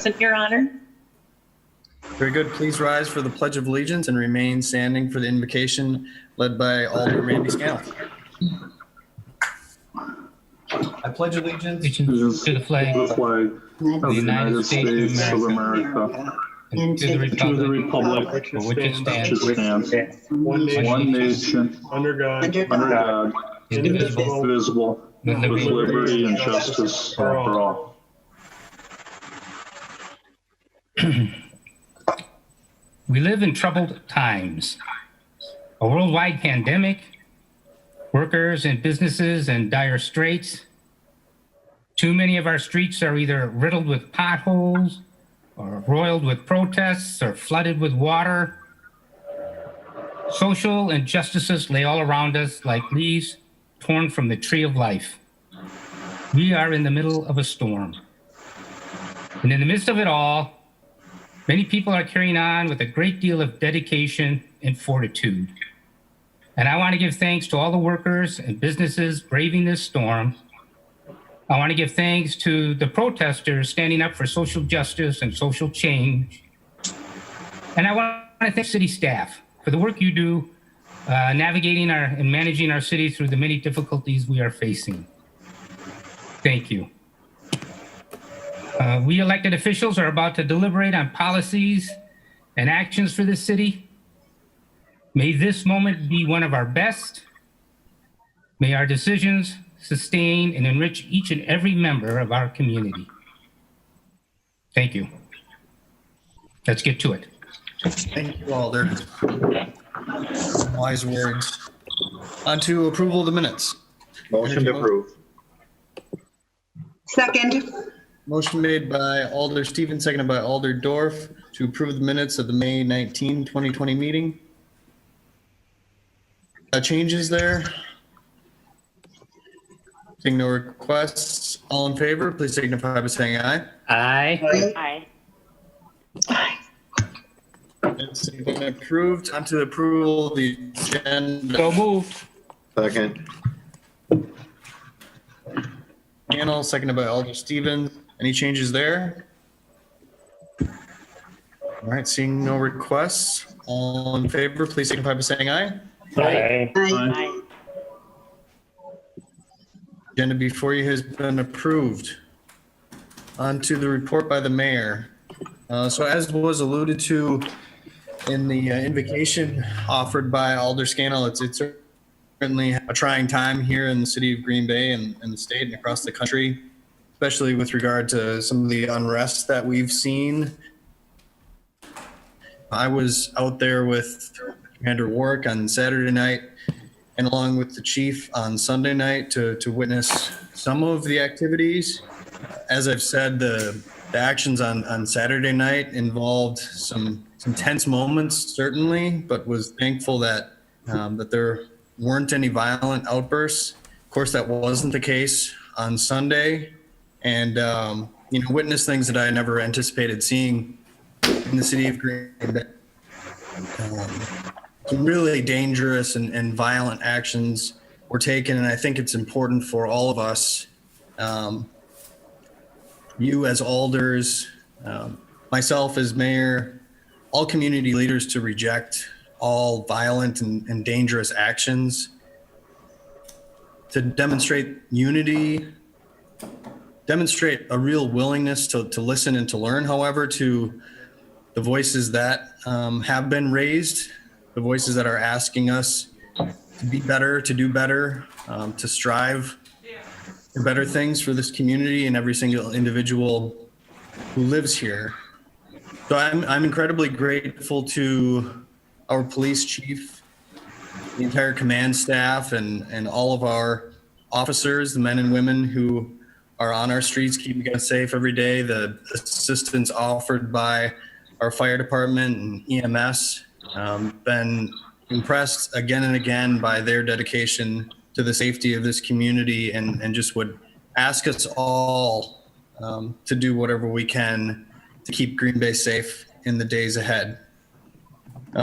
Present, Your Honor. Very good. Please rise for the Pledge of Allegiance and remain standing for the invocation led by Alder Randy Scannell. I pledge allegiance to the flag of the United States of America, and to the republic for which it stands, one nation, under God, indivisible, with liberty and justice for all. We live in troubled times. A worldwide pandemic, workers and businesses in dire straits. Too many of our streets are either riddled with potholes or roiled with protests or flooded with water. Social injustices lay all around us like leaves torn from the tree of life. We are in the middle of a storm. And in the midst of it all, many people are carrying on with a great deal of dedication and fortitude. And I want to give thanks to all the workers and businesses braving this storm. I want to give thanks to the protesters standing up for social justice and social change. And I want to thank city staff for the work you do navigating and managing our city through the many difficulties we are facing. Thank you. We elected officials are about to deliberate on policies and actions for this city. May this moment be one of our best. May our decisions sustain and enrich each and every member of our community. Thank you. Let's get to it. Thank you, Alder. Wise words. On to approval of the minutes. Motion to approve. Second. Motion made by Alder Stevens, seconded by Alder Dorf to approve the minutes of the May 19, 2020 meeting. Changes there? Seeing no requests, all in favor, please signify by saying aye. Aye. Aye. It's been approved. On to the approval of the agenda. So moved. Second. Panel, seconded by Alder Stevens. Any changes there? All right, seeing no requests, all in favor, please signify by saying aye. Aye. Aye. Agenda before you has been approved. On to the report by the mayor. So as was alluded to in the invocation offered by Alder Scannell, it's certainly a trying time here in the city of Green Bay and the state and across the country, especially with regard to some of the unrest that we've seen. I was out there with Commander Warwick on Saturday night and along with the chief on Sunday night to witness some of the activities. As I've said, the actions on Saturday night involved some tense moments, certainly, but was thankful that there weren't any violent outbursts. Of course, that wasn't the case on Sunday, and witnessed things that I never anticipated seeing in the city of Green Bay. Some really dangerous and violent actions were taken, and I think it's important for all of us, you as alders, myself as mayor, all community leaders, to reject all violent and dangerous actions, to demonstrate unity, demonstrate a real willingness to listen and to learn, however, to the voices that have been raised, the voices that are asking us to be better, to do better, to strive for better things for this community and every single individual who lives here. So I'm incredibly grateful to our police chief, the entire command staff, and all of our officers, the men and women who are on our streets keeping us safe every day, the assistance offered by our fire department and EMS. Been impressed again and again by their dedication to the safety of this community, and just would ask us all to do whatever we can to keep Green Bay safe in the days ahead.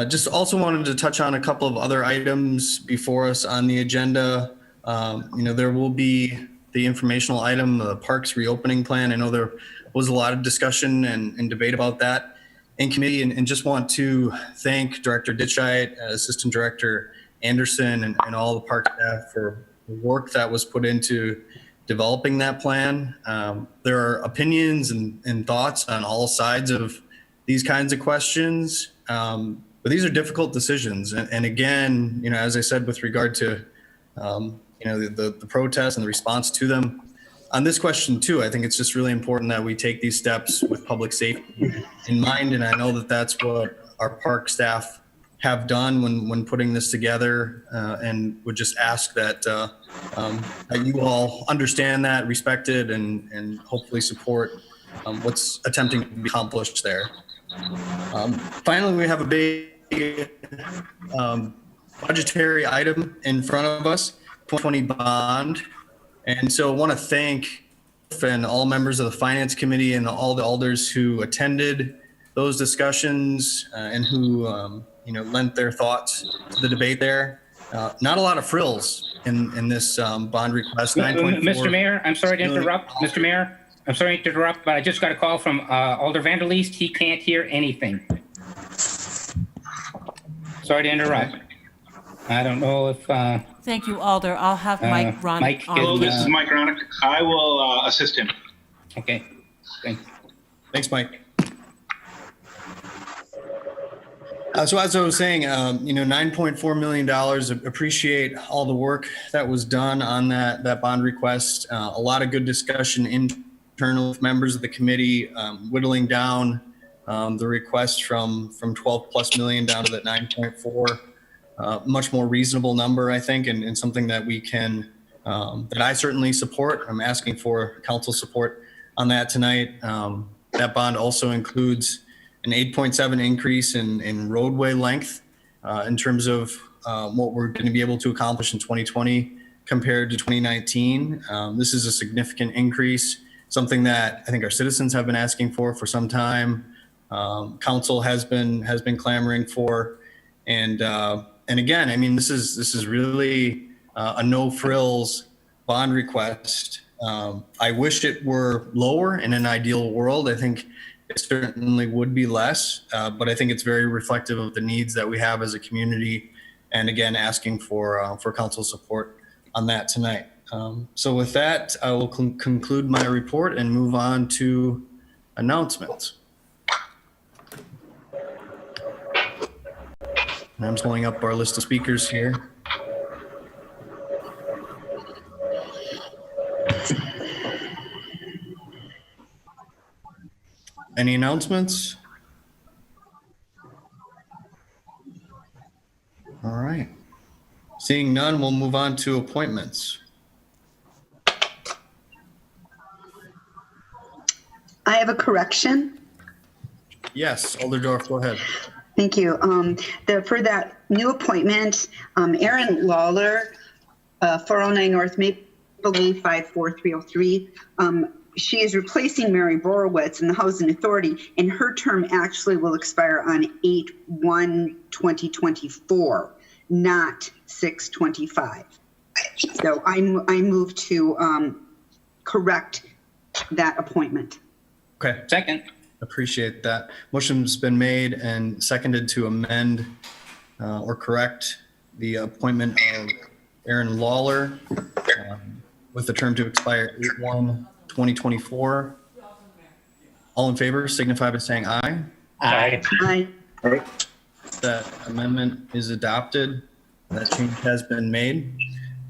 Just also wanted to touch on a couple of other items before us on the agenda. There will be the informational item, the parks reopening plan. I know there was a lot of discussion and debate about that in committee, and just want to thank Director Ditchite, Assistant Director Anderson, and all the park staff for the work that was put into developing that plan. There are opinions and thoughts on all sides of these kinds of questions, but these are difficult decisions. And again, as I said, with regard to the protests and the response to them, on this question too, I think it's just really important that we take these steps with public safety in mind. And I know that that's what our park staff have done when putting this together, and would just ask that you all understand that, respect it, and hopefully support what's attempting to be accomplished there. Finally, we have a big budgetary item in front of us, 2020 bond. And so I want to thank and all members of the Finance Committee and all the alders who attended those discussions and who lent their thoughts to the debate there. Not a lot of frills in this bond request. Mr. Mayor, I'm sorry to interrupt. Mr. Mayor, I'm sorry to interrupt, but I just got a call from Alder Vanderleest. He can't hear anything. Sorry to interrupt. I don't know if... Thank you, Alder. I'll have Mike run. Mike, Hello, this is Mike Ronick. I will assist him. Okay, thanks. Thanks, Mike. So as I was saying, $9.4 million, appreciate all the work that was done on that bond request. A lot of good discussion internal with members of the committee, whittling down the request from 12 plus million down to that 9.4. Much more reasonable number, I think, and something that we can, that I certainly support. I'm asking for council support on that tonight. That bond also includes an 8.7 increase in roadway length in terms of what we're going to be able to accomplish in 2020 compared to 2019. This is a significant increase, something that I think our citizens have been asking for some time. Council has been clamoring for, and again, I mean, this is really a no frills bond request. I wish it were lower in an ideal world. I think it certainly would be less, but I think it's very reflective of the needs that we have as a community. And again, asking for council support on that tonight. So with that, I will conclude my report and move on to announcements. And I'm just pulling up our list of speakers here. Any announcements? All right. Seeing none, we'll move on to appointments. I have a correction. Yes, Alderdorf, go ahead. Thank you. For that new appointment, Erin Lawler, 409 North Maple Lane, 54303. She is replacing Mary Borowitz in the Housing Authority, and her term actually will expire on 8/1/2024, not 6/25. So I move to correct that appointment. Okay. Second. Appreciate that. Motion's been made and seconded to amend or correct the appointment of Erin Lawler with the term to expire 8/1/2024. All in favor signify by saying aye. Aye. Aye. That amendment is adopted. That change has been made.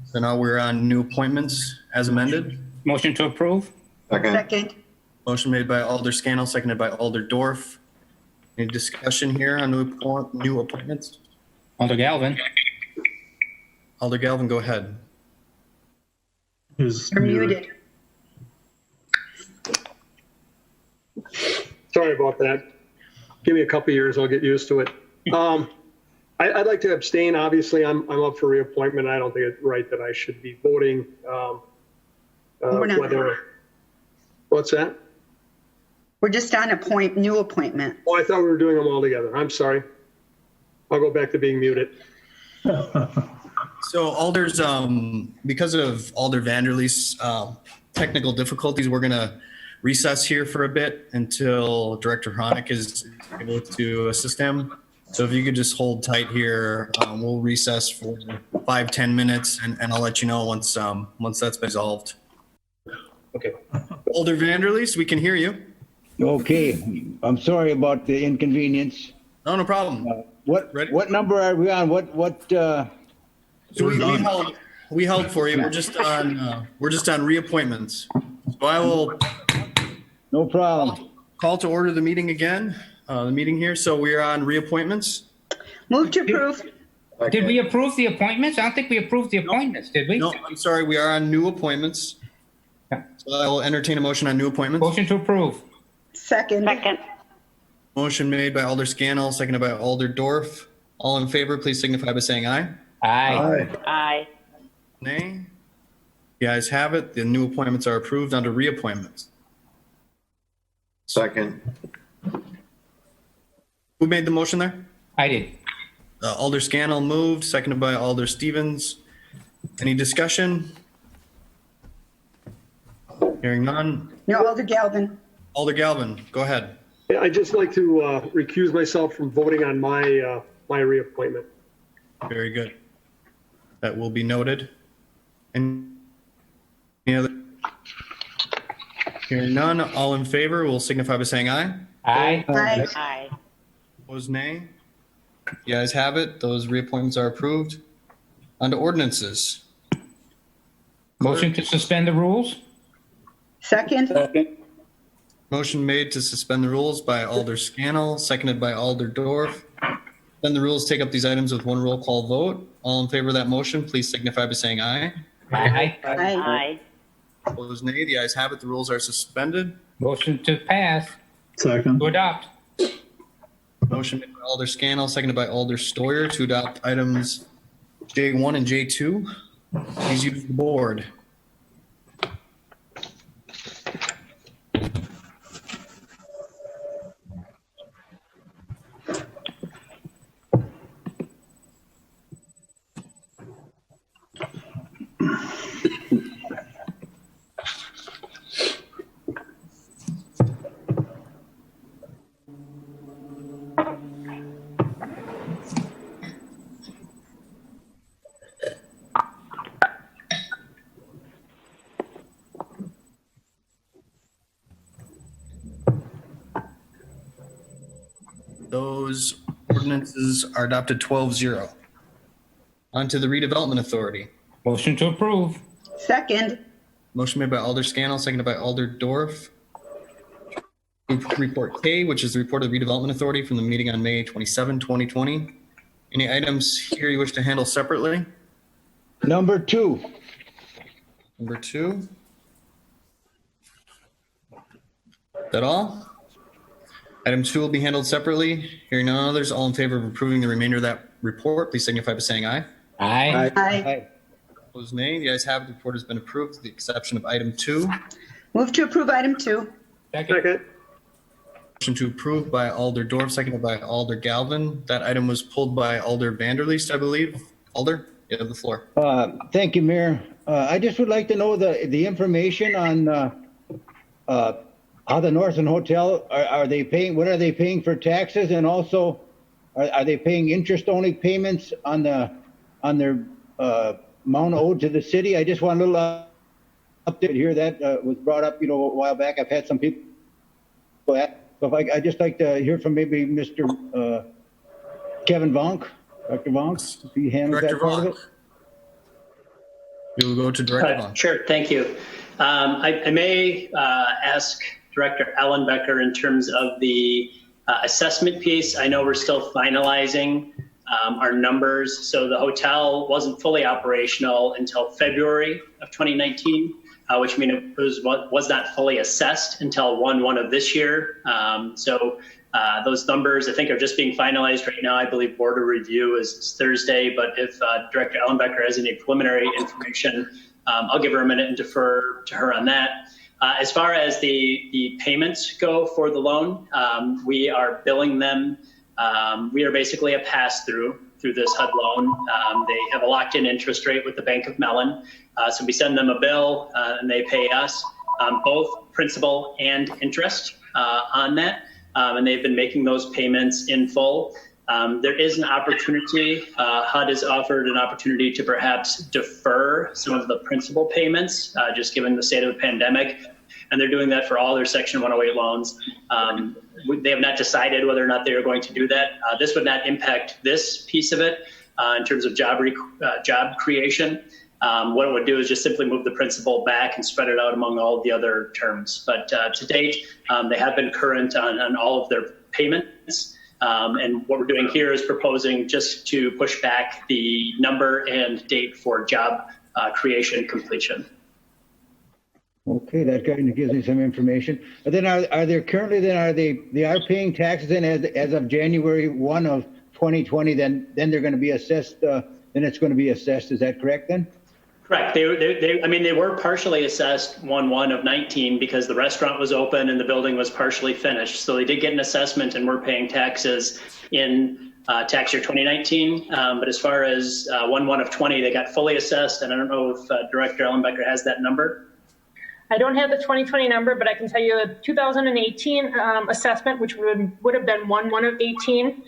So now we're on new appointments as amended. Motion to approve? Second. Motion made by Alder Scannell, seconded by Alder Dorf. Any discussion here on new appointments? Alder Galvin. Alder Galvin, go ahead. You're muted. Sorry about that. Give me a couple years, I'll get used to it. I'd like to abstain. Obviously, I'm up for reappointment. I don't think it's right that I should be voting. We're not. What's that? We're just on new appointment. Oh, I thought we were doing them all together. I'm sorry. I'll go back to being muted. So Alder's, because of Alder Vanderleest's technical difficulties, we're gonna recess here for a bit until Director Hronik is able to assist him. So if you could just hold tight here, we'll recess for 5-10 minutes, and I'll let you know once that's been resolved. Okay. Alder Vanderleest, we can hear you. Okay, I'm sorry about the inconvenience. No, no problem. Ready? What number are we on? So we held for you. We're just on reappointments. So I will No problem. call to order the meeting again. The meeting here. So we are on reappointments. Move to approve. Did we approve the appointments? I don't think we approved the appointments, did we? No, I'm sorry. We are on new appointments. So I will entertain a motion on new appointments. Motion to approve. Second. Motion made by Alder Scannell, seconded by Alder Dorf. All in favor, please signify by saying aye. Aye. Aye. Nay. The ayes have it. The new appointments are approved under reappointments. Second. Who made the motion there? I did. Alder Scannell moved, seconded by Alder Stevens. Any discussion? Hearing none. No, Alder Galvin. Alder Galvin, go ahead. I'd just like to recuse myself from voting on my reappointment. Very good. That will be noted. Any other? Hearing none, all in favor will signify by saying aye. Aye. Aye. Aye. Opposed, nay. The ayes have it. Those reappointments are approved. On to ordinances. Motion to suspend the rules? Second. Motion made to suspend the rules by Alder Scannell, seconded by Alder Dorf. Then the rules take up these items with one roll call vote. All in favor of that motion, please signify by saying aye. Aye. Aye. Opposed, nay. The ayes have it. The rules are suspended. Motion to pass, Second. to adopt. Motion made by Alder Scannell, seconded by Alder Stoyer to adopt items J1 and J2. Please use the board. Those ordinances are adopted 12-0. On to the redevelopment authority. Motion to approve. Second. Motion made by Alder Scannell, seconded by Alder Dorf. Report K, which is the report of the redevelopment authority from the meeting on May 27, 2020. Any items here you wish to handle separately? Number 2. Number 2. Is that all? Item 2 will be handled separately. Hearing none others, all in favor of approving the remainder of that report, please signify by saying aye. Aye. Aye. Opposed, nay. The ayes have it. The report has been approved with the exception of item 2. Move to approve item 2. Second. Motion to approve by Alder Dorf, seconded by Alder Galvin. That item was pulled by Alder Vanderleest, I believe. Alder, you have the floor. Thank you, Mayor. I just would like to know the information on how the Northern Hotel, are they paying, what are they paying for taxes? And also, are they paying interest-only payments on their amount owed to the city? I just want a little update here. That was brought up, a while back. I've had some people that. So I'd just like to hear from maybe Mr. Kevin Vonk, Dr. Vonk, if he handles Director that part of Vonk. it. We will go to Director Vonk. Sure, thank you. I may ask Director Ellenbecker in terms of the assessment piece. I know we're still finalizing our numbers. So the hotel wasn't fully operational until February of 2019, which means it was not fully assessed until 1/1 of this year. Those numbers, I think, are just being finalized right now. I believe board of review is Thursday, but if Director Ellenbecker has any preliminary information, I'll give her a minute and defer to her on that. As far as the payments go for the loan, we are billing them. We are basically a pass-through through this HUD loan. They have a locked-in interest rate with the Bank of Mellon. So we send them a bill and they pay us. Both principal and interest on that, and they've been making those payments in full. There is an opportunity, HUD has offered an opportunity to perhaps defer some of the principal payments, just given the state of the pandemic, and they're doing that for all their Section 108 loans. They have not decided whether or not they are going to do that. This would not impact this piece of it in terms of job creation. What it would do is just simply move the principal back and spread it out among all of the other terms. But to date, they have been current on all of their payments. And what we're doing here is proposing just to push back the number and date for job creation completion. Okay, that kind of gives me some information. But then are they currently, they are paying taxes then as of January 1 of 2020, then they're going to be assessed, then it's going to be assessed. Is that correct then? Correct. They were partially assessed 1/1 of 19 because the restaurant was open and the building was partially finished. So they did get an assessment and were paying taxes in tax year 2019. But as far as 1/1 of 20, they got fully assessed. And I don't know if Director Ellenbecker has that number. I don't have the 2020 number, but I can tell you the 2018 assessment, which would have been 1/1 of 18,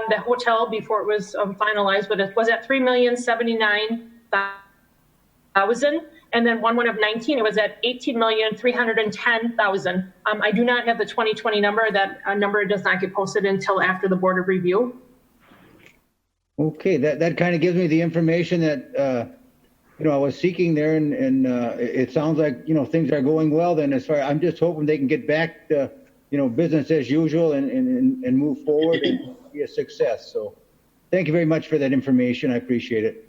the hotel before it was finalized, but it was at $3,079,000, and then 1/1 of 19, it was at $18,310,000. I do not have the 2020 number. That number does not get posted until after the board of review. Okay, that kind of gives me the information that I was seeking there, and it sounds like things are going well. Then, as far I'm just hoping they can get back to business as usual and move forward and be a success. So, thank you very much for that information. I appreciate it.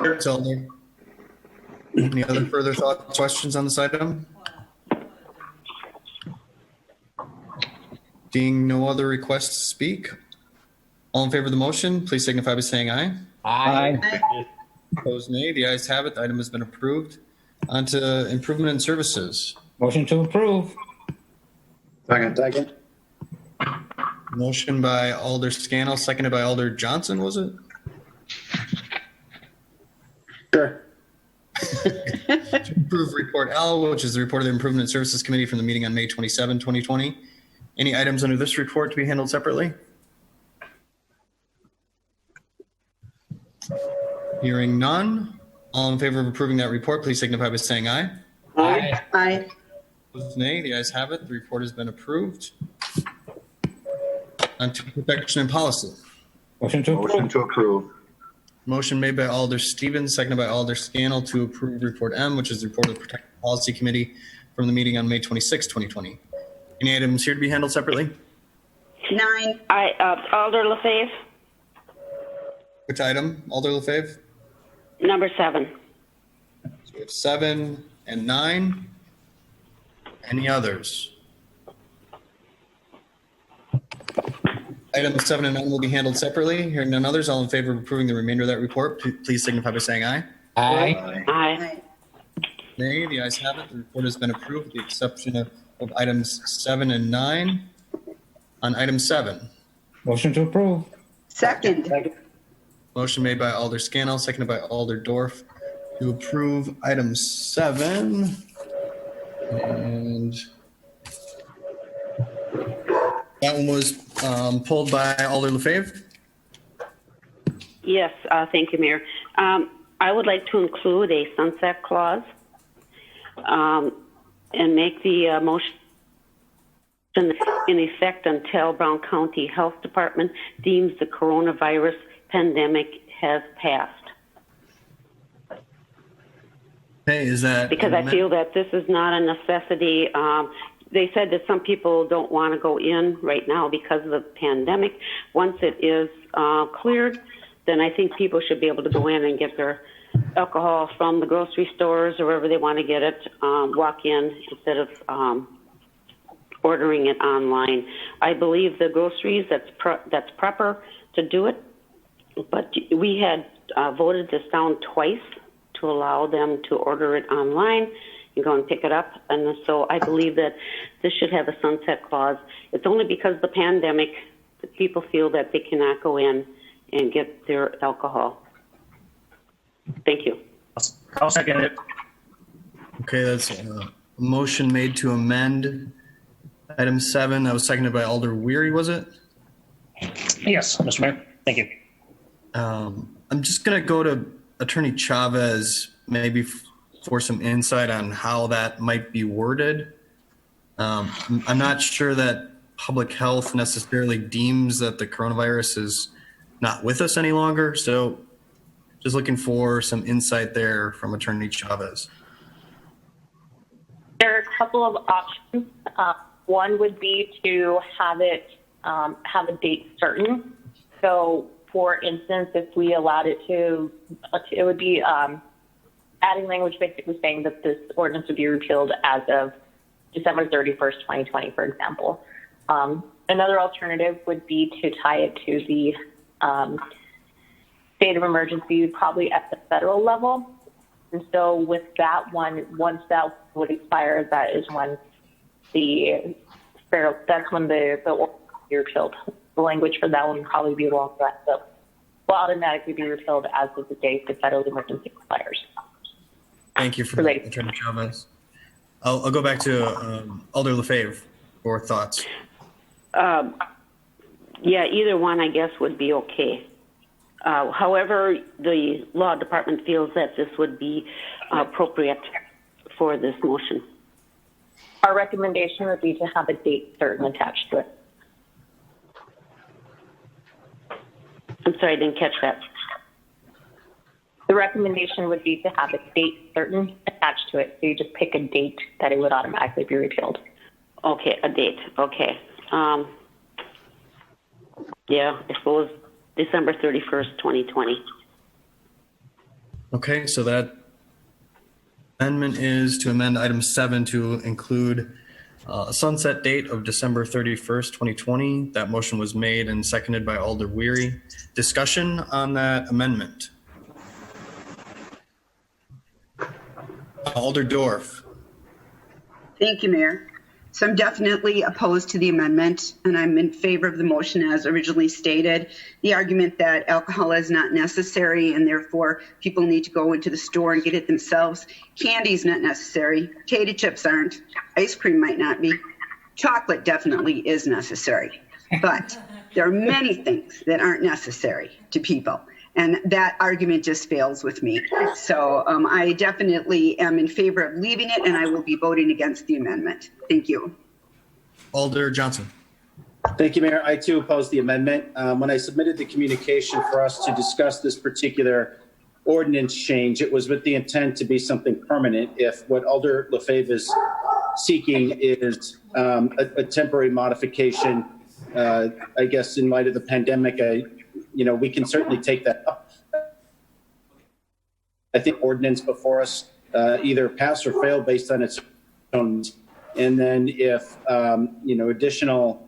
Sure, Alder. Any other further thoughts, questions on this item? Seeing no other requests to speak, all in favor of the motion, please signify by saying aye. Aye. Opposed, nay. The ayes have it. The item has been approved. On to improvement in services. Motion to approve. Second. Motion by Alder Scannell, seconded by Alder Johnson, was it? Sure. To approve report L, which is the report of the Improvement in Services Committee from the meeting on May 27, 2020. Any items under this report to be handled separately? Hearing none. All in favor of approving that report, please signify by saying aye. Aye. Aye. Opposed, nay. The ayes have it. The report has been approved. On to protection and policy. Motion to approve. Motion made by Alder Stevens, seconded by Alder Scannell to approve report M, which is the report of the Protection Policy Committee from the meeting on May 26, 2020. Any items here to be handled separately? 9. Alder LaFave. Which item, Alder LaFave? Number 7. So we have 7 and 9. Any others? Items 7 and 9 will be handled separately. Hearing none others, all in favor of approving the remainder of that report, please signify by saying aye. Aye. Aye. Nay, the ayes have it. The report has been approved with the exception of items 7 and 9. On item 7. Motion to approve. Second. Motion made by Alder Scannell, seconded by Alder Dorf to approve item 7. And that one was pulled by Alder LaFave. Yes, thank you, Mayor. I would like to include a sunset clause and make the motion in effect until Brown County Health Department deems the coronavirus pandemic has passed. Hey, is that because I feel that this is not a necessity. They said that some people don't want to go in right now because of the pandemic. Once it is cleared, then I think people should be able to go in and get their alcohol from the grocery stores or wherever they want to get it, walk in instead of ordering it online. I believe the groceries, that's proper to do it, but we had voted this down twice to allow them to order it online and go and pick it up. And so I believe that this should have a sunset clause. It's only because of the pandemic that people feel that they cannot go in and get their alcohol. Thank you. I'll second it. Okay, that's motion made to amend item 7. That was seconded by Alder Weary, was it? Yes, Mr. Mayor. Thank you. I'm just going to go to Attorney Chavez, maybe for some insight on how that might be worded. I'm not sure that public health necessarily deems that the coronavirus is not with us any longer. So just looking for some insight there from Attorney Chavez. There are a couple of options. One would be to have it have a date certain. So, for instance, if we allowed it to, it would be adding language basically saying that this ordinance would be repealed as of December 31st, 2020, for example. Another alternative would be to tie it to the state of emergency, probably at the federal level. And so with that one, once that would expire, that is when that's when the ordinance will be repealed. The language for that one would probably be along that. So will automatically be repealed as of the date the federal emergency expires. Thank you for that, Attorney Chavez. I'll go back to Alder Lefebvre for thoughts. Yeah, either one, I guess, would be okay. However, the law department feels that this would be appropriate for this motion. Our recommendation would be to have a date certain attached to it. I'm sorry, I didn't catch that. The recommendation would be to have a date certain attached to it. So you just pick a date that it would automatically be repealed. Okay, a date. Okay. Yeah, I suppose December 31st, 2020. Okay, so that amendment is to amend item 7 to include a sunset date of December 31st, 2020. That motion was made and seconded by Alder Weary. Discussion on that amendment. Alder Dorf. Thank you, Mayor. So I'm definitely opposed to the amendment, and I'm in favor of the motion as originally stated. The argument that alcohol is not necessary and therefore people need to go into the store and get it themselves. Candy is not necessary. Potato chips aren't. Ice cream might not be. Chocolate definitely is necessary. But there are many things that aren't necessary to people. And that argument just fails with me. So I definitely am in favor of leaving it, and I will be voting against the amendment. Thank you. Alder Johnson. Thank you, Mayor. I too oppose the amendment. When I submitted the communication for us to discuss this particular ordinance change, it was with the intent to be something permanent. If what Alder Lefebvre is seeking is a temporary modification, I guess in light of the pandemic, we can certainly take that up. I think ordinance before us either pass or fail based on its own. And then if, additional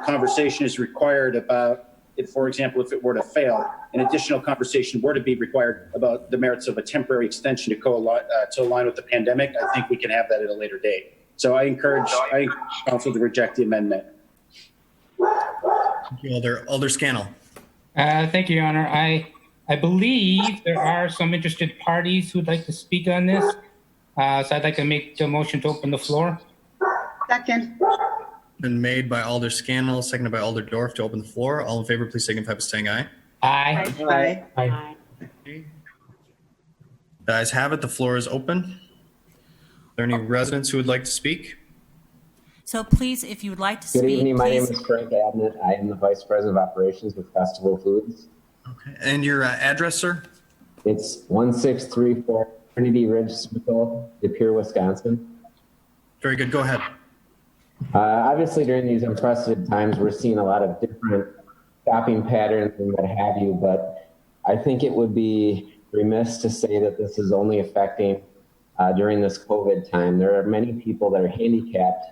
conversation is required about it, for example, if it were to fail, an additional conversation were to be required about the merits of a temporary extension to align with the pandemic, I think we can have that at a later date. So I encourage council to reject the amendment. Thank you, Alder Scannell. Thank you, Your Honor. I believe there are some interested parties who would like to speak on this. So I'd like to make the motion to open the floor. Second. Been made by Alder Scannell, seconded by Alder Dorf to open the floor. All in favor, please signify by saying aye. Aye. Aye. Aye. The ayes have it. The floor is open. Are there any residents who would like to speak? So please, if you would like to speak. Good evening. My name please. is Frank Abnett. I am the Vice President of Operations with Festival Foods. Okay. And your address, sir? It's 1634 Trinity Ridge Circle, De Pere, Wisconsin. Very good. Go ahead. Obviously, during these unprecedented times, we're seeing a lot of different shopping patterns and what have you, but I think it would be remiss to say that this is only affecting during this COVID time. There are many people that are handicapped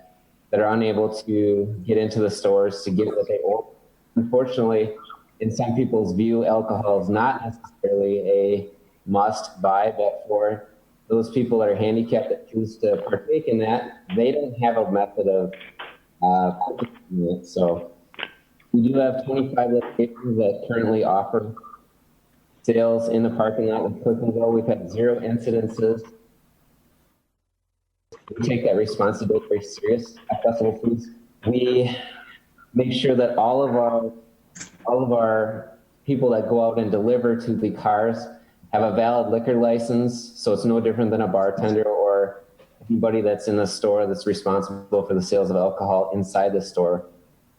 that are unable to get into the stores to get what they want. Unfortunately, in some people's view, alcohol is not necessarily a must buy, but for those people that are handicapped that choose to partake in that, they don't have a method of purchasing it. So we do have 25 locations that currently offer sales in the parking lot with Click and Go. We've had 0 incidences we take that responsibility very serious at Festival Foods. We make sure that all of our people that go out and deliver to the cars have a valid liquor license, so it's no different than a bartender or anybody that's in the store that's responsible for the sales of alcohol inside the store.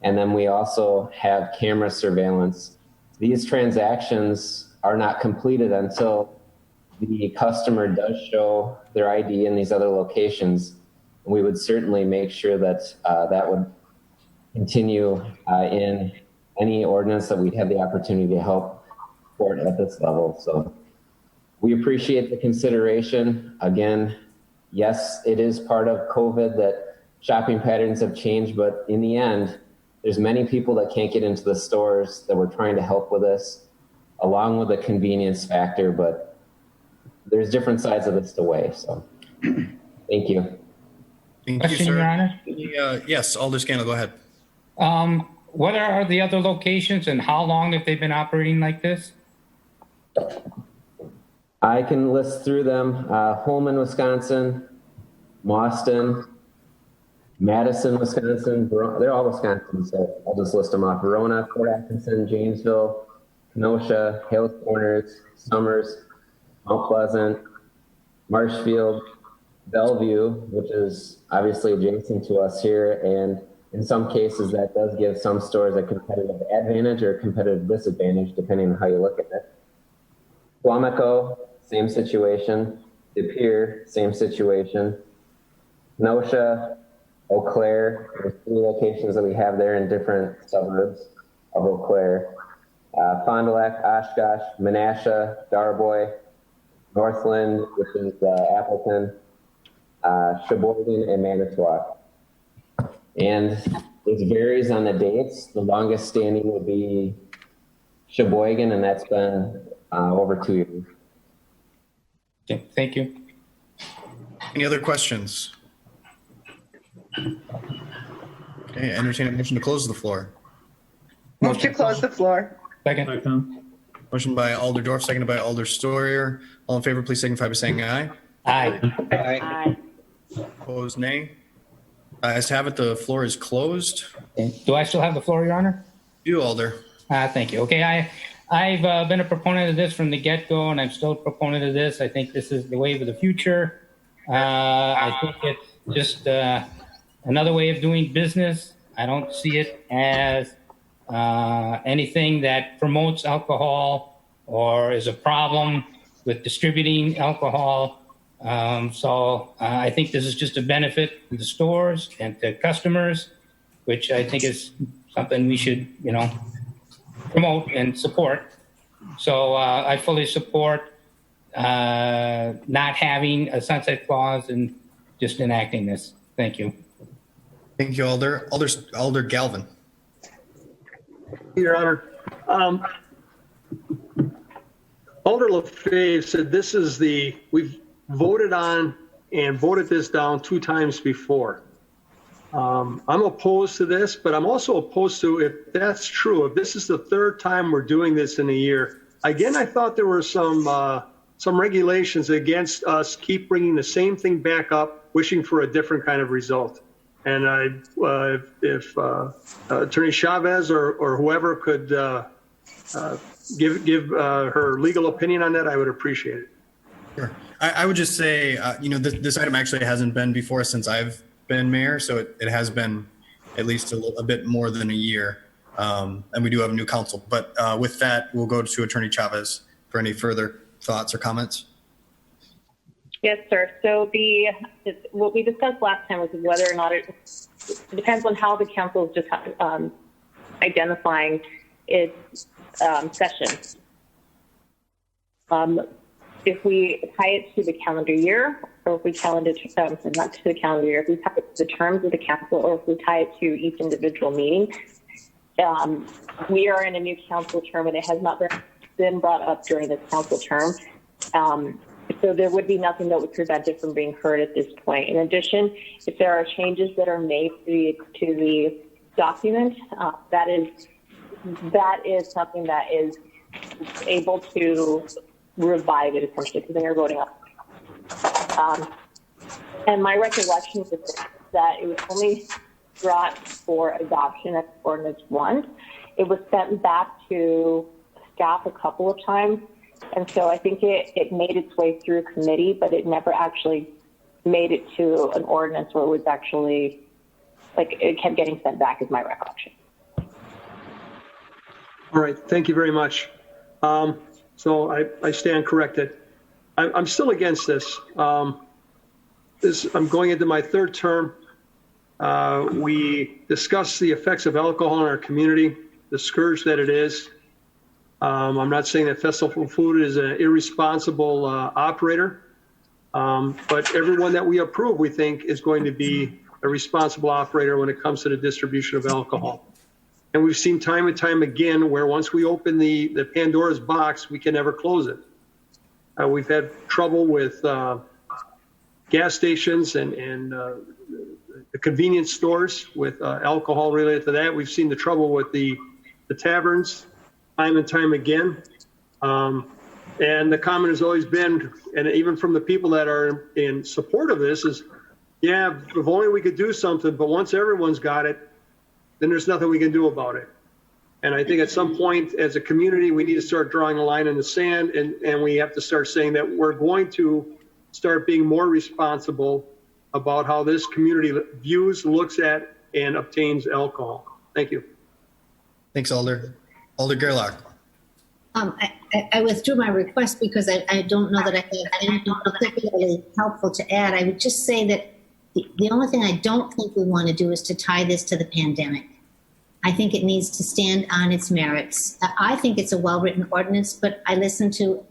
And then we also have camera surveillance. These transactions are not completed until the customer does show their ID in these other locations. And we would certainly make sure that that would continue in any ordinance that we'd have the opportunity to help support at this level. So we appreciate the consideration. Again, yes, it is part of COVID that shopping patterns have changed, but in the end, there's many people that can't get into the stores that we're trying to help with this, along with the convenience factor, but there's different sides of this to weigh. So thank you. Thank Question, you, sir. Your Honor? Yes, Alder Scannell, go ahead. What are the other locations and how long have they been operating like this? I can list through them. Holman, Wisconsin, Mauston, Madison, Wisconsin. They're all Wisconsin, so I'll just list them off. Verona, Port Atkinson, Janesville, Kenosha, Hales Corners, Summers, Mount Pleasant, Marshfield, Bellevue, which is obviously adjacent to us here, and in some cases that does give some stores a competitive advantage or a competitive disadvantage, depending on how you look at it. Quantico, same situation. De Pere, same situation. Kenosha, Eau Claire, there's 3 locations that we have there in different suburbs of Eau Claire. Fond du Lac, Oshkosh, Menasha, Darboy, Northland, which is Appleton, Sheboygan, and Manitowoc. And it varies on the dates. The longest standing would be Sheboygan, and that's been over 2 years. Okay, thank you. Any other questions? Okay, entertain a motion to close the floor. Move to close the floor. Second. Motion by Alder Dorf, seconded by Alder Storier. All in favor, please signify by saying aye. Aye. Aye. Opposed, nay. Ayes have it, the floor is closed. Do I still have the floor, Your Honor? You, Alder. Thank you. Okay, I've been a proponent of this from the get-go, and I'm still a proponent of this. I think this is the wave of the future. I think it's just another way of doing business. I don't see it as anything that promotes alcohol or is a problem with distributing alcohol. So I think this is just a benefit to the stores and to customers, which I think is something we should, promote and support. So I fully support not having a sunset clause and just enacting this. Thank you. Thank you, Alder. Alder Galvin. Your Honor, Alder LaFave said this is we've voted on and voted this down 2 times before. I'm opposed to this, but I'm also opposed to, if that's true, if this is the 3rd time we're doing this in a year. Again, I thought there were some regulations against us keep bringing the same thing back up, wishing for a different kind of result. And if Attorney Chavez or whoever could give her legal opinion on that, I would appreciate it. Sure. I would just say, this item actually hasn't been before since I've been mayor, so it has been at least a bit more than a year. And we do have a new council. But with that, we'll go to Attorney Chavez for any further thoughts or comments. Yes, sir. So what we discussed last time was whether or not it depends on how the council is just identifying its session. If we tie it to the calendar year, or if we not to the calendar year, if we tie it to the terms of the council, or if we tie it to each individual meeting, we are in a new council term and it has not been brought up during this council term. So there would be nothing that would prevent it from being heard at this point. In addition, if there are changes that are made to the document, that is something that is able to revive it essentially, because then you're voting up. And my recollection was that it was only brought for adoption as ordinance once. It was sent back to staff a couple of times. And so I think it made its way through committee, but it never actually made it to an ordinance where it was actually, like, it kept getting sent back is my recollection. All right, thank you very much. So I stand corrected. I'm still against this. I'm going into my third term. We discussed the effects of alcohol in our community, the scourge that it is. I'm not saying that Festival Food is an irresponsible operator, but everyone that we approve, we think, is going to be a responsible operator when it comes to the distribution of alcohol. And we've seen time and time again where once we open the Pandora's box, we can never close it. We've had trouble with gas stations and the convenience stores with alcohol related to that. We've seen the trouble with the taverns time and time again. And the comment has always been, and even from the people that are in support of this, is, yeah, if only we could do something, but once everyone's got it, then there's nothing we can do about it. And I think at some point as a community, we need to start drawing a line in the sand, and we have to start saying that we're going to start being more responsible about how this community views, looks at, and obtains alcohol. Thank you. Thanks, Alder. Alder Gerlach. I withdrew my request because I don't know that I have anything particularly helpful to add. I would just say that the only thing I don't think we want to do is to tie this to the pandemic. I think it needs to stand on its merits. I think it's a well-written ordinance, but I listened to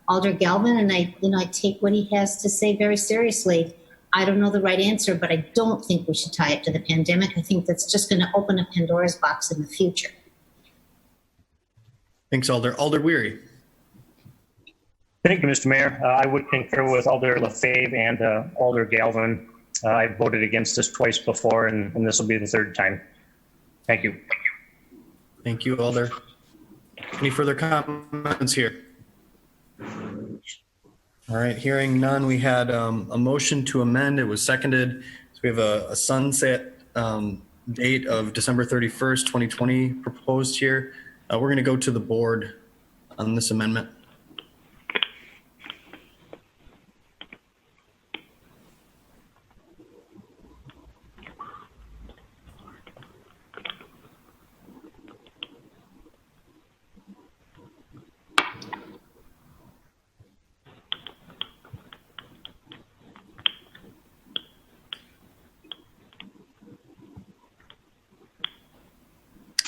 Alder Galvin, and I take what he has to say very seriously. I don't know the right answer, but I don't think we should tie it to the pandemic. I think that's just going to open a Pandora's box in the future. Thanks, Alder. Alder Weary. Thank you, Mr. Mayor. I would concur with Alder Lefebvre and Alder Galvin. I voted against this twice before, and this will be the third time. Thank you. Thank you, Alder. Any further comments here? All right, hearing none, we had a motion to amend. It was seconded. So we have a sunset date of December 31st, 2020 proposed here. We're going to go to the board on this amendment.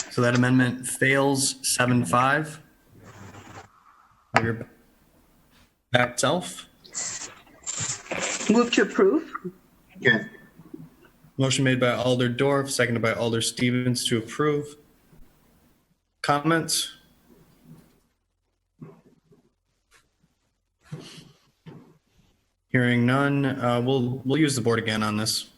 So that amendment fails 7-5. Your back self. Move to approve. Okay. Motion made by Alder Dorf, seconded by Alder Stevens to approve. Comments? Hearing none, we'll use the board again on this.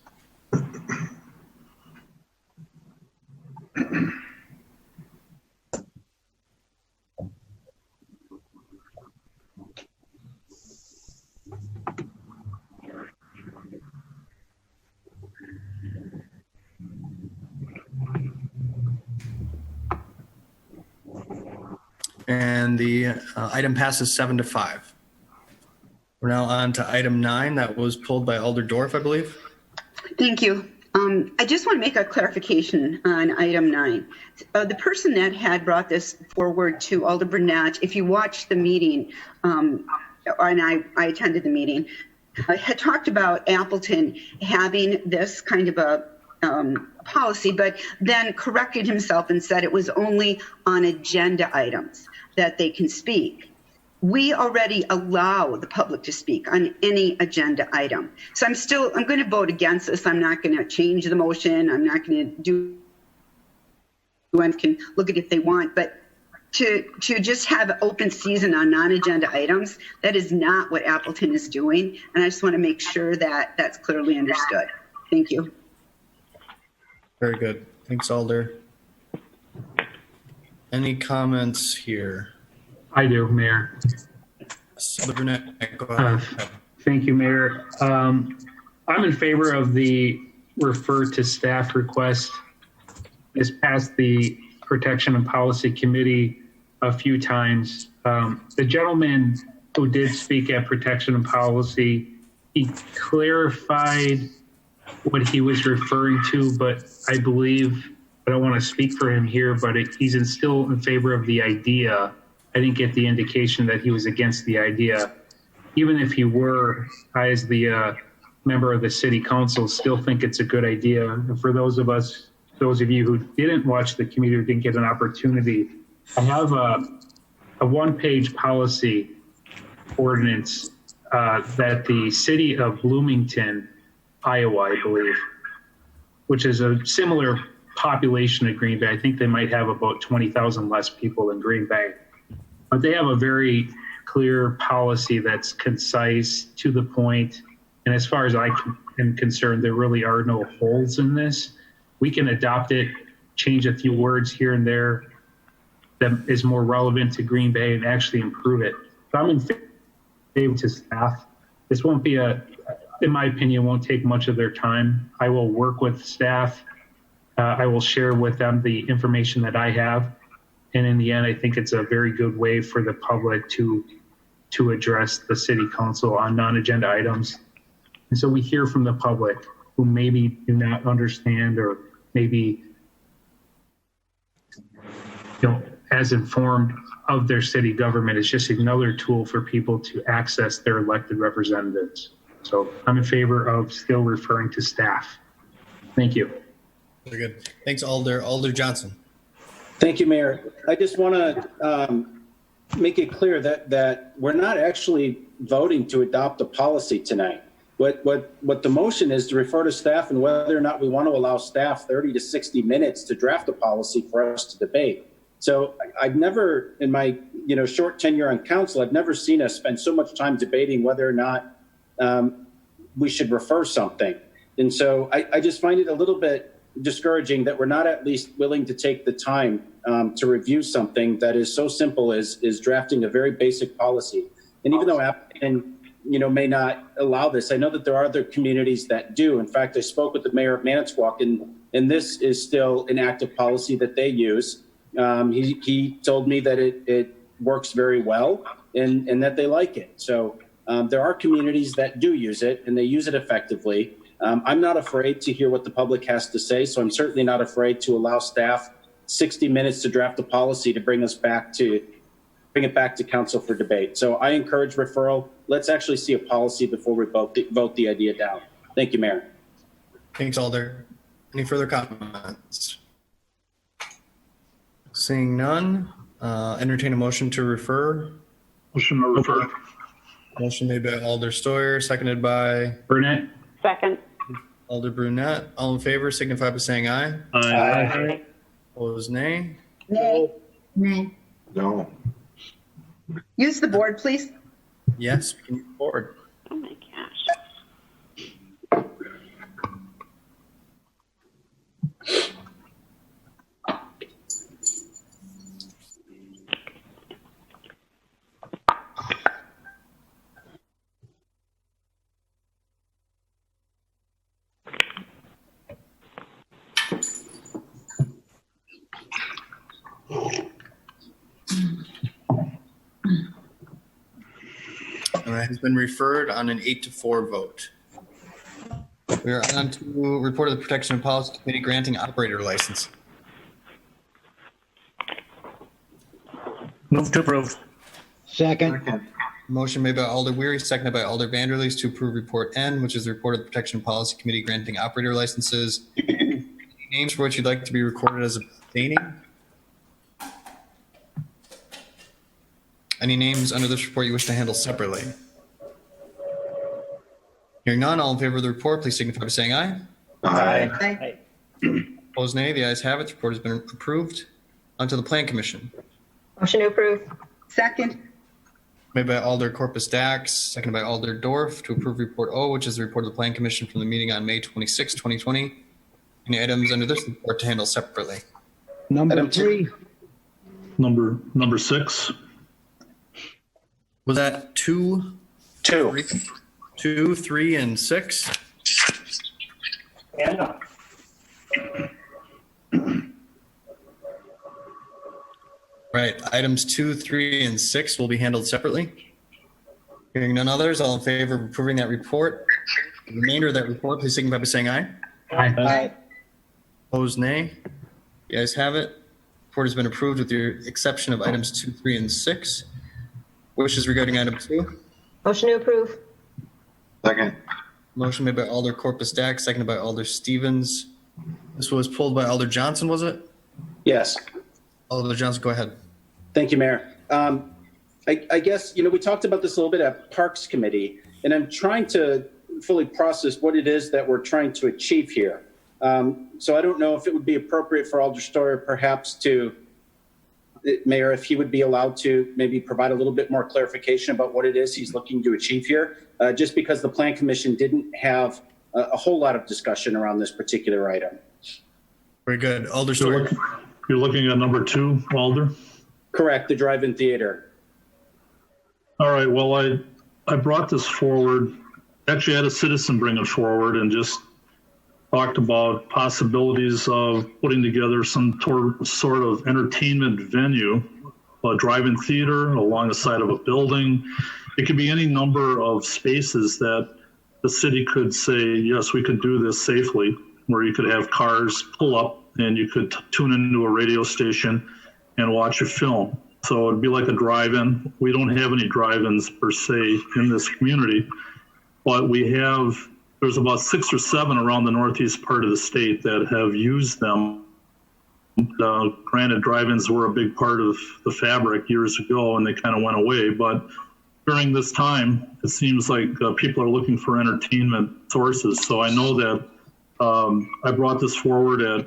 And the item passes 7-5. We're now on to item 9 that was pulled by Alder Dorf, I believe. Thank you. I just want to make a clarification on item 9. The person that had brought this forward to Alder Burnett, if you watched the meeting, and I attended the meeting, had talked about Appleton having this kind of a policy, but then corrected himself and said it was only on agenda items that they can speak. We already allow the public to speak on any agenda item. So I'm going to vote against this. I'm not going to change the motion. I'm not going to do, anyone can look at it if they want, but to just have open season on non-agenda items, that is not what Appleton is doing. And I just want to make sure that that's clearly understood. Thank you. Very good. Thanks, Alder. Any comments here? I do, Mayor. Alder Burnett, go ahead. Thank you, Mayor. I'm in favor of the refer to staff request. It's passed the Protection and Policy Committee a few times. The gentleman who did speak at Protection and Policy, he clarified what he was referring to, but I believe, I don't want to speak for him here, but he's still in favor of the idea. I didn't get the indication that he was against the idea. Even if he were, I, as the member of the city council, still think it's a good idea. And for those of you who didn't watch the committee or didn't get an opportunity, I have a one-page policy ordinance that the city of Bloomington, Iowa, I believe, which is a similar population to Green Bay. I think they might have about 20,000 less people in Green Bay. But they have a very clear policy that's concise, to the point. And as far as I am concerned, there really are no holes in this. We can adopt it, change a few words here and there that is more relevant to Green Bay and actually improve it. So I'm in favor to staff. This won't be in my opinion, won't take much of their time. I will work with staff. I will share with them the information that I have. And in the end, I think it's a very good way for the public to address the city council on non-agenda items. And so we hear from the public who maybe do not understand or maybe as informed of their city government. It's just another tool for people to access their elected representatives. So I'm in favor of still referring to staff. Thank you. Very good. Thanks, Alder. Alder Johnson. Thank you, Mayor. I just want to make it clear that we're not actually voting to adopt a policy tonight. What the motion is to refer to staff and whether or not we want to allow staff 30 to 60 minutes to draft a policy for us to debate. So I've never, in my short tenure on council, I've never seen us spend so much time debating whether or not we should refer something. And so I just find it a little bit discouraging that we're not at least willing to take the time to review something that is so simple as drafting a very basic policy. And even though applicant may not allow this, I know that there are other communities that do. In fact, I spoke with the mayor of Manitowoc, and this is still an active policy that they use. He told me that it works very well and that they like it. So there are communities that do use it, and they use it effectively. I'm not afraid to hear what the public has to say, so I'm certainly not afraid to allow staff 60 minutes to draft a policy to bring it back to council for debate. So I encourage referral. Let's actually see a policy before we vote the idea down. Thank you, Mayor. Thanks, Alder. Any further comments? Seeing none, entertain a motion to refer. Motion to refer. Motion made by Alder Stoyer, seconded by Burnett. Second. Alder Brunette. All in favor signify by saying aye. Aye. Opposed, nay. Nay. Nay. No. Use the board, please. Yes, we can move forward. Oh my gosh. All right, has been referred on an 8-4 vote. We are on to report of the Protection and Policy Committee granting operator license. Move to approve. Second. Motion made by Alder Weary, seconded by Alder Vanderleest to approve Report N, which is the report of the Protection and Policy Committee granting operator licenses. Any names for which you'd like to be recorded as abstaining? Any names under this report you wish to handle separately? Hearing none, all in favor of the report, please signify by saying aye. Aye. Opposed, nay. The ayes have it. The report has been approved. On to the Plan Commission. Motion to approve. Second. Made by Alder Corpus Dax, seconded by Alder Dorf to approve Report O, which is the report of the Plan Commission from the meeting on May 26, 2020. Any items under this report to handle separately? Number 3. Number 6. Was that 2? 2. 2, 3, and 6? Anna. Right, items 2, 3, and 6 will be handled separately. Hearing none others, all in favor of approving that report, the remainder of that report, please signify by saying aye. Aye. Opposed, nay. You guys have it. Report has been approved with the exception of items 2, 3, and 6. Wishes regarding item 2? Motion to approve. Second. Motion made by Alder Corpus Dax, seconded by Alder Stevens. This was pulled by Alder Johnson, was it? Yes. Alder Johnson, go ahead. Thank you, Mayor. I guess, we talked about this a little bit at Parks Committee, and I'm trying to fully process what it is that we're trying to achieve here. So I don't know if it would be appropriate for Alder Steuer perhaps to, Mayor, if he would be allowed to maybe provide a little bit more clarification about what it is he's looking to achieve here, just because the Plan Commission didn't have a whole lot of discussion around this particular item. Very good. Alder Steuer. You're looking at number 2, Alder? Correct, the drive-in theater. All right, well, I brought this forward. Actually, I had a citizen bring it forward and just talked about possibilities of putting together some sort of entertainment venue, a drive-in theater along the side of a building. It could be any number of spaces that the city could say, yes, we could do this safely, where you could have cars pull up and you could tune into a radio station and watch a film. So it'd be like a drive-in. We don't have any drive-ins per se in this community, but there's about 6 or 7 around the northeast part of the state that have used them. Granted, drive-ins were a big part of the fabric years ago and they kind of went away, but during this time, it seems like people are looking for entertainment sources. So I know that I brought this forward at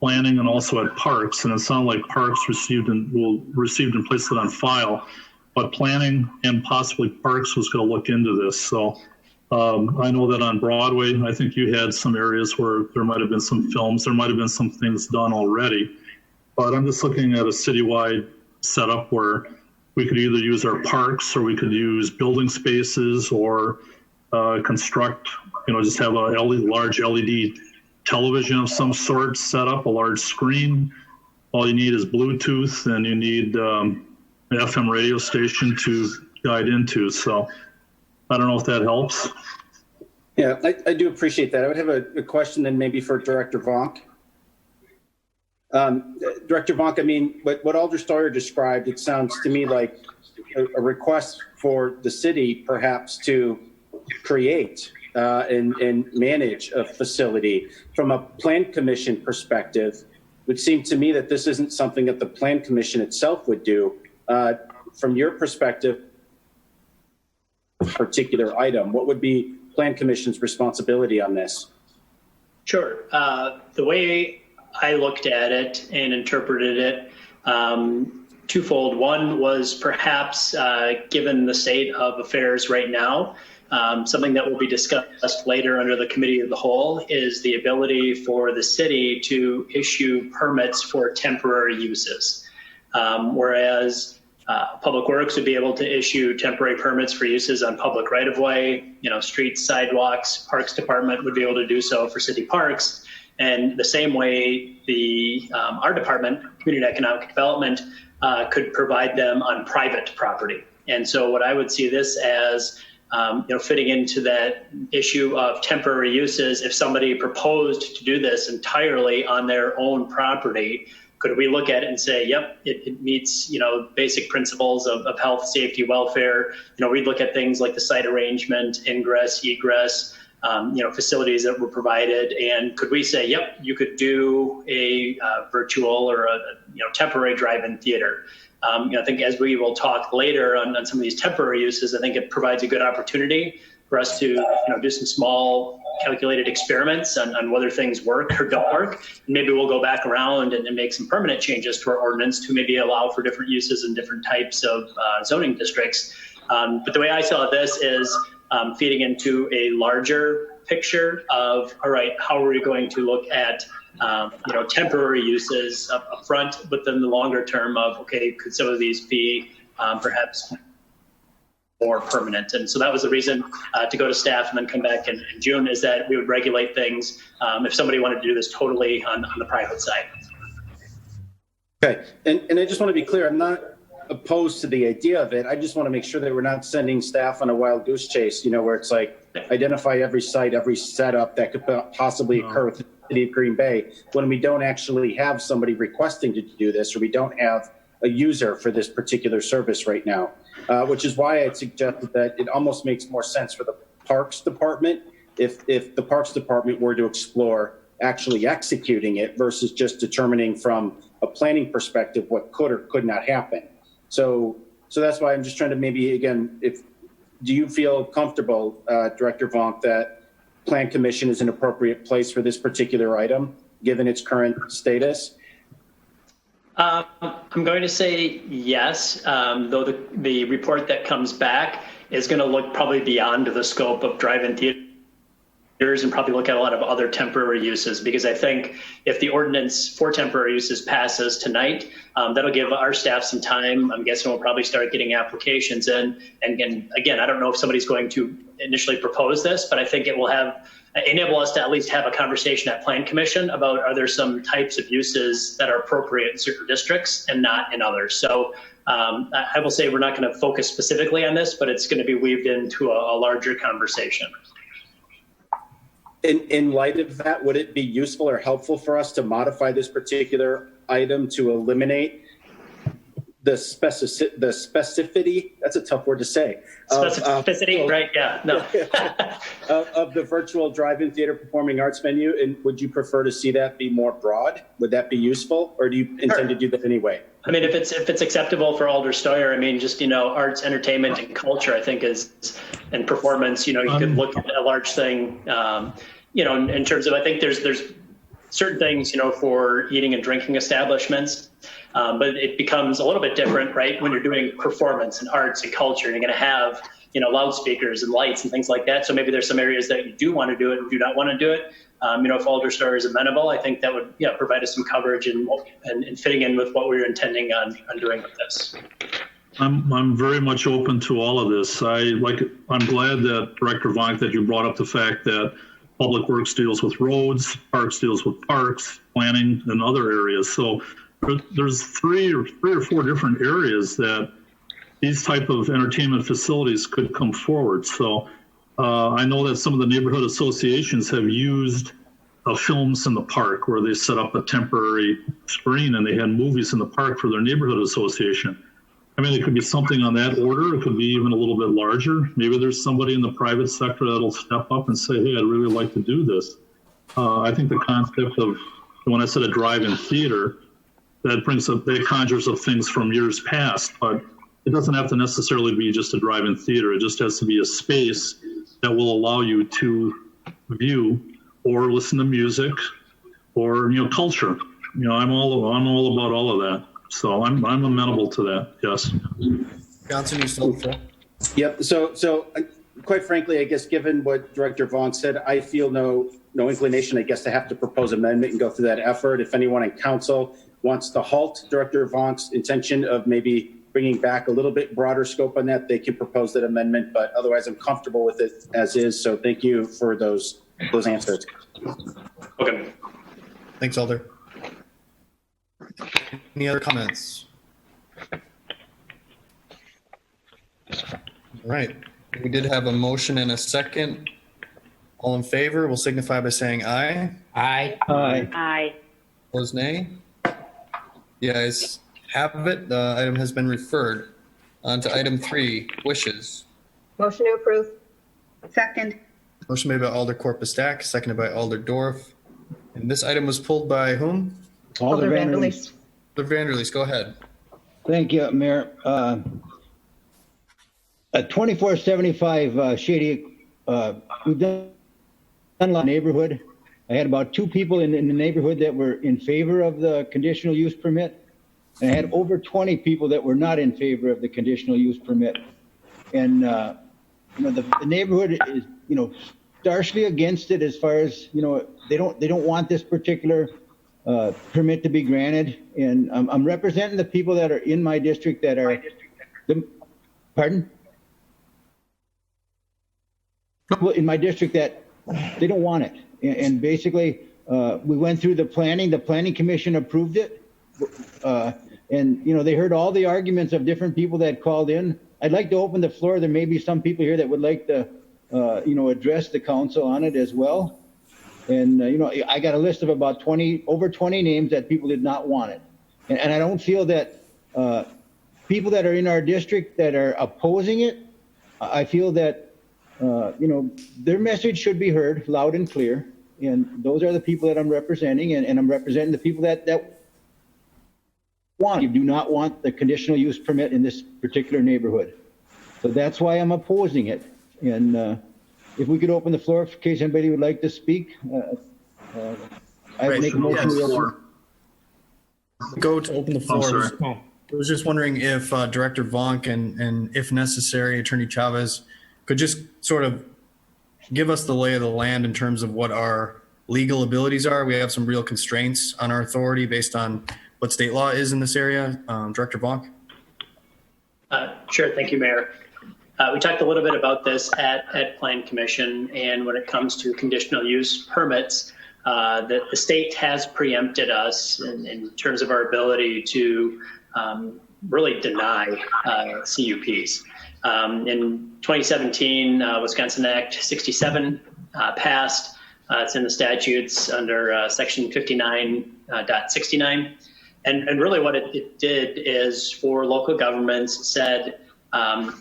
planning and also at Parks, and it sounded like Parks received and placed it on file, but planning and possibly Parks was going to look into this. So I know that on Broadway, I think you had some areas where there might have been some films, there might have been some things done already, but I'm just looking at a citywide setup where we could either use our parks or we could use building spaces or construct, just have a large LED television of some sort set up, a large screen. All you need is Bluetooth and you need an FM radio station to guide into. So I don't know if that helps. Yeah, I do appreciate that. I would have a question then maybe for Director Vonk. Director Vonk, I mean, what Alder Steuer described, it sounds to me like a request for the city perhaps to create and manage a facility. From a Plan Commission perspective, it would seem to me that this isn't something that the Plan Commission itself would do. From your perspective, particular item, what would be Plan Commission's responsibility on this? Sure. The way I looked at it and interpreted it, twofold. One was perhaps, given the state of affairs right now, something that will be discussed later under the Committee of the Whole is the ability for the city to issue permits for temporary uses. Whereas Public Works would be able to issue temporary permits for uses on public right-of-way, streets, sidewalks. Parks Department would be able to do so for city parks. And the same way our department, Community and Economic Development, could provide them on private property. And so what I would see this as, fitting into that issue of temporary uses, if somebody proposed to do this entirely on their own property, could we look at it and say, yep, it meets, basic principles of health, safety, welfare? We'd look at things like the site arrangement, ingress, egress, facilities that were provided. And could we say, yep, you could do a virtual or a temporary drive-in theater? I think as we will talk later on some of these temporary uses, I think it provides a good opportunity for us to do some small calculated experiments on whether things work or don't work. And maybe we'll go back around and make some permanent changes to our ordinance to maybe allow for different uses in different types of zoning districts. But the way I saw this is feeding into a larger picture of, all right, how are we going to look at temporary uses up front, but then the longer term of, okay, could some of these be perhaps more permanent. And so that was the reason to go to staff and then come back in June, is that we would regulate things if somebody wanted to do this totally on the private side. Okay, and I just want to be clear, I'm not opposed to the idea of it. I just want to make sure that we're not sending staff on a wild goose chase, where it's like identify every site, every setup that could possibly occur within the city of Green Bay, when we don't actually have somebody requesting to do this, or we don't have a user for this particular service right now, which is why I suggested that it almost makes more sense for the Parks Department if the Parks Department were to explore actually executing it versus just determining from a planning perspective what could or could not happen. So that's why I'm just trying to maybe, again, do you feel comfortable, Director Vonk, that Plan Commission is an appropriate place for this particular item, given its current status? I'm going to say yes, though the report that comes back is going to look probably beyond the scope of drive-in theaters and probably look at a lot of other temporary uses, because I think if the ordinance for temporary uses passes tonight, that'll give our staff some time. I'm guessing we'll probably start getting applications in. And again, I don't know if somebody's going to initially propose this, but I think it will enable us to at least have a conversation at Plan Commission about, are there some types of uses that are appropriate in certain districts and not in others. So I will say we're not going to focus specifically on this, but it's going to be weaved into a larger conversation. In light of that, would it be useful or helpful for us to modify this particular item to eliminate the specificity, that's a tough word to say. Specificity, right, yeah, no. of the virtual drive-in theater performing arts venue, and would you prefer to see that be more broad? Would that be useful, or do you intend to do that anyway? I mean, if it's acceptable for Alder Steuer, I mean, just, arts, entertainment, and culture, I think and performance, you could look at a large thing, in terms of, I think there's certain things, for eating and drinking establishments, but it becomes a little bit different, right? When you're doing performance and arts and culture, and you're going to have, loudspeakers and lights and things like that. So maybe there's some areas that you do want to do it and do not want to do it. If Alder Steuer is amenable, I think that would provide us some coverage and fitting in with what we were intending on doing with this. I'm very much open to all of this. I'm glad that Director Vonk, that you brought up the fact that Public Works deals with roads, Parks deals with parks, planning, and other areas. So there's three or four different areas that these type of entertainment facilities could come forward. So I know that some of the neighborhood associations have used films in the park, where they set up a temporary screen and they had movies in the park for their neighborhood association. I mean, it could be something on that order. It could be even a little bit larger. Maybe there's somebody in the private sector that'll step up and say, hey, I'd really like to do this. I think the concept of, when I said a drive-in theater, that conjures up things from years past, but it doesn't have to necessarily be just a drive-in theater. It just has to be a space that will allow you to view or listen to music or, culture. I'm all about all of that. So I'm amenable to that. Yes. Johnson, you still full? Yep. So quite frankly, I guess given what Director Vaughn said, I feel no inclination, I guess, to have to propose amendment and go through that effort. If anyone in council wants to halt Director Vaughn's intention of maybe bringing back a little bit broader scope on that, they can propose that amendment. But otherwise, I'm comfortable with it as is. So thank you for those answers. Okay. Thanks, Alder. Any other comments? All right. We did have a motion and a second. All in favor will signify by saying aye. Aye. Aye. Aye. Opposed, nay. The ayes have it. The item has been referred. On to item 3, wishes. Motion to approve. Second. Motion made by Alder Corpus Stack, seconded by Alder Dorf. And this item was pulled by whom? Alder Vanderleest. Alder Vanderleest, go ahead. Thank you, Mayor. At 2475 Shady, we've done a lot of neighborhood. I had about 2 people in the neighborhood that were in favor of the conditional use permit. And I had over 20 people that were not in favor of the conditional use permit. And, the neighborhood is, starkly against it as far as, they don't want this particular permit to be granted. And I'm representing the people that are in my district that are, pardon? people in my district that they don't want it. And basically, we went through the planning commission approved it. And, they heard all the arguments of different people that called in. I'd like to open the floor. There may be some people here that would like to, address the council on it as well. And, I got a list of about over 20 names that people did not want it. And I don't feel that people that are in our district that are opposing it, I feel that, their message should be heard loud and clear. And those are the people that I'm representing, and I'm representing the people that want. You do not want the conditional use permit in this particular neighborhood. So that's why I'm opposing it. And if we could open the floor in case anybody would like to speak, I would make a motion to open. Go to open the floor. sorry. I was just wondering if Director Vonk and if necessary, Attorney Chavez could just sort of give us the lay of the land in terms of what our legal abilities are. We have some real constraints on our authority based on what state law is in this area. Director Vonk? Sure. Thank you, Mayor. We talked a little bit about this at Plan Commission, and when it comes to conditional use permits, the state has preempted us in terms of our ability to really deny CUPs. In 2017, Wisconsin Act 67 passed. It's in the statutes under section 59.69. And really what it did is for local governments said,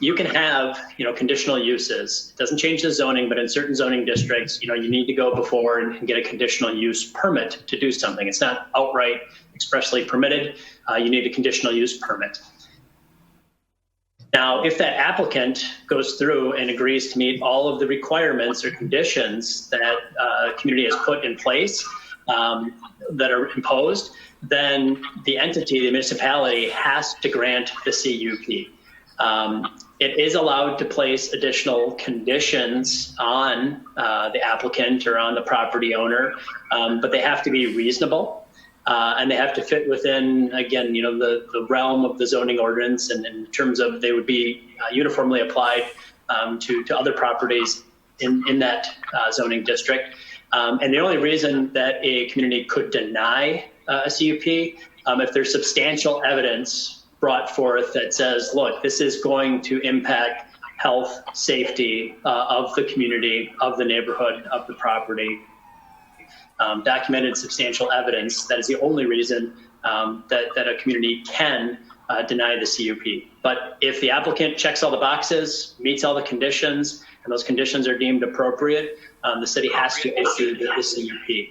you can have, conditional uses. It doesn't change the zoning, but in certain zoning districts, you need to go before and get a conditional use permit to do something. It's not outright expressly permitted. You need a conditional use permit. Now, if that applicant goes through and agrees to meet all of the requirements or conditions that a community has put in place that are imposed, then the entity, the municipality, has to grant the CUP. It is allowed to place additional conditions on the applicant or on the property owner, but they have to be reasonable. And they have to fit within, again, the realm of the zoning ordinance, and in terms of they would be uniformly applied to other properties in that zoning district. And the only reason that a community could deny a CUP, if there's substantial evidence brought forth that says, look, this is going to impact health, safety of the community, of the neighborhood, of the property. Documented substantial evidence, that is the only reason that a community can deny the CUP. But if the applicant checks all the boxes, meets all the conditions, and those conditions are deemed appropriate, the city has to issue the CUP.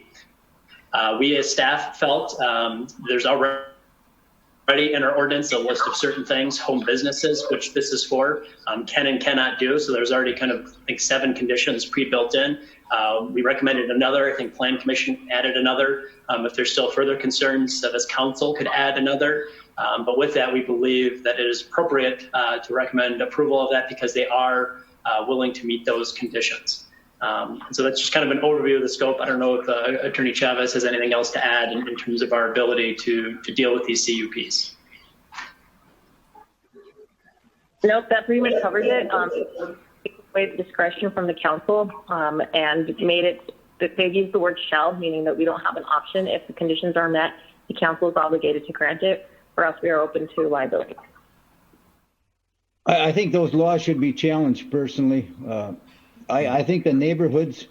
We as staff felt there's already in our ordinance a list of certain things, home businesses, which this is for, can and cannot do. So there's already kind of, I think, 7 conditions pre-built in. We recommended another. I think Plan Commission added another. If there's still further concerns, this council could add another. But with that, we believe that it is appropriate to recommend approval of that because they are willing to meet those conditions. So that's just kind of an overview of the scope. I don't know if Attorney Chavez has anything else to add in terms of our ability to deal with these CUPs. Nope, that pretty much covers it. Away the discretion from the council and made it that they used the word shall, meaning that we don't have an option. If the conditions are met, the council is obligated to grant it. For us, we are open to liability. I think those laws should be challenged personally. I think the neighborhoods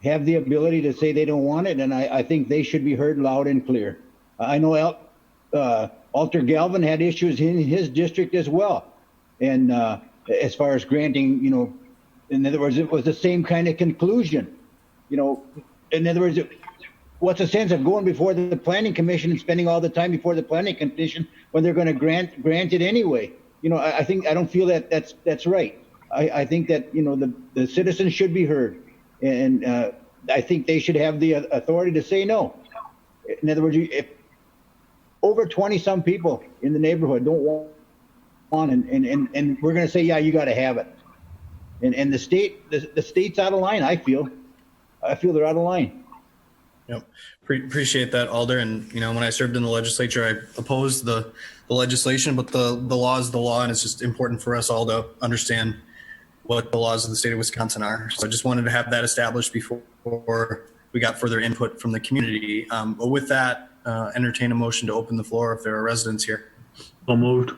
have the ability to say they don't want it, and I think they should be heard loud and clear. I know Alter Galvin had issues in his district as well. And as far as granting, in other words, it was the same kind of conclusion. In other words, what's the sense of going before the planning commission and spending all the time before the planning commission when they're going to grant it anyway? I don't feel that that's right. I think that the citizens should be heard, and I think they should have the authority to say no. In other words, if over 20 some people in the neighborhood don't want and we're going to say, yeah, you got to have it. And the state's out of line. I feel they're out of line. Yep. Appreciate that, Alder. And, when I served in the legislature, I opposed the legislation, but the law is the law. And it's just important for us all to understand what the laws of the state of Wisconsin are. So I just wanted to have that established before we got further input from the community. But with that, entertain a motion to open the floor if there are residents here. So moved.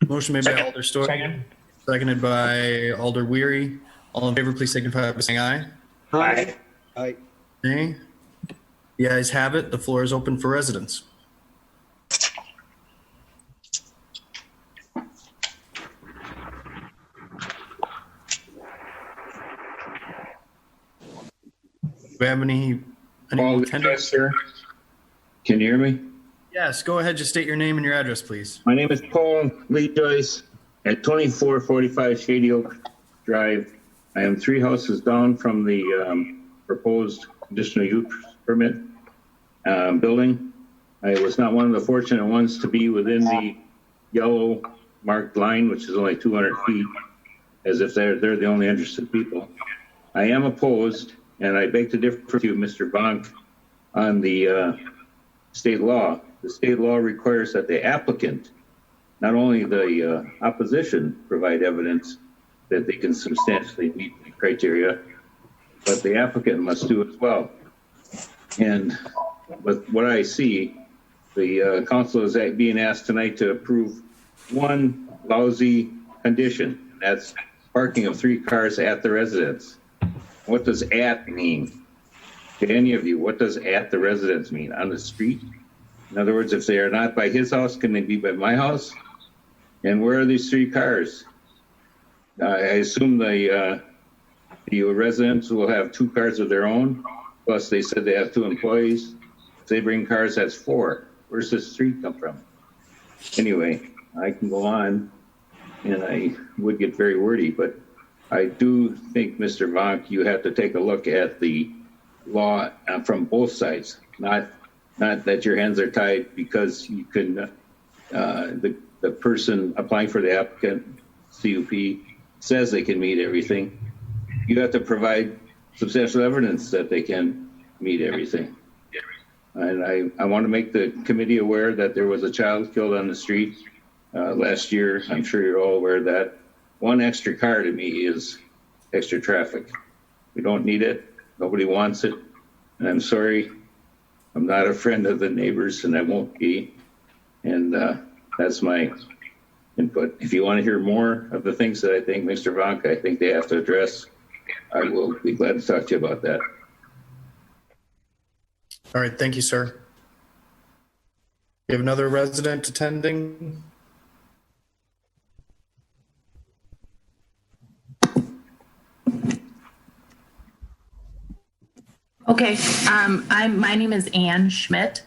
Motion made by Alder Story, seconded by Alder Weary. All in favor, please signify by saying aye. Aye. Aye. Okay. The ayes have it. The floor is open for residents. Do we have any attendance? Sir, can you hear me? Yes, go ahead. Just state your name and your address, please. My name is Paul Lee Joyce at 2445 Shady Oak Drive. I am 3 houses down from the proposed conditional use permit building. I was not one of the fortunate ones to be within the yellow marked line, which is only 200 feet, as if they're the only interested people. I am opposed, and I beg to differ with you, Mr. Bonk, on the state law. The state law requires that the applicant, not only the opposition, provide evidence that they can substantially meet the criteria, but the applicant must do as well. And with what I see, the council is being asked tonight to approve one lousy condition. That's parking of 3 cars at the residence. What does "at" mean? To any of you, what does "at the residence" mean? On the street? In other words, if they are not by his house, can they be by my house? And where are these 3 cars? I assume the residents will have 2 cars of their own. Plus, they said they have 2 employees. If they bring cars, that's 4. Where's this 3 come from? Anyway, I can go on, and I would get very wordy, but I do think, Mr. Vonk, you have to take a look at the law from both sides. Not that your hands are tied because you can. The person applying for the applicant, CUP, says they can meet everything. You have to provide substantial evidence that they can meet everything. And I want to make the committee aware that there was a child killed on the street last year. I'm sure you're all aware of that. 1 extra car to me is extra traffic. We don't need it. Nobody wants it. And I'm sorry, I'm not a friend of the neighbors, and I won't be. And that's my input. If you want to hear more of the things that I think, Mr. Vonk, I think they have to address, I will be glad to talk to you about that. All right. Thank you, sir. You have another resident attending? Okay, my name is Ann Schmidt.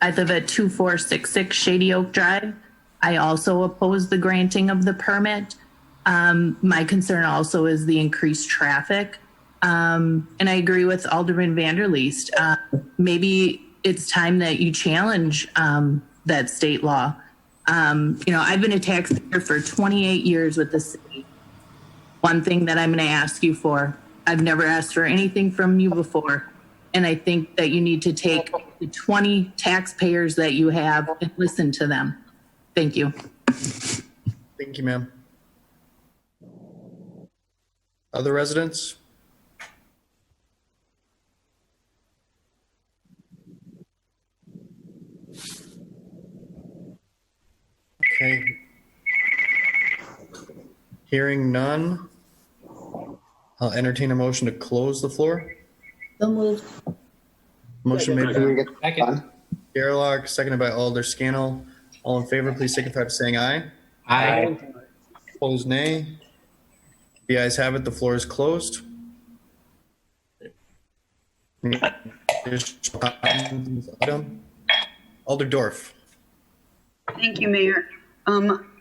I live at 2466 Shady Oak Drive. I also oppose the granting of the permit. My concern also is the increased traffic. And I agree with Alderman Vanderleest. Maybe it's time that you challenge that state law. I've been a taxpayer for 28 years with the city. One thing that I'm going to ask you for, I've never asked for anything from you before. And I think that you need to take the 20 taxpayers that you have and listen to them. Thank you. Thank you, ma'am. Other residents? Okay. Hearing none, I'll entertain a motion to close the floor. So moved. Motion made by Second. Gerlach, seconded by Alder Scannell. All in favor, please signify by saying aye. Aye. Opposed, nay. The ayes have it. The floor is closed. Alder Dorf. Thank you, Mayor.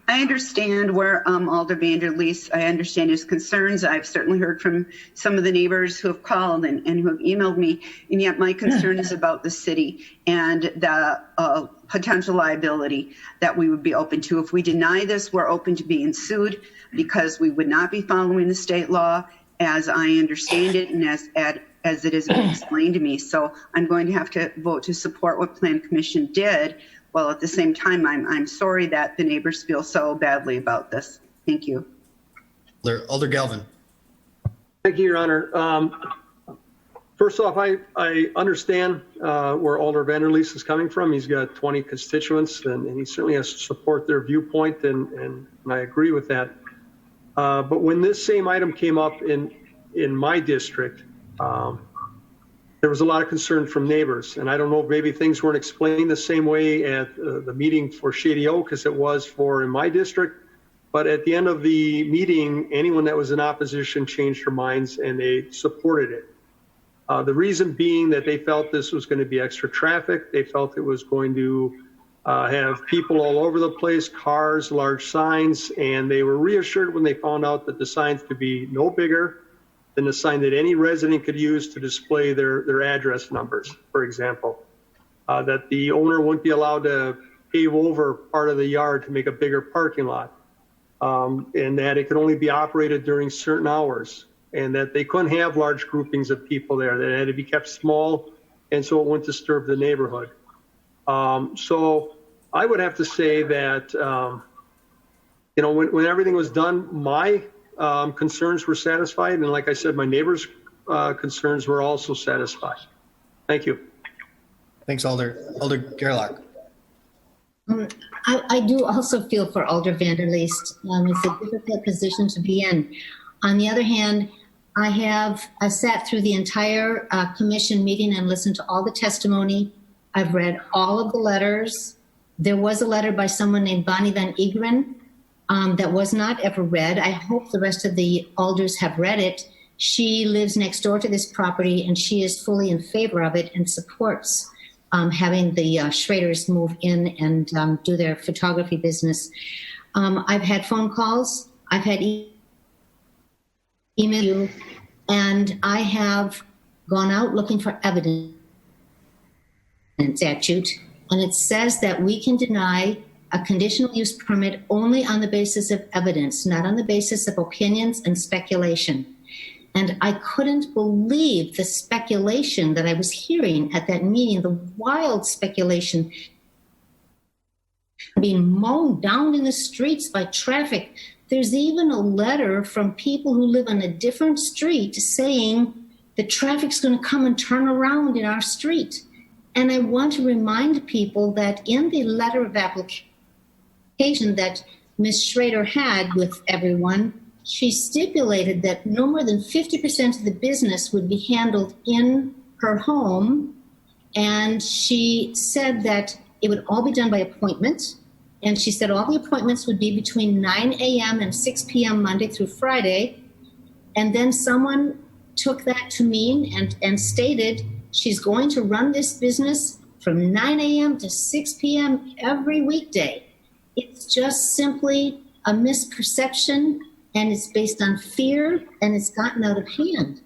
I understand where Alder Vanderleest, I understand his concerns. I've certainly heard from some of the neighbors who have called and who have emailed me, and yet my concern is about the city and the potential liability that we would be open to. If we deny this, we're open to being sued because we would not be following the state law as I understand it and as it has been explained to me. So I'm going to have to vote to support what Plan Commission did. Well, at the same time, I'm sorry that the neighbors feel so badly about this. Thank you. Alder Galvin. Thank you, Your Honor. First off, I understand where Alder Vanderleest is coming from. He's got 20 constituents, and he certainly has to support their viewpoint, and I agree with that. But when this same item came up in my district, there was a lot of concern from neighbors. And I don't know if maybe things weren't explained the same way at the meeting for Shady Oak as it was for in my district. But at the end of the meeting, anyone that was in opposition changed their minds and they supported it. The reason being that they felt this was going to be extra traffic. They felt it was going to have people all over the place, cars, large signs, and they were reassured when they found out that the signs could be no bigger than the sign that any resident could use to display their address numbers, for example. That the owner wouldn't be allowed to pave over part of the yard to make a bigger parking lot, and that it could only be operated during certain hours, and that they couldn't have large groupings of people there, that it had to be kept small, and so it wouldn't disturb the neighborhood. So I would have to say that, when everything was done, my concerns were satisfied. And like I said, my neighbors' concerns were also satisfied. Thank you. Thanks, Alder. Alder Gerlach. I do also feel for Alder Vanderleest. It's a difficult position to be in. On the other hand, I sat through the entire commission meeting and listened to all the testimony. I've read all of the letters. There was a letter by someone named Bonnie Van Egren that was not ever read. I hope the rest of the alders have read it. She lives next door to this property, and she is fully in favor of it and supports having the Schraders move in and do their photography business. I've had phone calls. I've had email, and I have gone out looking for evidence statute, and it says that we can deny a conditional use permit only on the basis of evidence, not on the basis of opinions and speculation. And I couldn't believe the speculation that I was hearing at that meeting, the wild speculation being mown down in the streets by traffic. There's even a letter from people who live on a different street saying the traffic's going to come and turn around in our street. And I want to remind people that in the letter of application that Ms. Schrader had with everyone, she stipulated that no more than 50% of the business would be handled in her home. And she said that it would all be done by appointment. And she said all the appointments would be between 9 a.m. and 6 p.m. Monday through Friday. And then someone took that to mean and stated she's going to run this business from 9 a.m. to 6 p.m. every weekday. It's just simply a misperception, and it's based on fear, and it's gotten out of hand.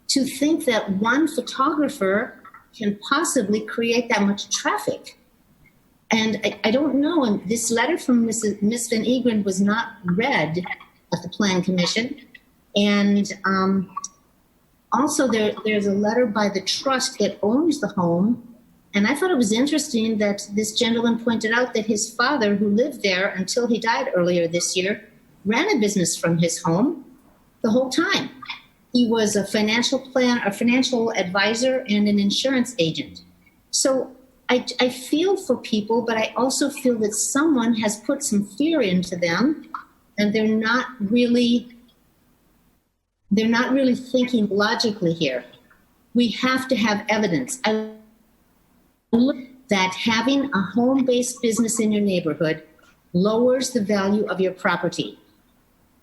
To think that one photographer can possibly create that much traffic. And I don't know, and this letter from Ms. Van Egren was not read at the Plan Commission. And also there's a letter by the trust that owns the home. And I thought it was interesting that this gentleman pointed out that his father, who lived there until he died earlier this year, ran a business from his home the whole time. He was a financial advisor and an insurance agent. So I feel for people, but I also feel that someone has put some fear into them, and they're not really thinking logically here. We have to have evidence. I look that having a home-based business in your neighborhood lowers the value of your property.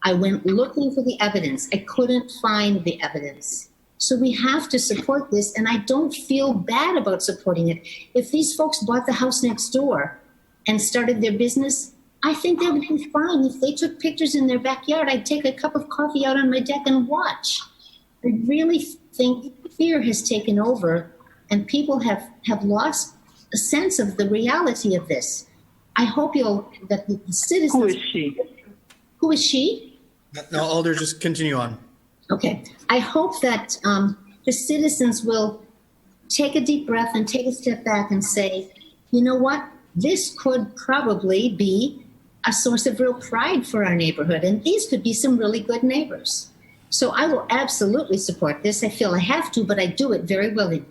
I went looking for the evidence. I couldn't find the evidence. So we have to support this, and I don't feel bad about supporting it. If these folks bought the house next door and started their business, I think they would be fine. If they took pictures in their backyard, I'd take a cup of coffee out on my deck and watch. I really think fear has taken over, and people have lost a sense of the reality of this. I hope that the citizens... Who is she? Who is she? No, Alder, just continue on. Okay. I hope that the citizens will take a deep breath and take a step back and say, you know what? This could probably be a source of real pride for our neighborhood. And these could be some really good neighbors. So I will absolutely support this. I feel I have to, but I do it very willingly.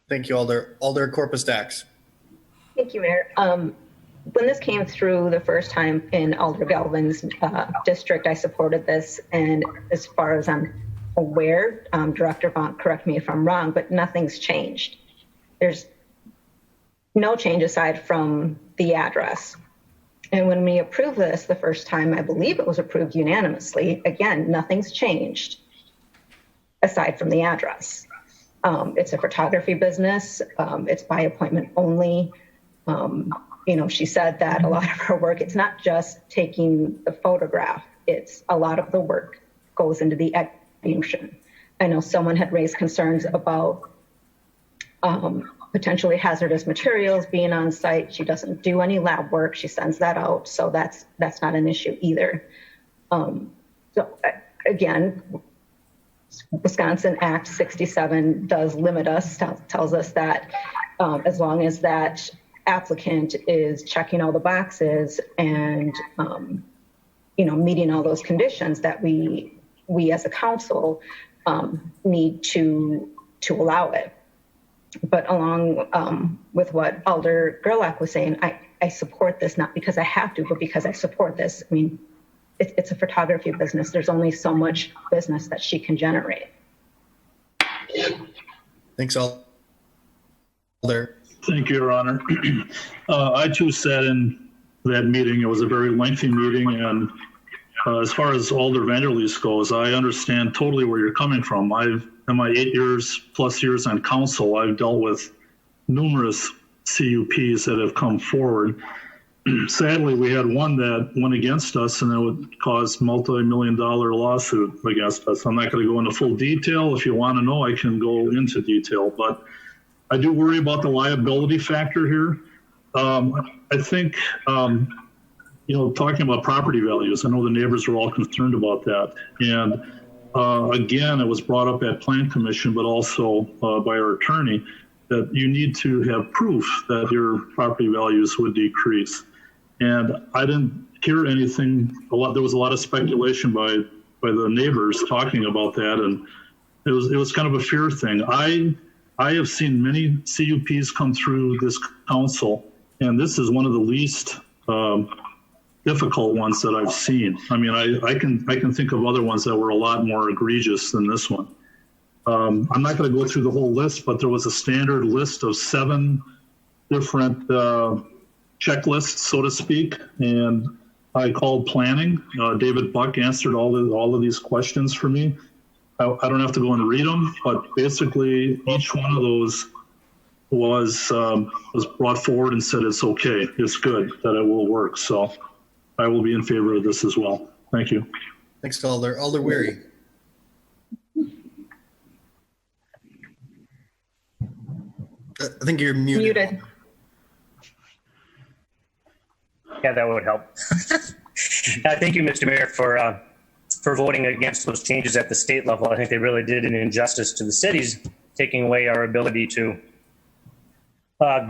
Thank you, Alder. Alder Corpus Dax. Thank you, Mayor. When this came through the first time in Alder Galvin's district, I supported this. And as far as I'm aware, Director Vaughn, correct me if I'm wrong, but nothing's changed. There's no change aside from the address. And when we approved this the first time, I believe it was approved unanimously. Again, nothing's changed aside from the address. It's a photography business. It's by appointment only. She said that a lot of her work, it's not just taking the photograph. It's a lot of the work goes into the execution. I know someone had raised concerns about potentially hazardous materials being on site. She doesn't do any lab work. She sends that out. So that's not an issue either. Again, Wisconsin Act 67 does limit us, tells us that as long as that applicant is checking all the boxes and, meeting all those conditions that we as a council need to allow it. But along with what Alder Gerlach was saying, I support this, not because I have to, but because I support this. I mean, it's a photography business. There's only so much business that she can generate. Thanks, Alder. Thank you, Your Honor. I too sat in that meeting. It was a very lengthy meeting, and as far as Alder Vanderleest goes, I understand totally where you're coming from. In my 8 years plus years on council, I've dealt with numerous CUPs that have come forward. Sadly, we had one that went against us, and it would cause multi-million-dollar lawsuit against us. I'm not going to go into full detail. If you want to know, I can go into detail, but I do worry about the liability factor here. I think, talking about property values, I know the neighbors are all concerned about that. And again, it was brought up at Plan Commission, but also by our attorney, that you need to have proof that your property values would decrease. And I didn't hear anything. There was a lot of speculation by the neighbors talking about that, and it was kind of a fear thing. I have seen many CUPs come through this council, and this is one of the least difficult ones that I've seen. I mean, I can think of other ones that were a lot more egregious than this one. I'm not going to go through the whole list, but there was a standard list of 7 different checklists, so to speak, and I called planning. David Buck answered all of these questions for me. I don't have to go and read them, but basically each one of those was brought forward and said it's okay, it's good, that it will work. So I will be in favor of this as well. Thank you. Thanks, Alder. Alder Weary. I think you're muted. Yeah, that would help. Thank you, Mr. Mayor, for voting against those changes at the state level. I think they really did an injustice to the cities, taking away our ability to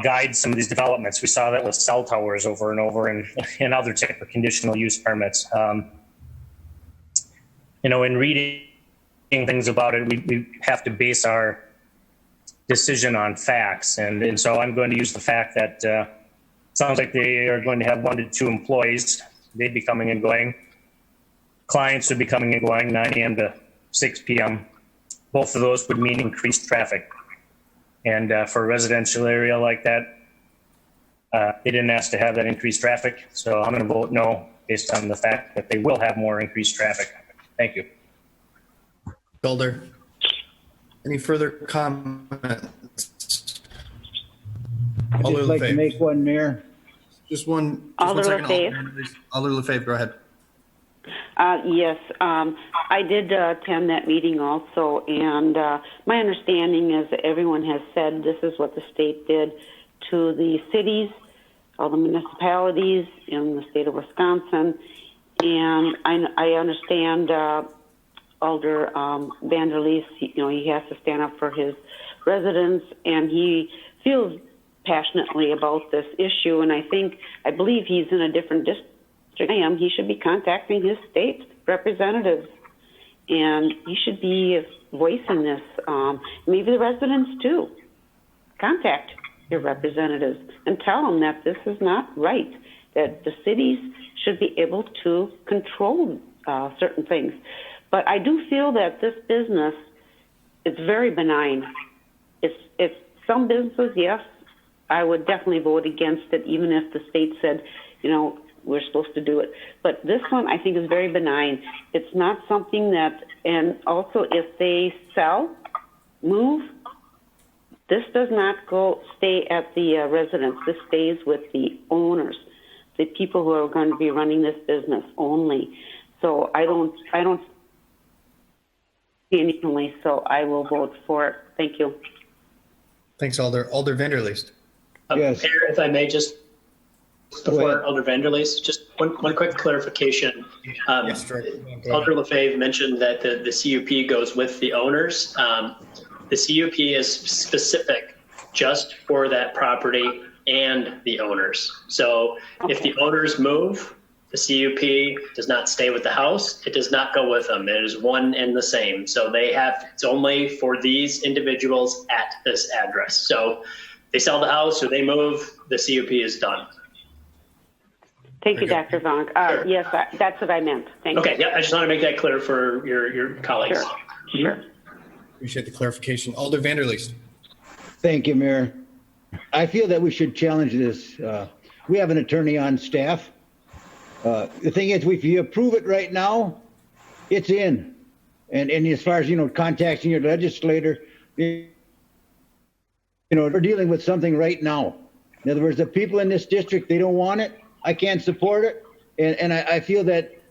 guide some of these developments. We saw that with cell towers over and over and other type of conditional use permits. In reading things about it, we have to base our decision on facts. And so I'm going to use the fact that sounds like they are going to have 1 to 2 employees. They'd be coming and going. Clients would be coming and going 9 a.m. to 6 p.m. Both of those would mean increased traffic. And for a residential area like that, they didn't ask to have that increased traffic. So I'm going to vote no based on the fact that they will have more increased traffic. Thank you. Alder, any further comments? I'd just like to make one, Mayor. Just one. Alder Lefebvre. Alder Lefebvre, go ahead. Yes, I did attend that meeting also, and my understanding is that everyone has said this is what the state did to the cities, all the municipalities in the state of Wisconsin, and I understand Alder Vanderleest, he has to stand up for his residents, and he feels passionately about this issue, and I believe he's in a different district than I am. He should be contacting his state representatives, and he should be voicing this. Maybe the residents too. Contact your representatives and tell them that this is not right, that the cities should be able to control certain things. But I do feel that this business is very benign. It's some businesses, yes, I would definitely vote against it, even if the state said, we're supposed to do it. But this one, I think, is very benign. It's not something that, and also if they move, this does not stay at the residence. This stays with the owners, the people who are going to be running this business only. So I don't see anything, so I will vote for it. Thank you. Thanks, Alder. Alder Vanderleest. Yes. Mayor, if I may, just before Alder Vanderleest, just one quick clarification. Yes, right. Alder Lefebvre mentioned that the CUP goes with the owners. The CUP is specific just for that property and the owners. So if the owners move, the CUP does not stay with the house. It does not go with them. It is one and the same. So it's only for these individuals at this address. So they sell the house or they move, the CUP is done. Thank you, Dr. Vonk. Sure. Yes, that's what I meant. Thank you. Okay, yeah, I just want to make that clear for your colleagues. Sure. Appreciate the clarification. Alder Vanderleest. Thank you, Mayor. I feel that we should challenge this. We have an attorney on staff. The thing is, if you approve it right now, it's in. And as far as, contacting your legislator, we're dealing with something right now. In other words, the people in this district, they don't want it. I can't support it. And I feel that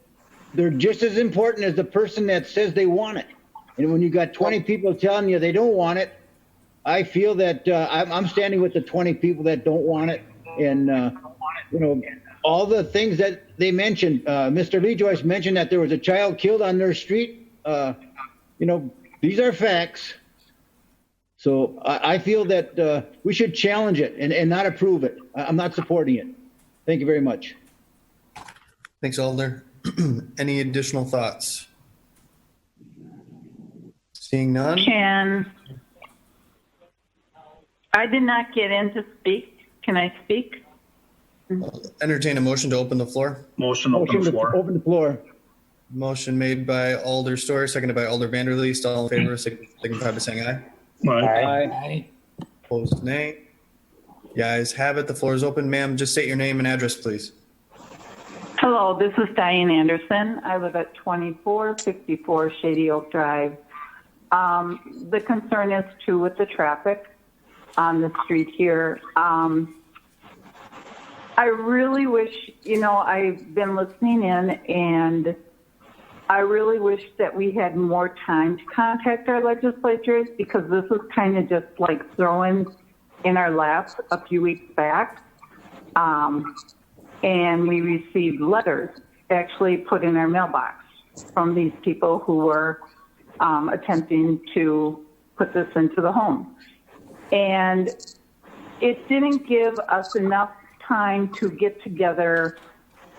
they're just as important as the person that says they want it. And when you got 20 people telling you they don't want it, I feel that I'm standing with the 20 people that don't want it. And, all the things that they mentioned, Mr. Lee Joyce mentioned that there was a child killed on their street. These are facts. So I feel that we should challenge it and not approve it. I'm not supporting it. Thank you very much. Thanks, Alder. Any additional thoughts? Seeing none? I did not get in to speak. Can I speak? Entertain a motion to open the floor. Motion open the floor. Open the floor. Motion made by Alder Story, seconded by Alder Vanderleest. All in favor, signify by saying aye. Aye. Opposed, nay. The ayes have it. The floor is open. Ma'am, just state your name and address, please. Hello, this is Diane Anderson. I live at 2454 Shady Oak Drive. The concern is too with the traffic on the street here. I really wish, I've been listening in, and I really wish that we had more time to contact our legislatures, because this is kind of just like throwing in our laps a few weeks back. And we received letters actually put in our mailbox from these people who were attempting to put this into the home. And it didn't give us enough time to get together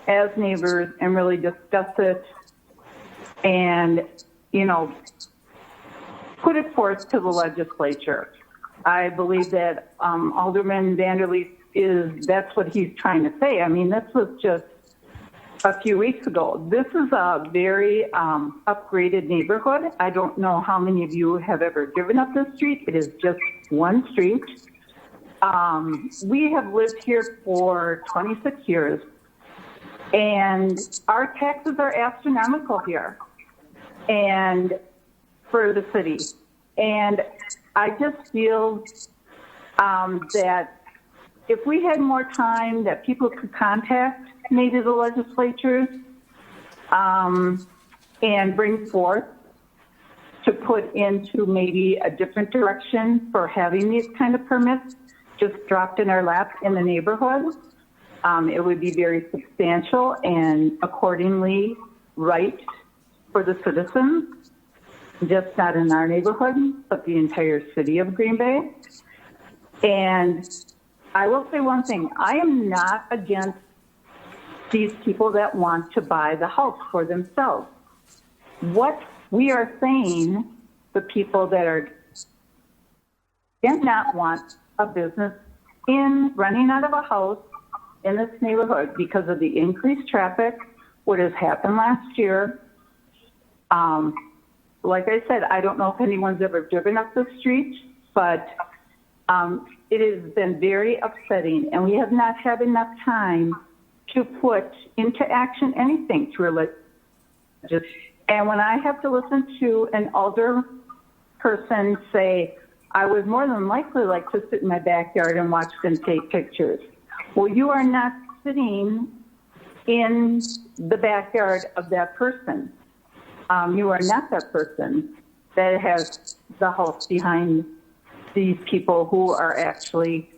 as neighbors and really discuss it and, put it forth to the legislature. I believe that Alderman Vanderleest that's what he's trying to say. I mean, this was just a few weeks ago. This is a very upgraded neighborhood. I don't know how many of you have ever driven up this street. It is just one street. We have lived here for 26 years, and our taxes are astronomical here and for the city. And I just feel that if we had more time, that people could contact maybe the legislatures and bring forth to put into maybe a different direction for having these kind of permits just dropped in our lap in the neighborhood. It would be very substantial and accordingly right for the citizens, just not in our neighborhood, but the entire city of Green Bay. And I will say one thing. I am not against these people that want to buy the house for themselves. What we are saying, the people that are did not want a business in running out of a house in this neighborhood because of the increased traffic, what has happened last year. Like I said, I don't know if anyone's ever driven up the street, but it has been very upsetting, and we have not had enough time to put into action anything to relate. And when I have to listen to an older person say, I would more than likely like to sit in my backyard and watch them take pictures. Well, you are not sitting in the backyard of that person. You are not that person that has the house behind these people who are actually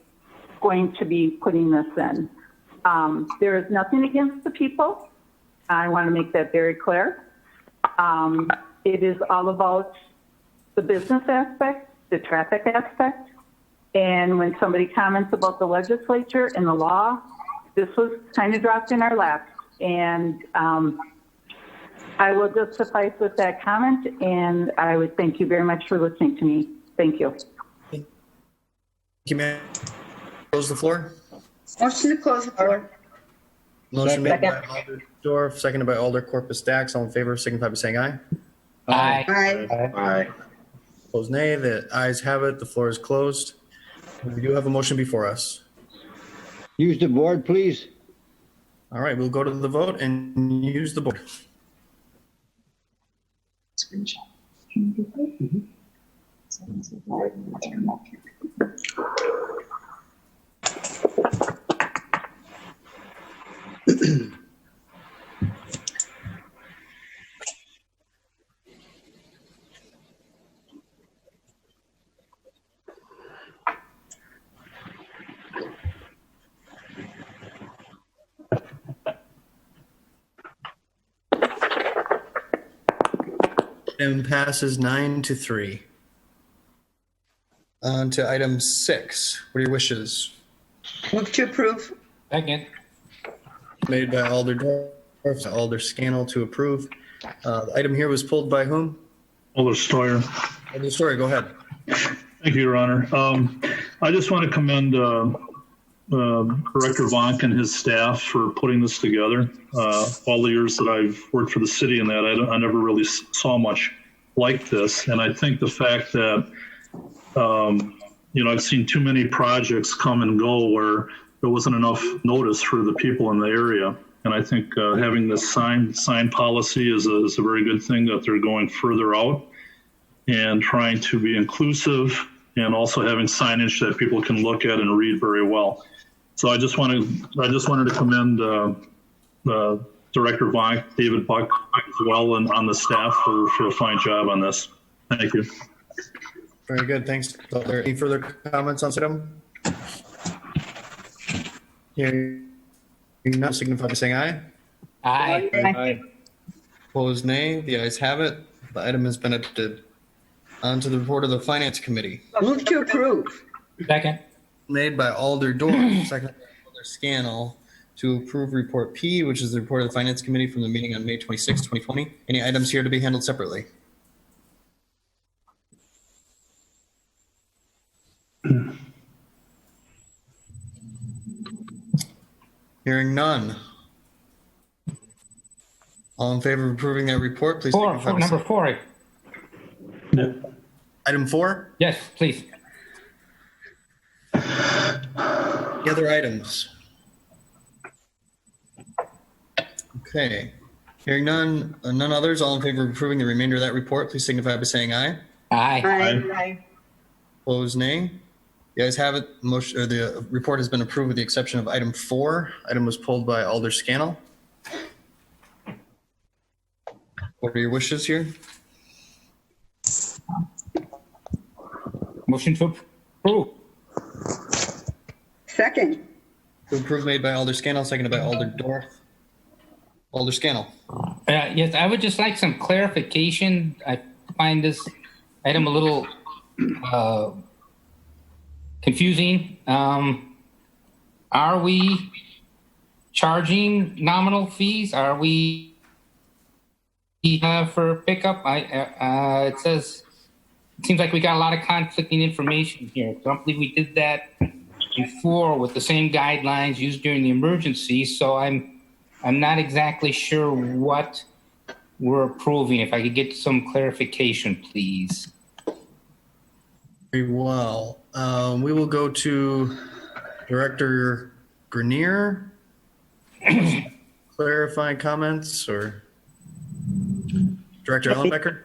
going to be putting this in. There is nothing against the people. I want to make that very clear. It is all about the business aspect, the traffic aspect, and when somebody comments about the legislature and the law, this was kind of dropped in our lap. And I will just suffice with that comment, and I would thank you very much for listening to me. Thank you. Thank you, ma'am. Close the floor. Motion to close the floor. Motion made by Alder Dorf, seconded by Alder Corpus Dax. All in favor, signify by saying aye. Aye. Aye. Aye. Opposed, nay. The ayes have it. The floor is closed. We do have a motion before us. Use the board, please. All right, we'll go to the vote and use the board. Item passes 9-3. On to item 6. What are your wishes? Move to approve. Second. Made by Alder Dorf, Alder Scannell to approve. The item here was pulled by whom? Alder Steuer. Alder Steuer, go ahead. Thank you, Your Honor. I just want to commend Director Vonk and his staff for putting this together. All the years that I've worked for the city and that, I never really saw much like this. And I think the fact that, I've seen too many projects come and go where there wasn't enough notice for the people in the area. And I think having this sign policy is a very good thing, that they're going further out and trying to be inclusive, and also having signage that people can look at and read very well. So I just wanted to commend Director Vonk, David Buck as well, and on the staff for a fine job on this. Thank you. Very good. Thanks. Are there any further comments on this item? Hearing none, signify by saying aye. Aye. Aye. Opposed, nay. The ayes have it. The item has been adopted. On to the report of the Finance Committee. Move to approve. Second. Made by Alder Dorf, seconded by Alder Scannell to approve Report P, which is the report of the Finance Committee from the meeting on May 26, 2020. Any items here to be handled separately? Hearing none. All in favor of approving that report, please. Number 4. Item 4? Yes, please. The other items. Okay. Hearing none others, all in favor of approving the remainder of that report, please signify by saying aye. Aye. Aye. Opposed, nay. The ayes have it. The report has been approved with the exception of item 4. Item was pulled by Alder Scannell. What are your wishes here? Motion to approve. Second. To approve made by Alder Scannell, seconded by Alder Dorf. Alder Scannell. Yes, I would just like some clarification. I find this item a little confusing. Are we charging nominal fees? Are we for pickup? It says, it seems like we got a lot of conflicting information here. I don't believe we did that before with the same guidelines used during the emergency. So I'm not exactly sure what we're approving. If I could get some clarification, please. Very well. We will go to Director Grenier. Clarifying comments, or Director Ellenbecker?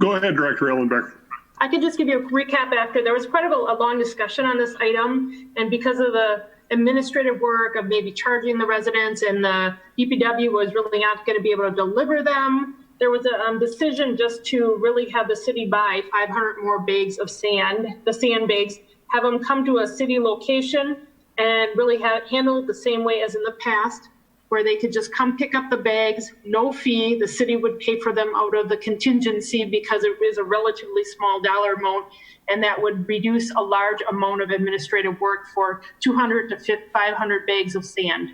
Go ahead, Director Ellenbecker. I could just give you a recap after. There was quite a long discussion on this item, and because of the administrative work of maybe charging the residents, and the DPW was really not going to be able to deliver them, there was a decision just to really have the city buy 500 more bags of sand, the sand bags, have them come to a city location and really handle it the same way as in the past, where they could just come pick up the bags, no fee. The city would pay for them out of the contingency because it is a relatively small dollar amount, and that would reduce a large amount of administrative work for 200 to 500 bags of sand.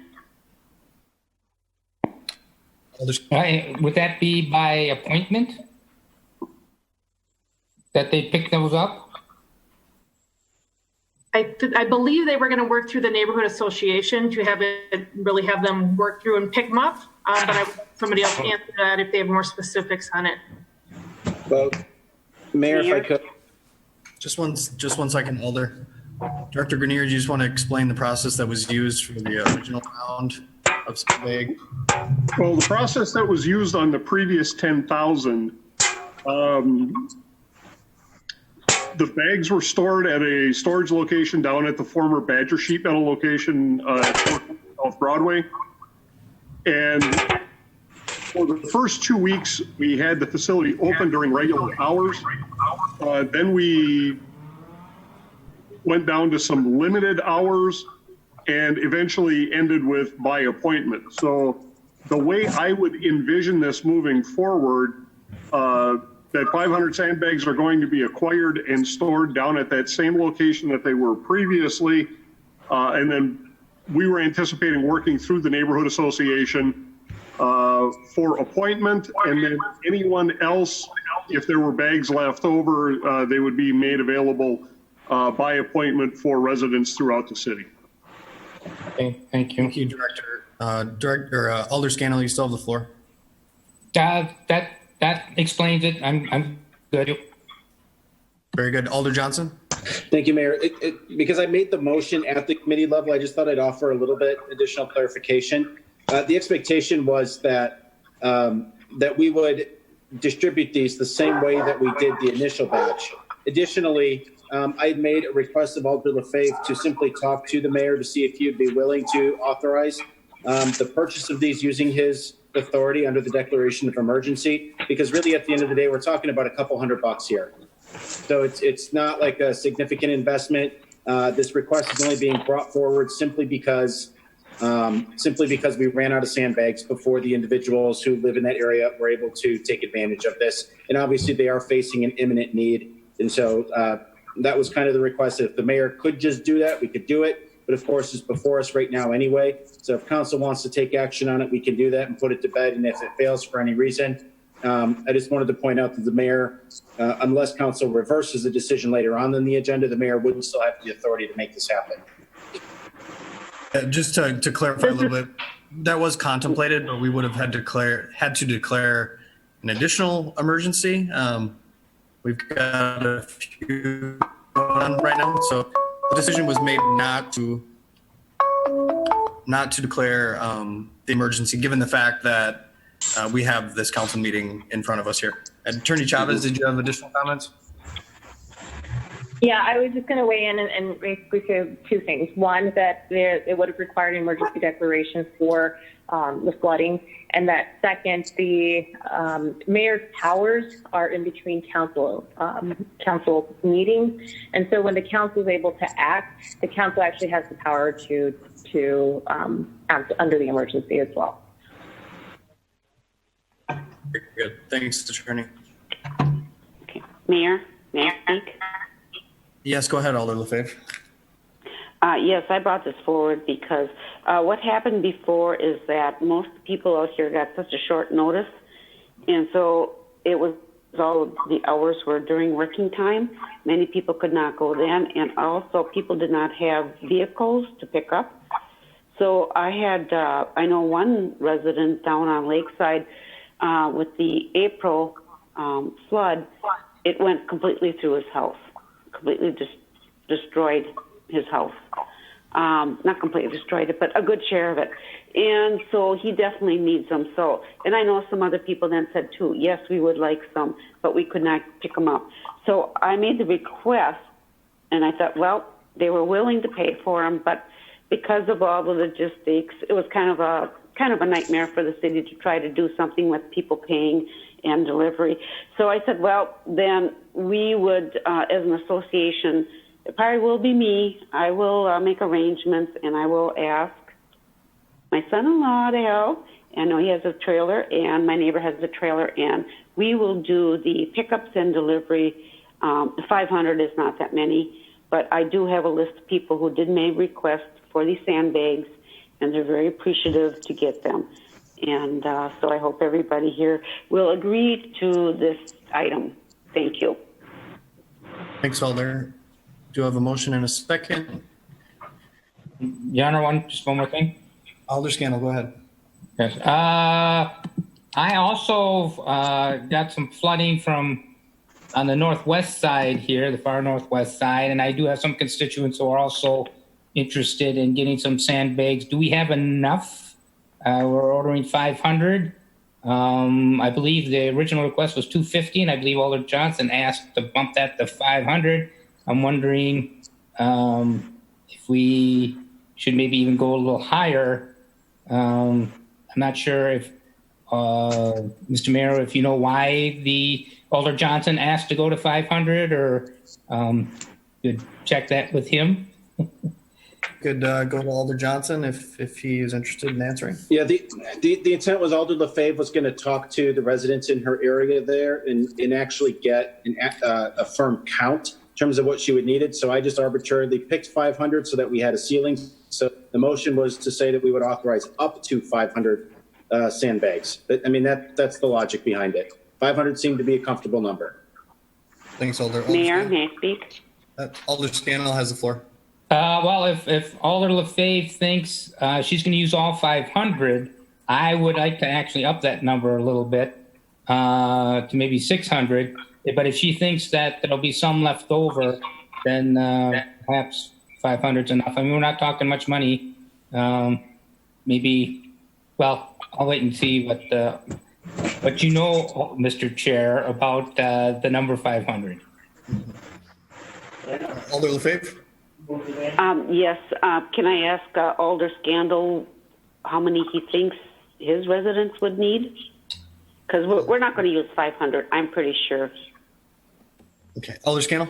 Would that be by appointment that they pick those up? I believe they were going to work through the neighborhood association to really have them work through and pick them up. But somebody else can answer that if they have more specifics on it. Well, Mayor, if I could. Just one second, Alder. Director Grenier, do you just want to explain the process that was used for the original round of bag? Well, the process that was used on the previous 10,000, the bags were stored at a storage location down at the former Badger Sheet Metal location off Broadway. And for the first 2 weeks, we had the facility open during regular hours. Then we went down to some limited hours and eventually ended with by appointment. So the way I would envision this moving forward, that 500 sandbags are going to be acquired and stored down at that same location that they were previously. And then we were anticipating working through the neighborhood association for appointment, and then anyone else, if there were bags left over, they would be made available by appointment for residents throughout the city. Okay, thank you. Thank you, Director. Alder Scannell, you still have the floor. That explains it. I'm good. Very good. Alder Johnson? Thank you, Mayor. Because I made the motion at the committee level, I just thought I'd offer a little bit additional clarification. The expectation was that that we would distribute these the same way that we did the initial batch. Additionally, I had made a request of Alder LaFave to simply talk to the mayor to see if he would be willing to authorize the purchase of these using his authority under the declaration of emergency, because really at the end of the day, we're talking about a couple $100 here. So it's not like a significant investment. This request is only being brought forward simply because we ran out of sandbags before the individuals who live in that area were able to take advantage of this. And obviously they are facing an imminent need. And so that was kind of the request. If the mayor could just do that, we could do it. But of course, it's before us right now anyway. So if council wants to take action on it, we can do that and put it to bed. And if it fails for any reason, I just wanted to point out that the mayor, unless council reverses the decision later on in the agenda, the mayor wouldn't still have the authority to make this happen. Just to clarify a little bit, that was contemplated, but we would have had to declare an additional emergency. We've got a few going on right now, so the decision was made not to declare the emergency, given the fact that we have this council meeting in front of us here. Attorney Chavez, did you have additional comments? Yeah, I was just going to weigh in and basically say two things. One, that it would have required an emergency declaration for the flooding, and that second, the mayor's powers are in between council meetings, and so when the council is able to act, the council actually has the power to act under the emergency as well. Very good. Thanks, Attorney. Okay. Mayor, may I speak? Yes, go ahead, Alder LaFave. Yes, I brought this forward because what happened before is that most people out here got such a short notice, and so it was all of the hours were during working time. Many people could not go then, and also people did not have vehicles to pick up. So I had, I know one resident down on Lakeside with the April flood, it went completely through his house, completely destroyed his house. Not completely destroyed it, but a good share of it. And so he definitely needs them. So, and I know some other people then said too, yes, we would like some, but we could not pick them up. So I made the request, and I thought, well, they were willing to pay for them, but because of all the logistics, it was kind of a nightmare for the city to try to do something with people paying and delivery. So I said, well, then we would, as an association, it probably will be me. I will make arrangements, and I will ask my son-in-law to help. I know he has a trailer, and my neighbor has a trailer, and we will do the pickups and delivery. 500 is not that many, but I do have a list of people who did make requests for these sandbags, and they're very appreciative to get them. And so I hope everybody here will agree to this item. Thank you. Thanks, Alder. Do I have a motion and a second? Your Honor, just one more thing. Alder Scannell, go ahead. Yes. I also got some flooding on the northwest side here, the far northwest side, and I do have some constituents who are also interested in getting some sandbags. Do we have enough? We're ordering 500. I believe the original request was 250, and I believe Alder Johnson asked to bump that to 500. I'm wondering if we should maybe even go a little higher. I'm not sure if, Mr. Mayor, if you know why the Alder Johnson asked to go to 500, or could check that with him. Could go to Alder Johnson if he is interested in answering. Yeah, the intent was Alder LaFave was going to talk to the residents in her area there and actually get a firm count in terms of what she would need it. So I just arbitrarily picked 500 so that we had a ceiling. So the motion was to say that we would authorize up to 500 sandbags. I mean, that's the logic behind it. 500 seemed to be a comfortable number. Thanks, Alder. Mayor, may I speak? Alder Scannell has the floor. Well, if Alder LaFave thinks she's going to use all 500, I would like to actually up that number a little bit to maybe 600. But if she thinks that there'll be some left over, then perhaps 500 is enough. I mean, we're not talking much money. Maybe, well, I'll wait and see what you know, Mr. Chair, about the number 500. Alder LaFave? Yes. Can I ask Alder Scandal how many he thinks his residents would need? Because we're not going to use 500, I'm pretty sure. Okay. Alder Scannell?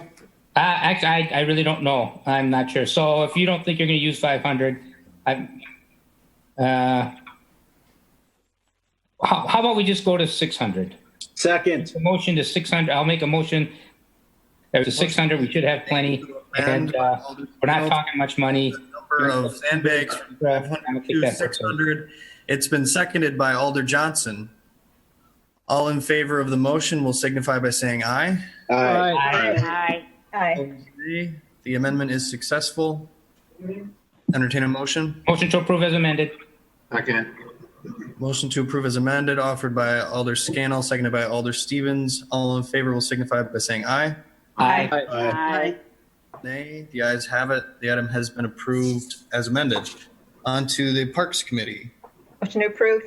Actually, I really don't know. I'm not sure. So if you don't think you're going to use 500, how about we just go to 600? Second. A motion to 600. I'll make a motion. There's a 600. We should have plenty. And we're not talking much money. Number of sandbags from 500 to 600. It's been seconded by Alder Johnson. All in favor of the motion will signify by saying aye. Aye. Aye. The amendment is successful. Entertain a motion. Motion to approve as amended. Second. Motion to approve as amended, offered by Alder Scannell, seconded by Alder Stevens. All in favor will signify by saying aye. Aye. Aye. Nay. The ayes have it. The item has been approved as amended. On to the Parks Committee. Motion to approve.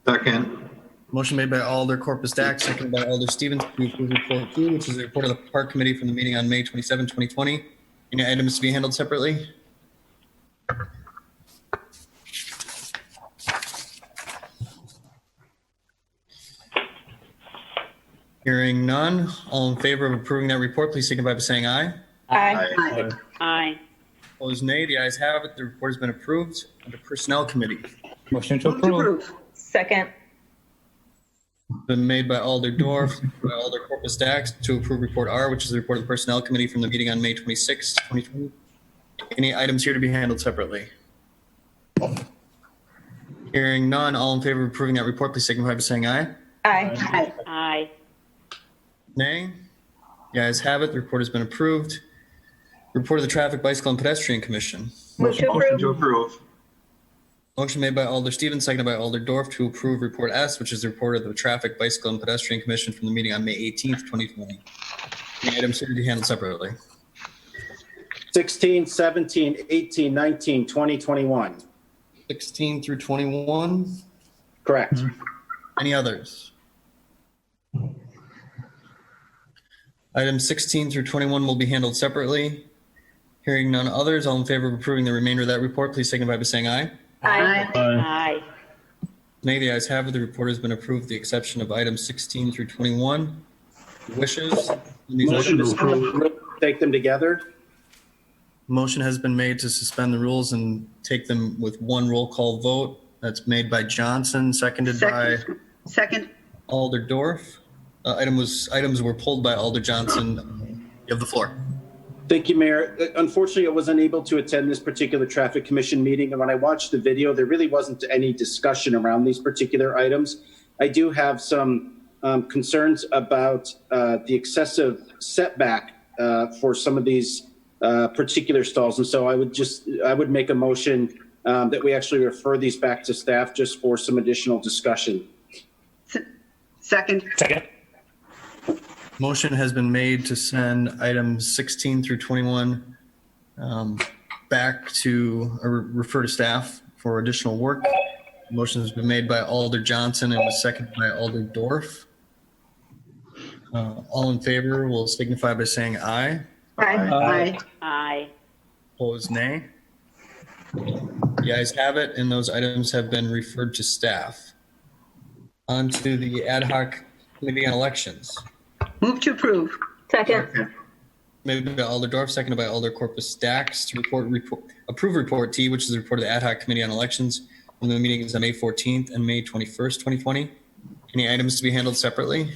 Second. Motion made by Alder Corpus Dax, seconded by Alder Stevens to approve report 2, which is the report of the Park Committee from the meeting on May 27, 2020. Any items to be handled separately? Hearing none. All in favor of approving that report, please signify by saying aye. Aye. Aye. Opposed, nay. The ayes have it. The report has been approved. Under Personnel Committee. Motion to approve. Second. Been made by Alder Dorf, by Alder Corpus Dax to approve Report R, which is the report of the Personnel Committee from the meeting on May 26, 2020. Any items here to be handled separately? Hearing none, all in favor of approving that report, please signify by saying aye. Aye. Aye. Nay. The ayes have it. The report has been approved. Report of the Traffic, Bicycle, and Pedestrian Commission. Motion to approve. Motion made by Alder Stevens, seconded by Alder Dorf to approve Report S, which is the report of the Traffic, Bicycle, and Pedestrian Commission from the meeting on May 18th, 2020. Any items here to be handled separately? 16, 17, 18, 19, 20, 21. 16 through 21. Correct. Any others? Items 16 through 21 will be handled separately. Hearing none others, all in favor of approving the remainder of that report, please signify by saying aye. Aye. Aye. Nay, the ayes have it. The report has been approved, with the exception of items 16 through 21. Wishes? Motion to approve. Take them together. Motion has been made to suspend the rules and take them with one roll call vote. That's made by Johnson, seconded by Second. Alder Dorf. Items were pulled by Alder Johnson. You have the floor. Thank you, Mayor. Unfortunately, I was unable to attend this particular Traffic Commission meeting, and when I watched the video, there really wasn't any discussion around these particular items. I do have some concerns about the excessive setback for some of these particular stalls, and so I would make a motion that we actually refer these back to staff just for some additional discussion. Second. Motion has been made to send items 16 through 21 back to, or refer to staff for additional work. Motion has been made by Alder Johnson and was seconded by Alder Dorf. All in favor will signify by saying aye. Aye. Aye. Opposed, nay. The ayes have it, and those items have been referred to staff. On to the ad hoc committee on elections. Move to approve. Second. Made by Alder Dorf, seconded by Alder Corpus Dax to approve Report T, which is the report of the ad hoc committee on elections from the meetings on May 14th and May 21st, 2020. Any items to be handled separately?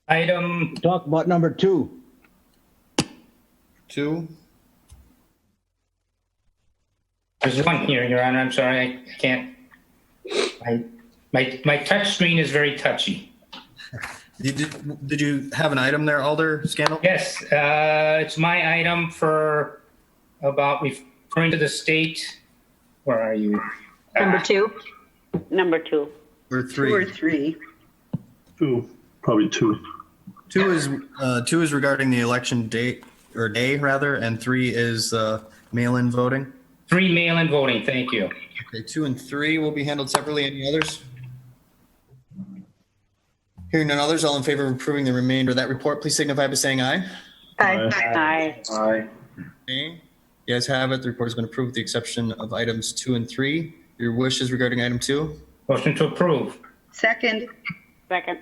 Item Talk about number 2. 2. There's one here, Your Honor. I'm sorry, I can't. My touch screen is very touchy. Did you have an item there, Alder Scandal? Yes, it's my item for about referring to the state. Where are you? Number 2. Number 2. Or 3? 2 or 3. 2, probably 2. 2 is regarding the election date, or day rather, and 3 is mail-in voting. 3 mail-in voting. Thank you. Okay, 2 and 3 will be handled separately. Any others? Hearing none others, all in favor of approving the remainder of that report, please signify by saying aye. Aye. Aye. Nay. The ayes have it. The report has been approved with the exception of items 2 and 3. Your wishes regarding item 2? Motion to approve. Second. Second.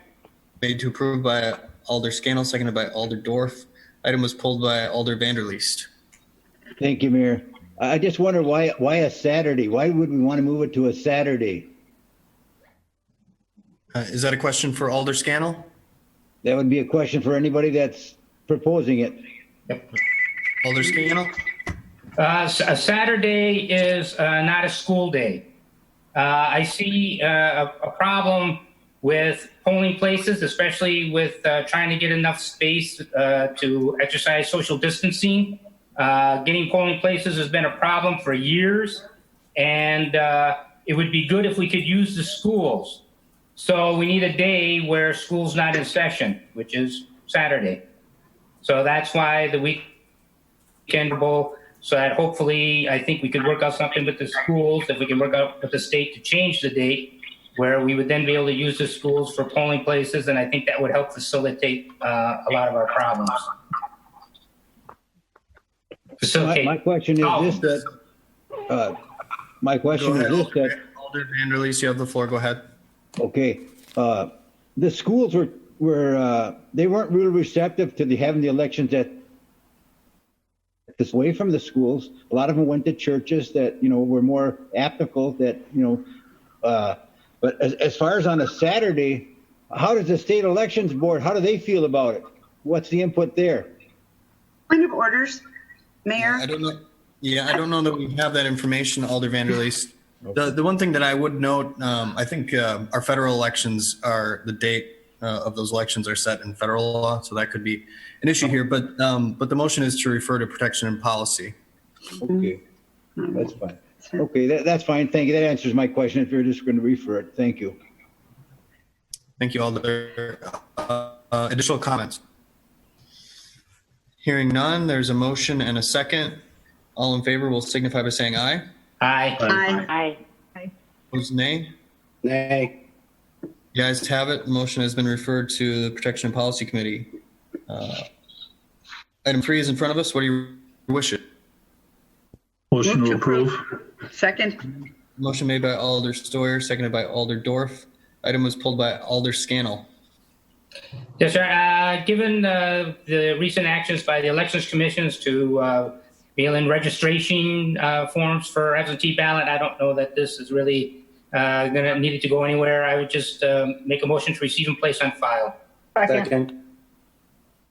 Made to approve by Alder Scannell, seconded by Alder Dorf. Item was pulled by Alder Vanderleest. Thank you, Mayor. I just wonder why a Saturday? Why would we want to move it to a Saturday? Is that a question for Alder Scannell? That would be a question for anybody that's proposing it. Yep. Alder Scannell? A Saturday is not a school day. I see a problem with polling places, especially with trying to get enough space to exercise social distancing. Getting polling places has been a problem for years, and it would be good if we could use the schools. So we need a day where school's not in session, which is Saturday. So that's why the weekend bowl, so that hopefully I think we could work out something with the schools, if we can work out with the state to change the date, where we would then be able to use the schools for polling places, and I think that would help facilitate a lot of our problems. My question is this: that Alder Vanderleest, you have the floor. Go ahead. Okay, the schools were they weren't really receptive to having the elections at this away from the schools. A lot of them went to churches that were more applicable. But as far as on a Saturday, how does the state elections board, how do they feel about it? What's the input there? Point of orders, Mayor. I don't know. Yeah, I don't know that we have that information, Alder Vanderleest. The one thing that I would note, I think our federal elections are, the date of those elections are set in federal law, so that could be an issue here. But the motion is to refer to protection and policy. Okay, that's fine. Okay, that's fine. Thank you. That answers my question. If you're just going to refer it, thank you. Thank you, Alder. Additional comments? Hearing none, there's a motion and a second. All in favor will signify by saying aye. Aye. Aye. Opposed, nay. Nay. You guys have it. The motion has been referred to the Protection and Policy Committee. Item 3 is in front of us. What do you wish it? Motion to approve. Second. Motion made by Alder Stoyer, seconded by Alder Dorf. Item was pulled by Alder Scannell. Yes, sir. Given the recent actions by the elections commissions to mail in registration forms for absentee ballot, I don't know that this is really going to need to go anywhere. I would just make a motion to receive and place on file. Second.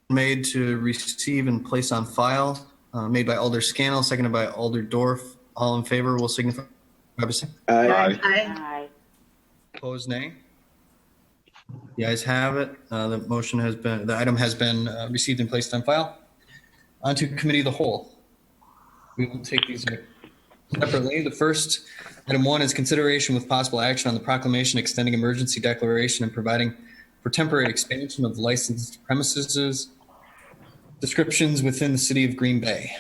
Made to receive and place on file, made by Alder Scannell, seconded by Alder Dorf. All in favor will signify by saying Aye. Aye. opposed, nay. The ayes have it. The item has been received and placed on file. On to committee of the whole. We will take these separately. The first, item 1, is consideration with possible action on the proclamation extending emergency declaration and providing for temporary expansion of licensed premises descriptions within the city of Green Bay.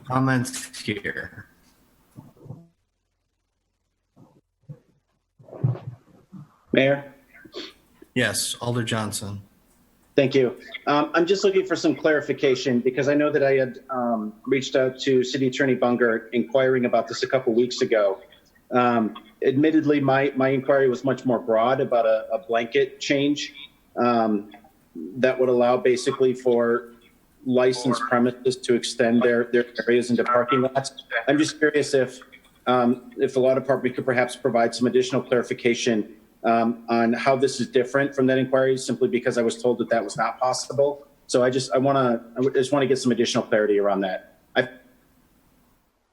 Comments here. Mayor? Yes, Alder Johnson. Thank you. I'm just looking for some clarification because I know that I had reached out to City Attorney Bunger inquiring about this a couple weeks ago. Admittedly, my inquiry was much more broad about a blanket change that would allow basically for licensed premises to extend their areas into parking lots. I'm just curious if the law department could perhaps provide some additional clarification on how this is different from that inquiry, simply because I was told that was not possible. So I just want to get some additional clarity around that. I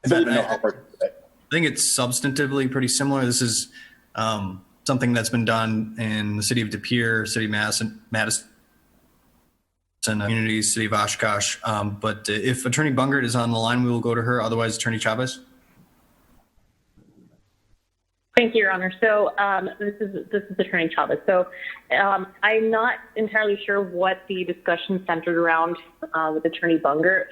fully know how it works. I think it's substantively pretty similar. This is something that's been done in the city of De Pere, city of Madison, communities, city of Oshkosh. But if Attorney Bungert is on the line, we will go to her. Otherwise, Attorney Chavez. Thank you, Your Honor. So this is Attorney Chavez. So I'm not entirely sure what the discussion centered around with Attorney Bungert,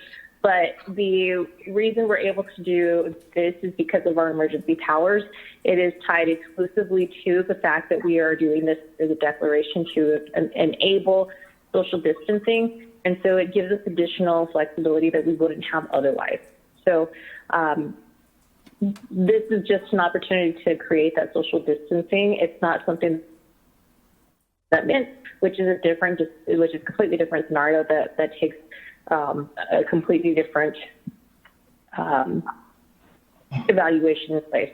but the reason we're able to do this is because of our emergency powers. It is tied exclusively to the fact that we are doing this as a declaration to enable social distancing, and so it gives us additional flexibility that we wouldn't have otherwise. So this is just an opportunity to create that social distancing. It's not something that meant, which is a completely different scenario that takes a completely different evaluation in place.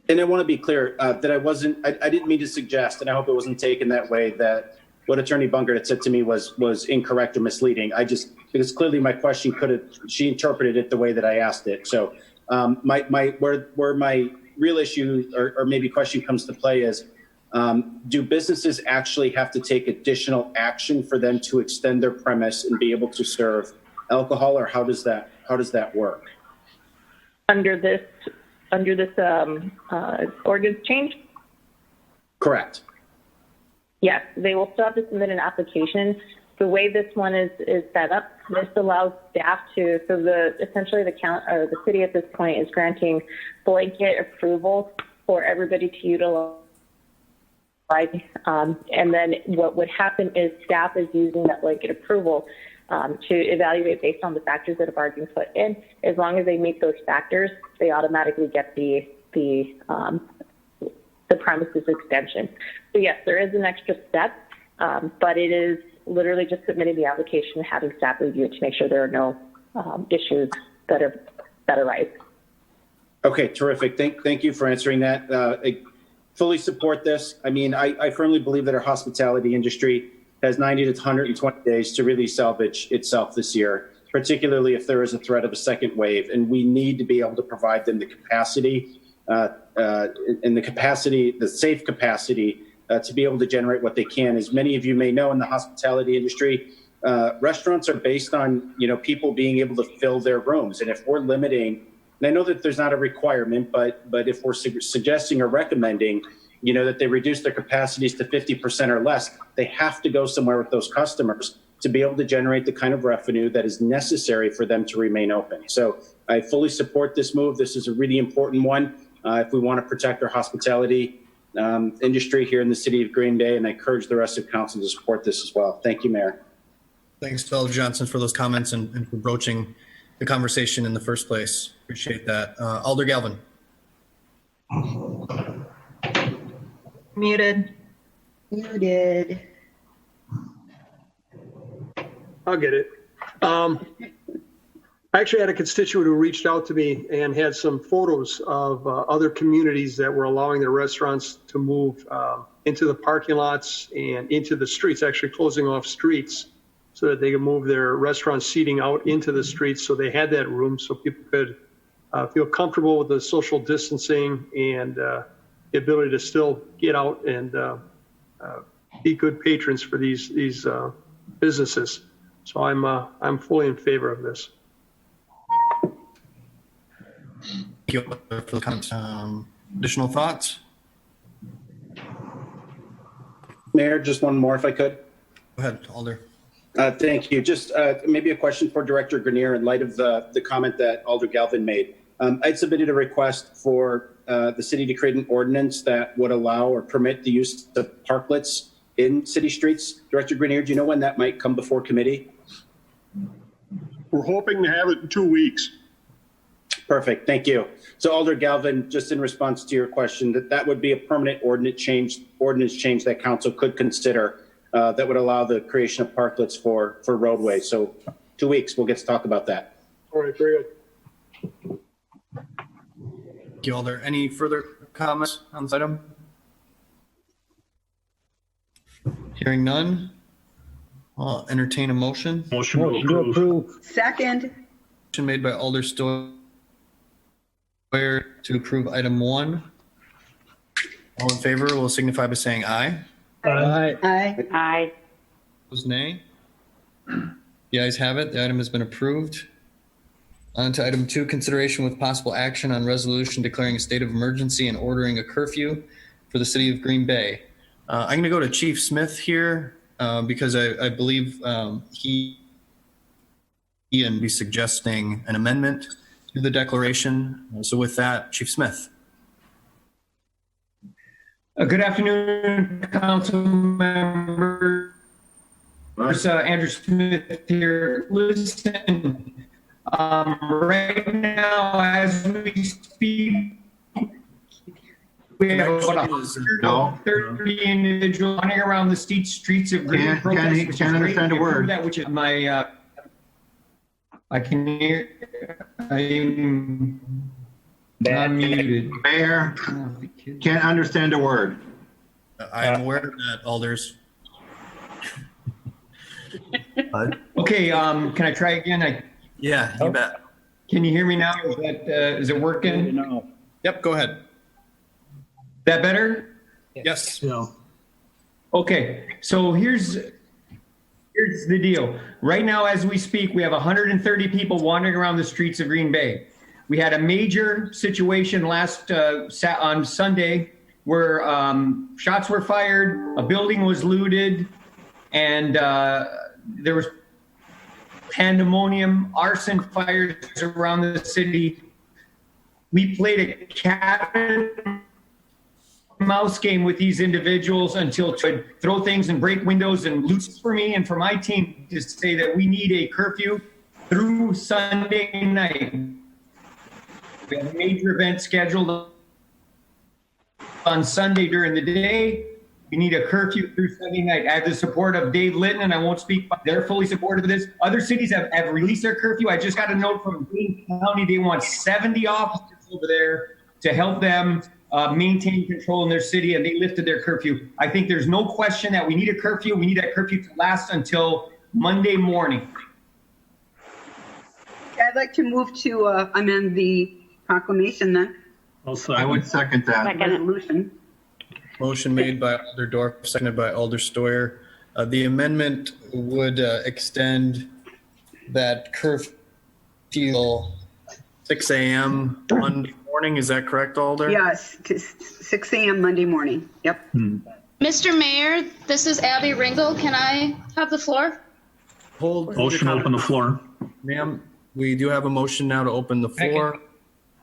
And I want to be clear that I didn't mean to suggest, and I hope it wasn't taken that way, that what Attorney Bungert had said to me was incorrect or misleading. Because clearly my question she interpreted it the way that I asked it. So where my real issue or maybe question comes to play is, do businesses actually have to take additional action for them to extend their premise and be able to serve alcohol, or how does that work? Under this ordinance change? Correct. Yes, they will still have to submit an application. The way this one is set up, this allows staff to, essentially the city at this point is granting blanket approval for everybody to utilize. And then what would happen is staff is using that blanket approval to evaluate based on the factors that have already been put in. As long as they meet those factors, they automatically get the premises extension. So yes, there is an extra step, but it is literally just submitting the application and having staff review it to make sure there are no issues that arise. Okay, terrific. Thank you for answering that. I fully support this. I mean, I firmly believe that our hospitality industry has 90 to 120 days to really salvage itself this year, particularly if there is a threat of a second wave. And we need to be able to provide them the capacity the safe capacity to be able to generate what they can. As many of you may know, in the hospitality industry, restaurants are based on, people being able to fill their rooms. And if we're limiting, and I know that there's not a requirement, but if we're suggesting or recommending, that they reduce their capacities to 50% or less, they have to go somewhere with those customers to be able to generate the kind of revenue that is necessary for them to remain open. So I fully support this move. This is a really important one if we want to protect our hospitality industry here in the city of Green Bay, and I encourage the rest of council to support this as well. Thank you, Mayor. Thanks to Alder Johnson for those comments and for broaching the conversation in the first place. Appreciate that. Alder Galvin. Muted. I'll get it. I actually had a constituent who reached out to me and had some photos of other communities that were allowing their restaurants to move into the parking lots and into the streets, actually closing off streets so that they could move their restaurant seating out into the streets. So they had that room so people could feel comfortable with the social distancing and the ability to still get out and be good patrons for these businesses. So I'm fully in favor of this. Thank you for the comments. Additional thoughts? Mayor, just one more if I could. Go ahead, Alder. Thank you. Just maybe a question for Director Grenier in light of the comment that Alder Galvin made. I'd submitted a request for the city to create an ordinance that would allow or permit the use of parklets in city streets. Director Grenier, do you know when that might come before committee? We're hoping to have it in 2 weeks. Perfect. Thank you. So Alder Galvin, just in response to your question, that would be a permanent ordinance change that council could consider that would allow the creation of parklets for roadways. So 2 weeks, we'll get to talk about that. All right, very good. Thank you, Alder. Any further comments on this item? Hearing none, I'll entertain a motion. Motion to approve. Second. Motion made by Alder Stoyer to approve item 1. All in favor will signify by saying aye. Aye. Aye. Opposed, nay. The ayes have it. The item has been approved. On to item 2, consideration with possible action on resolution declaring a state of emergency and ordering a curfew for the city of Green Bay. I'm going to go to Chief Smith here because I believe he and be suggesting an amendment to the declaration. So with that, Chief Smith. Good afternoon, council members. Andrew Smith here. Listen, right now as we speak, we have about 130 individuals running around the streets of Green Bay. Can't understand a word. That which is my, I can hear, I'm unmuted. Mayor, can't understand a word. I'm aware of that, Alders. Okay, can I try again? Yeah, you bet. Can you hear me now? Is it working? No. Yep, go ahead. That better? Yes. Yeah. Okay, so here's the deal. Right now, as we speak, we have 130 people wandering around the streets of Green Bay. We had a major situation on Sunday where shots were fired, a building was looted, and there was pandemonium, arson fires around the city. We played a cat and mouse game with these individuals until to throw things and break windows and loot for me and for my team to say that we need a curfew through Sunday night. We have a major event scheduled on Sunday during the day. We need a curfew through Sunday night. I have the support of Dave Litton, and I won't speak, but they're fully supportive of this. Other cities have released their curfew. I just got a note from Greene County. They want 70 officers over there to help them maintain control in their city, and they lifted their curfew. I think there's no question that we need a curfew. We need that curfew to last until Monday morning. I'd like to move to amend the proclamation then. I would second that. Resolution. Motion made by Alder Dorf, seconded by Alder Steuer. The amendment would extend that curfew 6 a.m. Monday morning. Is that correct, Alder? Yes, to 6 a.m. Monday morning. Yep. Mr. Mayor, this is Abby Ringel. Can I have the floor? Hold. Motion to open the floor. Ma'am, we do have a motion now to open the floor.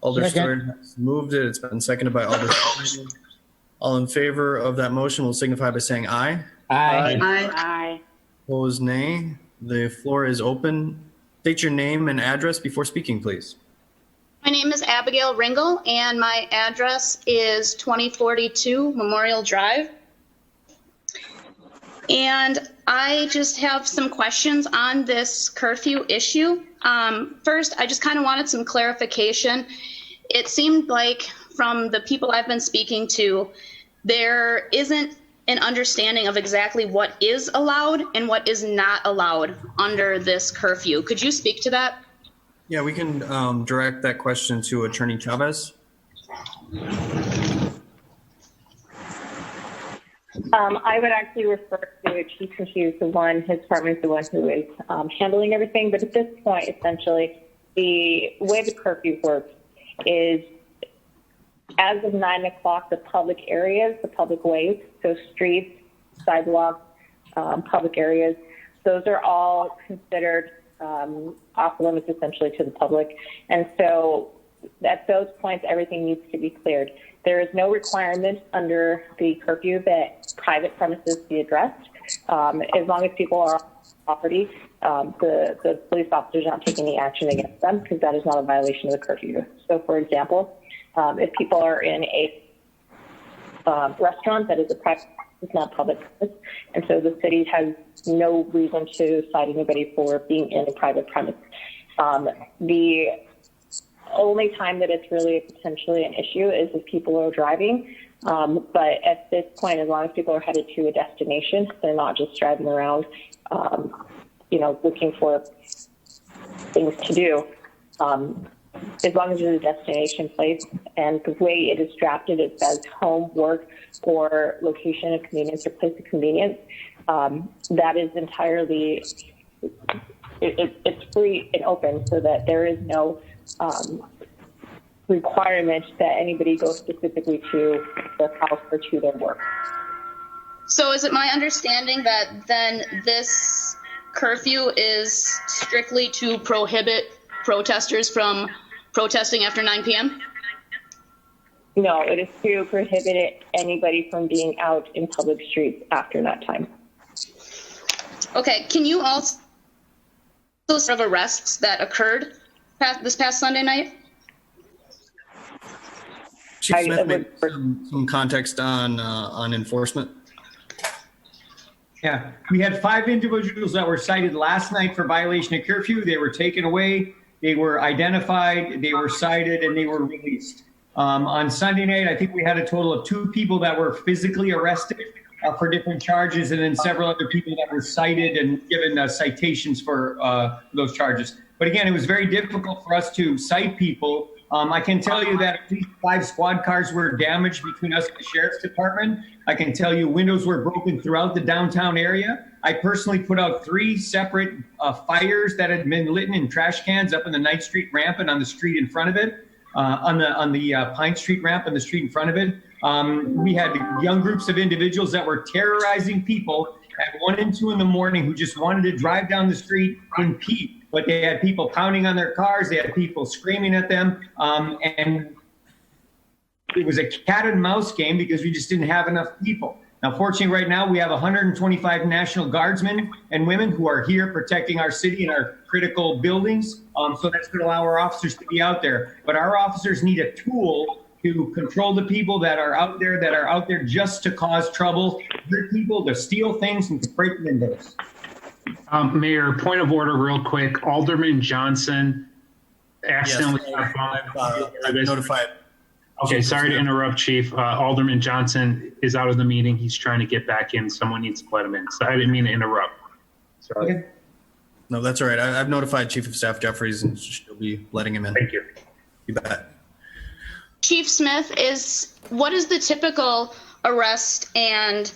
Alder Steuer has moved it. It's been seconded by Alder Steuer. All in favor of that motion will signify by saying aye. Aye. Aye. Opposed, nay. The floor is open. State your name and address before speaking, please. My name is Abigail Ringel, and my address is 2042 Memorial Drive. And I just have some questions on this curfew issue. First, I just kind of wanted some clarification. It seemed like from the people I've been speaking to, there isn't an understanding of exactly what is allowed and what is not allowed under this curfew. Could you speak to that? Yeah, we can direct that question to Attorney Chavez. I would actually refer to Chief Hughes, the one, his department's the one who is handling everything. But at this point, essentially, the way the curfew works is as of 9 o'clock, the public areas, the public ways, so streets, sidewalks, public areas, those are all considered off limits essentially to the public. And so at those points, everything needs to be cleared. There is no requirement under the curfew that private premises be addressed. As long as people are on property, the police officers aren't taking any action against them because that is not a violation of the curfew. So for example, if people are in a restaurant that is a private, it's not public premise, and so the city has no reason to cite anybody for being in a private premise. The only time that it's really potentially an issue is if people are driving. But at this point, as long as people are headed to a destination, they're not just driving around, looking for things to do. As long as there's a destination place, and the way it is drafted, it says home, work, or location of convenience or place of convenience. That is entirely, it's free and open so that there is no requirement that anybody go specifically to their house or to their work. So is it my understanding that then this curfew is strictly to prohibit protesters from protesting after 9 p.m.? No, it is to prohibit anybody from being out in public streets after that time. Okay, can you also sort of arrests that occurred this past Sunday night? Chief Smith, maybe some context on enforcement. Yeah, we had 5 individuals that were cited last night for violation of curfew. They were taken away, they were identified, they were cited, and they were released. On Sunday night, I think we had a total of 2 people that were physically arrested for different charges, and then several other people that were cited and given citations for those charges. But again, it was very difficult for us to cite people. I can tell you that at least 5 squad cars were damaged between us and the sheriff's department. I can tell you windows were broken throughout the downtown area. I personally put out 3 separate fires that had been lit in trash cans up in the Ninth Street ramp and on the street in front of it, on the Pine Street ramp and the street in front of it. We had young groups of individuals that were terrorizing people at 1 and 2 in the morning who just wanted to drive down the street in peace. But they had people pounding on their cars. They had people screaming at them. And it was a cat and mouse game because we just didn't have enough people. Now, fortunately, right now, we have 125 National Guardsmen and women who are here protecting our city and our critical buildings. So that's going to allow our officers to be out there. But our officers need a tool to control the people that are out there just to cause trouble, hurt people, to steal things, and to break windows. Mayor, point of order real quick. Alderman Johnson accidentally. Yes, I've notified. Okay, sorry to interrupt, Chief. Alderman Johnson is out of the meeting. He's trying to get back in. Someone needs to let him in. So I didn't mean to interrupt. Sorry. Okay. No, that's all right. I've notified Chief of Staff Jeffries, and she'll be letting him in. Thank you. You bet. Chief Smith, what is the typical arrest and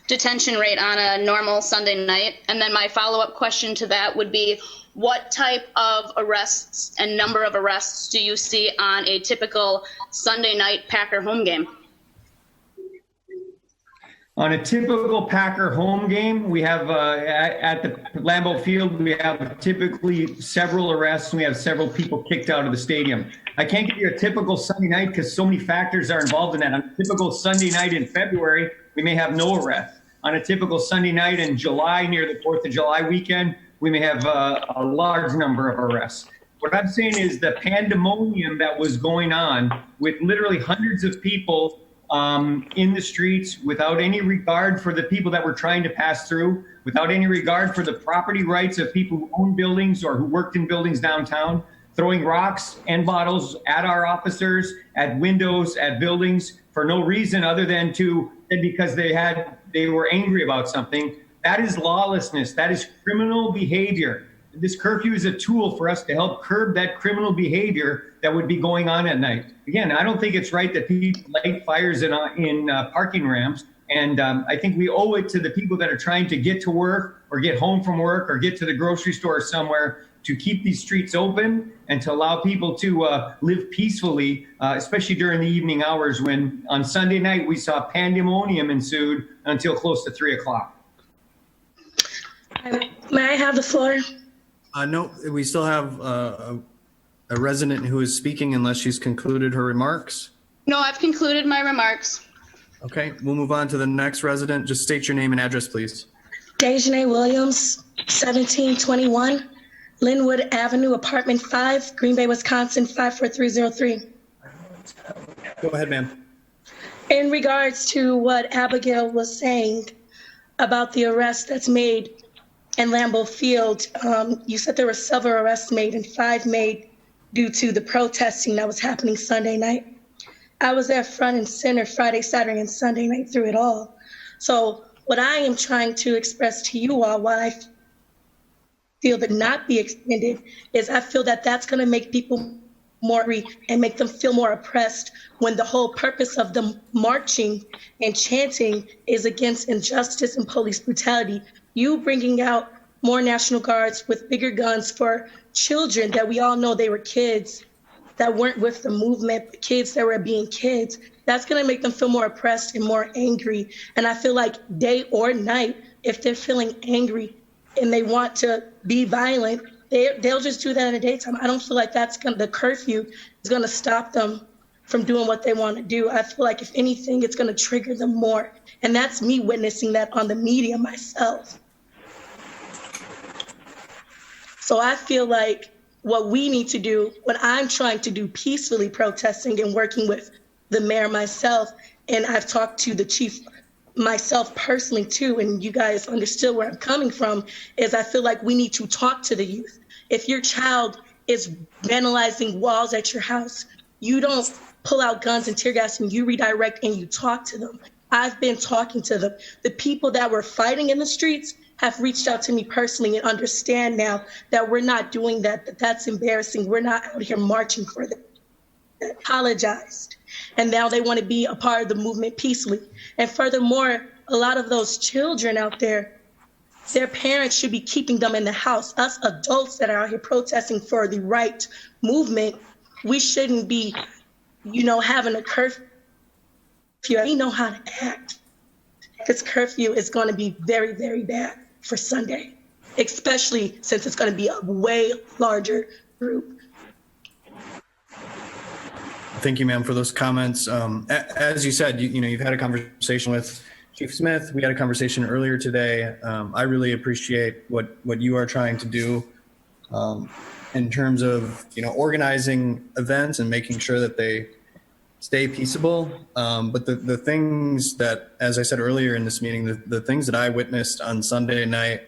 detention rate on a normal Sunday night? And then my follow-up question to that would be, what type of arrests and number of arrests do you see on a typical Sunday night Packer home game? On a typical Packer home game, we have at the Lambeau Field, we have typically several arrests and we have several people kicked out of the stadium. I can't give you a typical Sunday night because so many factors are involved in that. On a typical Sunday night in February, we may have no arrests. On a typical Sunday night in July, near the 4th of July weekend, we may have a large number of arrests. What I'm saying is the pandemonium that was going on with literally hundreds of people in the streets without any regard for the people that were trying to pass through, without any regard for the property rights of people who own buildings or who worked in buildings downtown, throwing rocks and bottles at our officers, at windows, at buildings for no reason other than because they were angry about something. That is lawlessness. That is criminal behavior. This curfew is a tool for us to help curb that criminal behavior that would be going on at night. Again, I don't think it's right that people light fires in parking ramps. And I think we owe it to the people that are trying to get to work or get home from work or get to the grocery store somewhere to keep these streets open and to allow people to live peacefully, especially during the evening hours when on Sunday night we saw pandemonium ensued until close to 3 o'clock. May I have the floor? No, we still have a resident who is speaking unless she's concluded her remarks. No, I've concluded my remarks. Okay, we'll move on to the next resident. Just state your name and address, please. Dejanay Williams, 1721 Linwood Avenue, Apartment 5, Green Bay, Wisconsin, 54303. Go ahead, ma'am. In regards to what Abigail was saying about the arrest that's made in Lambeau Field, you said there were several arrests made and 5 made due to the protesting that was happening Sunday night. I was there front and center Friday, Saturday, and Sunday night through it all. So what I am trying to express to you all, why I feel that not be extended, is I feel that that's going to make people more angry and make them feel more oppressed when the whole purpose of them marching and chanting is against injustice and police brutality. You bringing out more National Guards with bigger guns for children that we all know they were kids that weren't with the movement, but kids that were being kids, that's going to make them feel more oppressed and more angry. And I feel like day or night, if they're feeling angry and they want to be violent, they'll just do that in the daytime. I don't feel like the curfew is going to stop them from doing what they want to do. I feel like if anything, it's going to trigger them more. And that's me witnessing that on the media myself. So I feel like what we need to do, what I'm trying to do peacefully protesting and working with the mayor myself, and I've talked to the chief myself personally too, and you guys understood where I'm coming from, is I feel like we need to talk to the youth. If your child is vandalizing walls at your house, you don't pull out guns and tear gas and you redirect and you talk to them. I've been talking to them. The people that were fighting in the streets have reached out to me personally and understand now that we're not doing that that's embarrassing. We're not out here marching for them. They apologized. And now they want to be a part of the movement peacefully. And furthermore, a lot of those children out there, their parents should be keeping them in the house. Us adults that are out here protesting for the right movement, we shouldn't be, having a curfew. We know how to act. This curfew is going to be very, very bad for Sunday, especially since it's going to be a way larger group. Thank you, ma'am, for those comments. As you said, you've had a conversation with Chief Smith. We had a conversation earlier today. I really appreciate what you are trying to do in terms of organizing events and making sure that they stay peaceable. But the things that, as I said earlier in this meeting, the things that I witnessed on Sunday night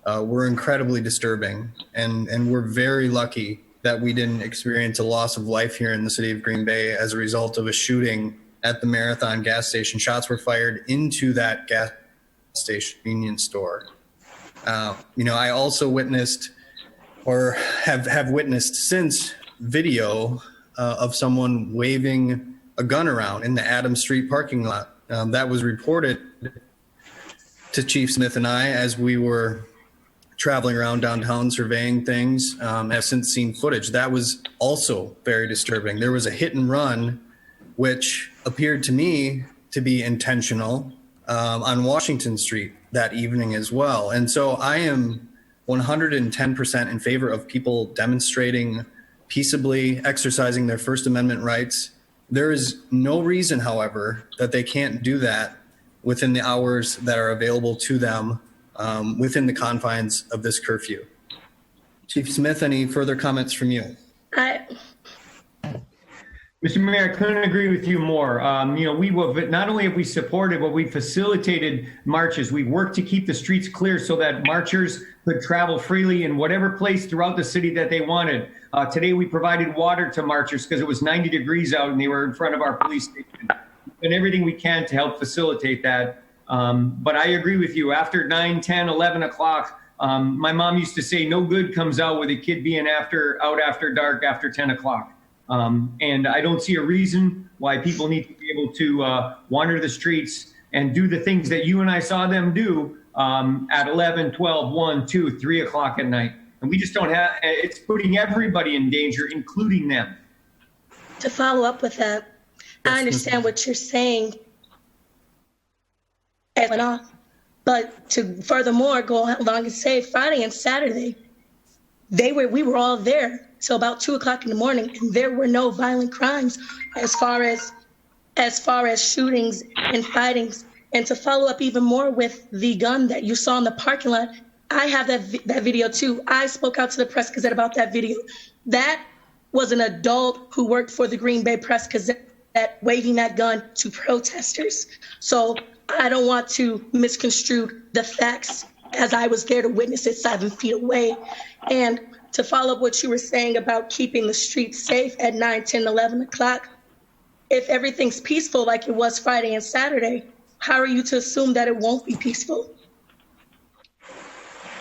were incredibly disturbing, and we're very lucky that we didn't experience a loss of life here in the city of Green Bay as a result of a shooting at the Marathon gas station. Shots were fired into that gas station convenience store. I also witnessed or have witnessed since video of someone waving a gun around in the Adams Street parking lot. That was reported to Chief Smith and I as we were traveling around downtown surveying things. Have since seen footage. That was also very disturbing. There was a hit and run, which appeared to me to be intentional on Washington Street that evening as well. And so I am 110% in favor of people demonstrating peaceably, exercising their First Amendment rights. There is no reason, however, that they can't do that within the hours that are available to them within the confines of this curfew. Chief Smith, any further comments from you? Mr. Mayor, I couldn't agree with you more. We will, not only have we supported, but we facilitated marches. We worked to keep the streets clear so that marchers could travel freely in whatever place throughout the city that they wanted. Today, we provided water to marchers because it was 90 degrees out and they were in front of our police station. And everything we can to help facilitate that. But I agree with you. After 9, 10, 11 o'clock, my mom used to say no good comes out with a kid being out after dark, after 10 o'clock. And I don't see a reason why people need to be able to wander the streets and do the things that you and I saw them do at 11, 12, 1, 2, 3 o'clock at night. And we just don't have, it's putting everybody in danger, including them. To follow up with that, I understand what you're saying, but to furthermore go along and say Friday and Saturday, we were all there till about 2 o'clock in the morning, and there were no violent crimes as far as shootings and fightings. And to follow up even more with the gun that you saw in the parking lot, I have that video too. I spoke out to the Press Gazette about that video. That was an adult who worked for the Green Bay Press Gazette waving that gun to protesters. So I don't want to misconstrue the facts, as I was there to witness it 7 feet away. And to follow up what you were saying about keeping the streets safe at 9, 10, 11 o'clock, if everything's peaceful like it was Friday and Saturday, how are you to assume that it won't be peaceful?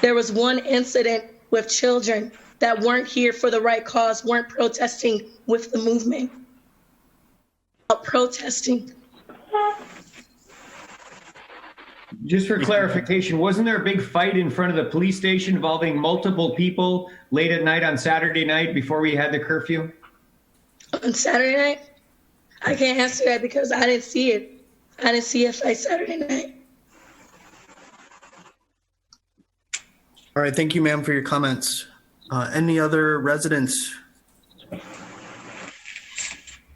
There was one incident with children that weren't here for the right cause, weren't protesting with the movement. Protesting. Just for clarification, wasn't there a big fight in front of the police station involving multiple people late at night on Saturday night before we had the curfew? On Saturday night? I can't answer that because I didn't see it. I didn't see a fight Saturday night. All right, thank you, ma'am, for your comments. Any other residents? Can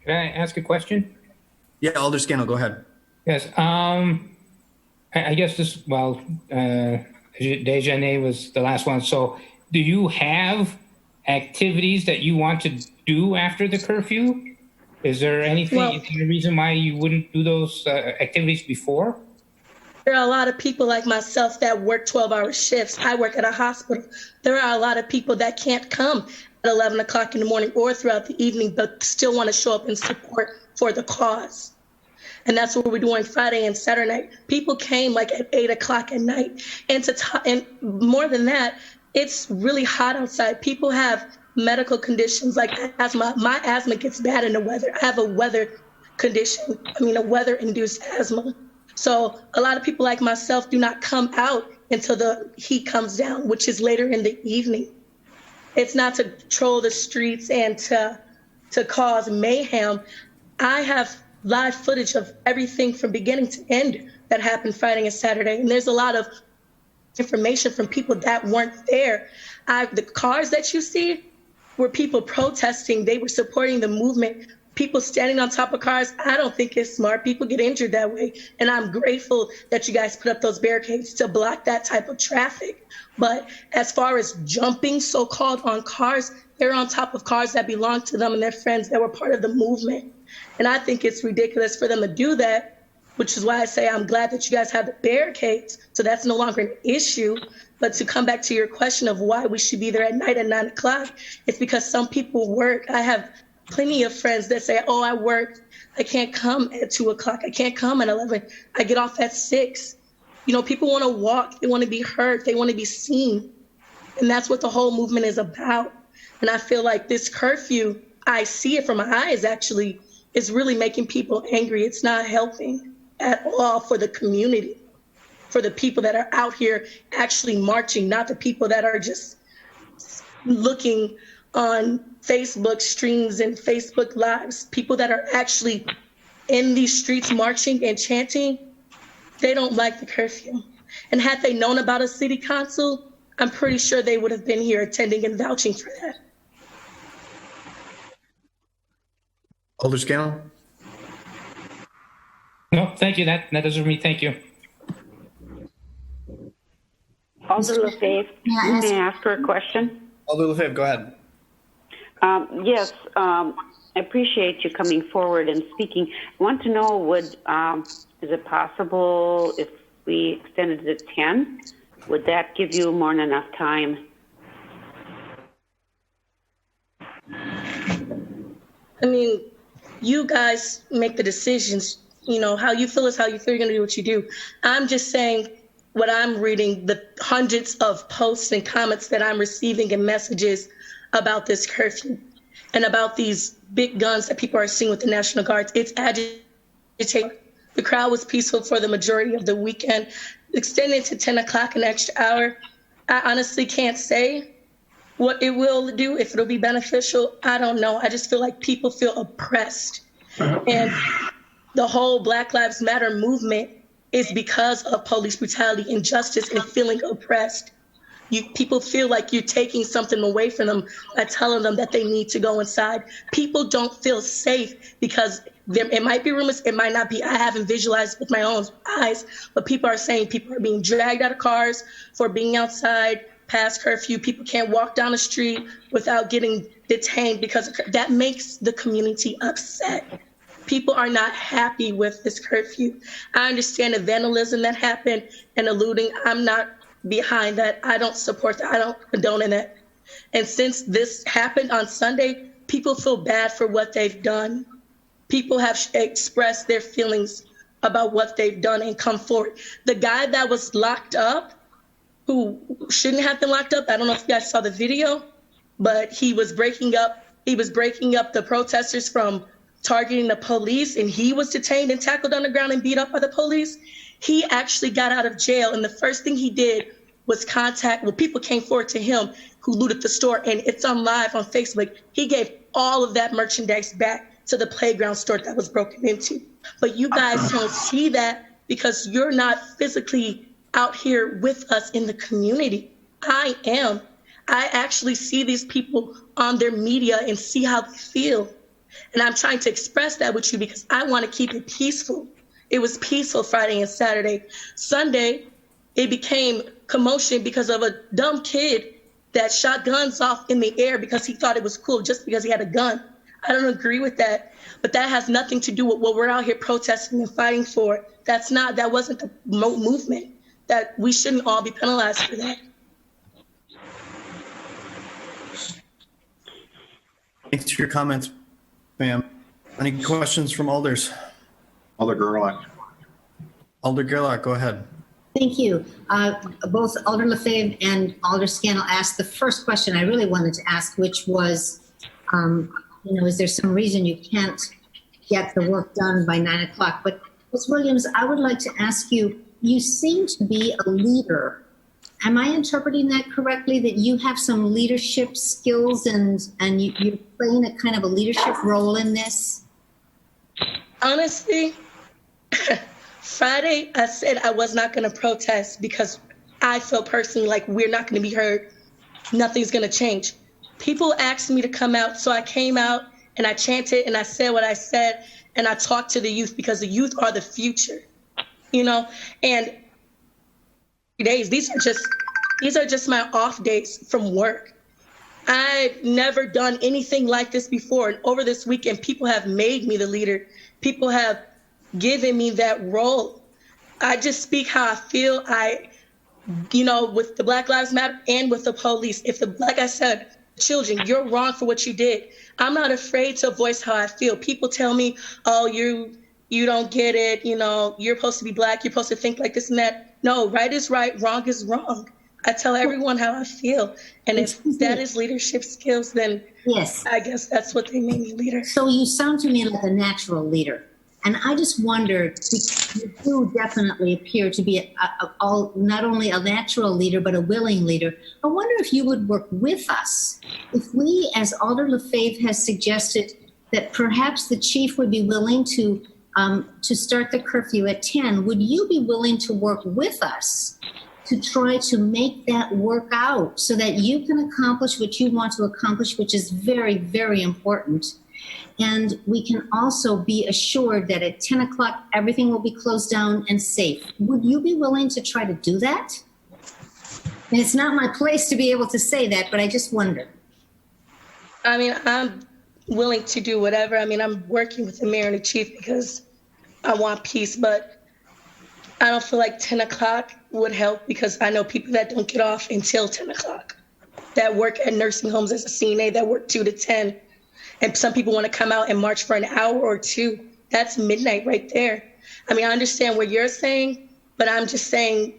I ask a question? Yeah, Alder Scannell, go ahead. Yes. I guess Dejanay was the last one. So do you have activities that you want to do after the curfew? Is there anything, any reason why you wouldn't do those activities before? There are a lot of people like myself that work 12-hour shifts. I work at a hospital. There are a lot of people that can't come at 11 o'clock in the morning or throughout the evening, but still want to show up and support for the cause. And that's what we're doing Friday and Saturday night. People came like at 8 o'clock at night. And more than that, it's really hot outside. People have medical conditions like asthma. My asthma gets bad in the weather. I have a weather condition, a weather-induced asthma. So a lot of people like myself do not come out until the heat comes down, which is later in the evening. It's not to troll the streets and to cause mayhem. I have live footage of everything from beginning to end that happened Friday and Saturday. And there's a lot of information from people that weren't there. The cars that you see were people protesting. They were supporting the movement. People standing on top of cars, I don't think it's smart. People get injured that way. And I'm grateful that you guys put up those barricades to block that type of traffic. But as far as jumping so-called on cars, they're on top of cars that belong to them and their friends that were part of the movement. And I think it's ridiculous for them to do that which is why I say I'm glad that you guys have the barricades, so that's no longer an issue. But to come back to your question of why we should be there at night at 9 o'clock, it's because some people work. I have plenty of friends that say, oh, I work, I can't come at 2 o'clock, I can't come at 11, I get off at 6. You know, people want to walk, they want to be heard, they want to be seen. And that's what the whole movement is about. And I feel like this curfew, I see it from my eyes actually, is really making people angry. It's not helping at all for the community, for the people that are out here actually marching, not the people that are just looking on Facebook streams and Facebook lives. People that are actually in these streets marching and chanting, they don't like the curfew. And had they known about a city council, I'm pretty sure they would have been here attending and vouching for that. Alder Scannell? No, thank you. That does it for me. Thank you. Alder LaFave, may I ask her a question? Alder LaFave, go ahead. Yes, I appreciate you coming forward and speaking. I want to know, is it possible if we extended it to 10? Would that give you more than enough time? I mean, you guys make the decisions. You know, how you feel is how you feel. You're going to do what you do. I'm just saying what I'm reading, the hundreds of posts and comments that I'm receiving and messages about this curfew and about these big guns that people are seeing with the National Guards. It's agitating. The crowd was peaceful for the majority of the weekend. Extending to 10 o'clock, an extra hour, I honestly can't say what it will do, if it'll be beneficial. I don't know. I just feel like people feel oppressed. And the whole Black Lives Matter movement is because of police brutality, injustice, and feeling oppressed. People feel like you're taking something away from them by telling them that they need to go inside. People don't feel safe because it might be rumors, it might not be. I haven't visualized with my own eyes, but people are saying people are being dragged out of cars for being outside past curfew. People can't walk down the street without getting detained because that makes the community upset. People are not happy with this curfew. I understand the vandalism that happened and the looting. I'm not behind that. I don't support that. I don't condone that. And since this happened on Sunday, people feel bad for what they've done. People have expressed their feelings about what they've done and come forward. The guy that was locked up, who shouldn't have been locked up, I don't know if you guys saw the video, but he was breaking up the protesters from targeting the police, and he was detained and tackled on the ground and beat up by the police. He actually got out of jail, and the first thing he did was people came forward to him who looted the store, and it's on live on Facebook. He gave all of that merchandise back to the playground store that was broken into. But you guys don't see that because you're not physically out here with us in the community. I am. I actually see these people on their media and see how they feel. And I'm trying to express that with you because I want to keep it peaceful. It was peaceful Friday and Saturday. Sunday, it became commotion because of a dumb kid that shot guns off in the air because he thought it was cool just because he had a gun. I don't agree with that, but that has nothing to do with what we're out here protesting and fighting for. That wasn't the movement. That we shouldn't all be penalized for that. Thanks for your comments, ma'am. Any questions from alders? Alder Gerlach. Alder Gerlach, go ahead. Thank you. Both Alder LaFave and Alder Scannell asked the first question I really wanted to ask, which was, is there some reason you can't get the work done by 9 o'clock? But Ms. Williams, I would like to ask you, you seem to be a leader. Am I interpreting that correctly, that you have some leadership skills and you're playing a kind of a leadership role in this? Honestly, Friday, I said I was not going to protest because I felt personally like we're not going to be heard. Nothing's going to change. People asked me to come out, so I came out and I chanted and I said what I said and I talked to the youth because the youth are the future, and days, these are just my off days from work. I've never done anything like this before, and over this weekend, people have made me the leader. People have giving me that role. I just speak how I feel. With the Black Lives Matter and with the police, like I said, children, you're wrong for what you did. I'm not afraid to voice how I feel. People tell me, oh, you don't get it. You're supposed to be Black. You're supposed to think like this and that. No, right is right. Wrong is wrong. I tell everyone how I feel. And if that is leadership skills, then yes, I guess that's what they made me leader. So you sound to me like a natural leader. And I just wondered, because you do definitely appear to be not only a natural leader, but a willing leader. I wonder if you would work with us. If we, as Alder Lefebvre has suggested, that perhaps the chief would be willing to start the curfew at 10, would you be willing to work with us to try to make that work out so that you can accomplish what you want to accomplish, which is very, very important? And we can also be assured that at 10 o'clock, everything will be closed down and safe. Would you be willing to try to do that? And it's not my place to be able to say that, but I just wonder. I mean, I'm willing to do whatever. I mean, I'm working with the mayor and the chief because I want peace, but I don't feel like 10 o'clock would help because I know people that don't get off until 10 o'clock, that work at nursing homes as a CNA, that work 2 to 10. And some people want to come out and march for an hour or two. That's midnight right there. I mean, I understand what you're saying, but I'm just saying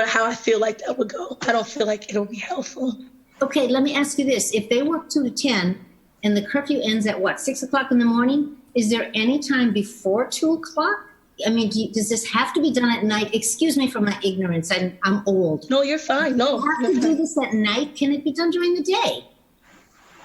how I feel like that would go. I don't feel like it'll be helpful. Okay, let me ask you this. If they work 2 to 10 and the curfew ends at 6 o'clock in the morning, is there any time before 2 o'clock? I mean, does this have to be done at night? Excuse me for my ignorance. I'm old. No, you're fine. No. Do you have to do this at night? Can it be done during the day?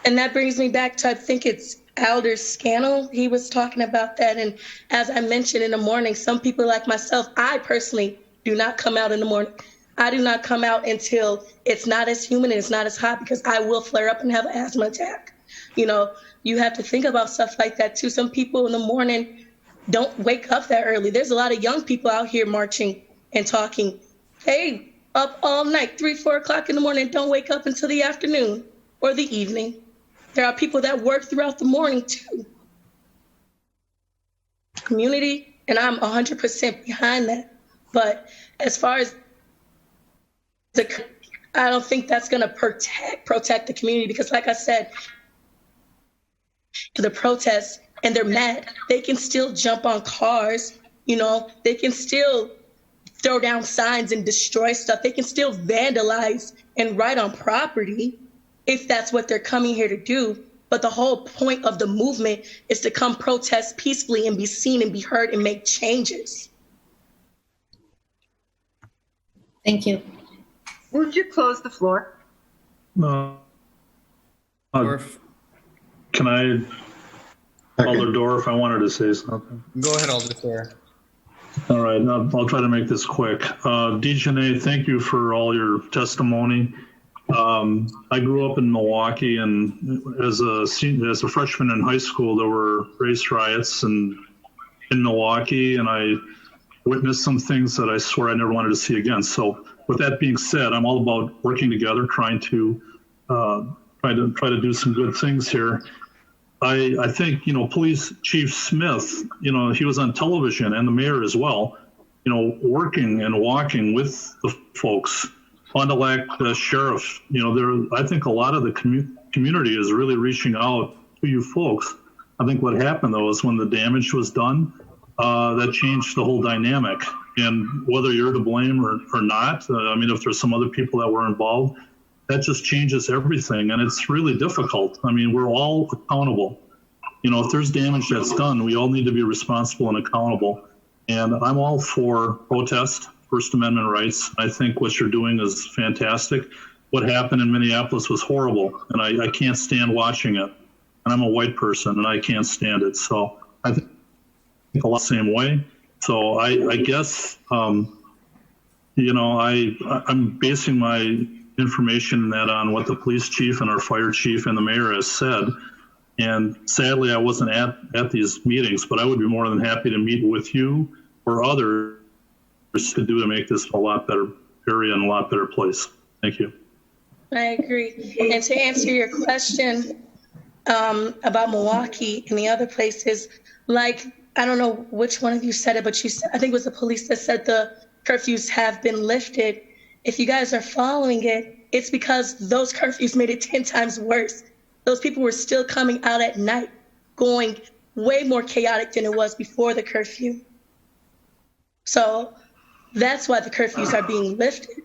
And that brings me back to, I think it's Alder Scannell. He was talking about that. And as I mentioned in the morning, some people like myself, I personally do not come out in the morning. I do not come out until it's not as humid and it's not as hot because I will flare up and have an asthma attack. You have to think about stuff like that too. Some people in the morning don't wake up that early. There's a lot of young people out here marching and talking. Hey, up all night, 3, 4 o'clock in the morning, don't wake up until the afternoon or the evening. There are people that work throughout the morning too. Community, and I'm 100% behind that. But as far as I don't think that's going to protect the community because, like I said, the protests and they're mad. They can still jump on cars, they can still throw down signs and destroy stuff. They can still vandalize and write on property if that's what they're coming here to do. But the whole point of the movement is to come protest peacefully and be seen and be heard and make changes. Thank you. Would you close the floor? Can I, Alder Dorf, I wanted to say something. Go ahead, Alder Dorf. All right, I'll try to make this quick. Dejanay, thank you for all your testimony. I grew up in Milwaukee, and as a freshman in high school, there were race riots in Milwaukee, and I witnessed some things that I swear I never wanted to see again. So with that being said, I'm all about working together, trying to do some good things here. I think, Police Chief Smith, he was on television, and the mayor as well, working and walking with the folks. Fond du Lac sheriff, I think a lot of the community is really reaching out to you folks. I think what happened though is when the damage was done, that changed the whole dynamic. And whether you're to blame or not, if there's some other people that were involved, that just changes everything. And it's really difficult. We're all accountable. If there's damage that's done, we all need to be responsible and accountable. And I'm all for protest, First Amendment rights. I think what you're doing is fantastic. What happened in Minneapolis was horrible, and I can't stand watching it. And I'm a white person, and I can't stand it. So I think a lot the same way. So I guess, I'm basing my information on what the police chief and our fire chief and the mayor has said. And sadly, I wasn't at these meetings, but I would be more than happy to meet with you or others to do to make this a lot better area and a lot better place. Thank you. I agree. And to answer your question about Milwaukee and the other places, like I don't know which one of you said it, but I think it was the police that said the curfews have been lifted. If you guys are following it, it's because those curfews made it 10 times worse. Those people were still coming out at night, going way more chaotic than it was before the curfew. So that's why the curfews are being lifted.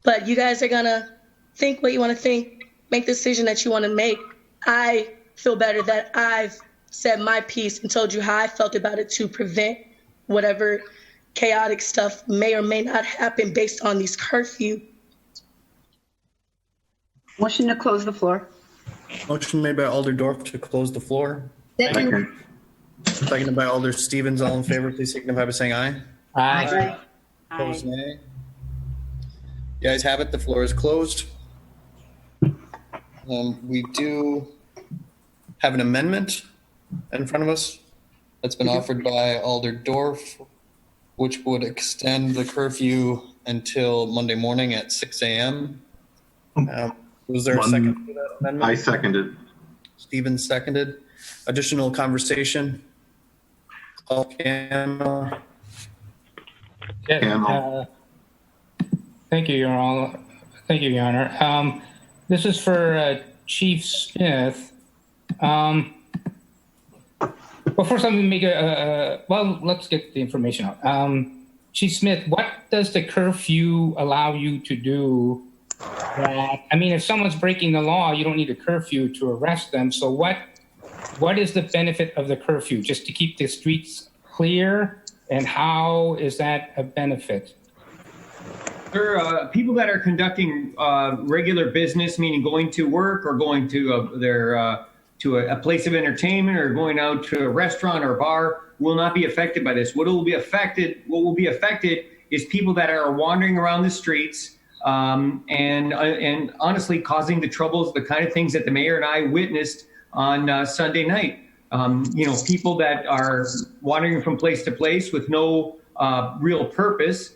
But you guys are gonna think what you want to think, make the decision that you want to make. I feel better that I've said my piece and told you how I felt about it to prevent whatever chaotic stuff may or may not happen based on these curfew. Motion to close the floor. Motion made by Alder Dorf to close the floor. Second. Seconded by Alder Stevens. All in favor, please signify by saying aye. Aye. Opposed, nay. The ayes have it. The floor is closed. We do have an amendment in front of us that's been offered by Alder Dorf, which would extend the curfew until Monday morning at 6 a.m. Was there a second to that amendment? I seconded. Stevens seconded. Additional conversation? Camera. Thank you, Your Honor. Thank you, Your Honor. This is for Chief Smith. Well, first, let me make well, let's get the information out. Chief Smith, what does the curfew allow you to do? I mean, if someone's breaking the law, you don't need a curfew to arrest them. So what is the benefit of the curfew? Just to keep the streets clear? And how is that a benefit? There are people that are conducting regular business, meaning going to work or going to a place of entertainment or going out to a restaurant or bar, will not be affected by this. What will be affected is people that are wandering around the streets and honestly causing the troubles, the kind of things that the mayor and I witnessed on Sunday night. People that are wandering from place to place with no real purpose.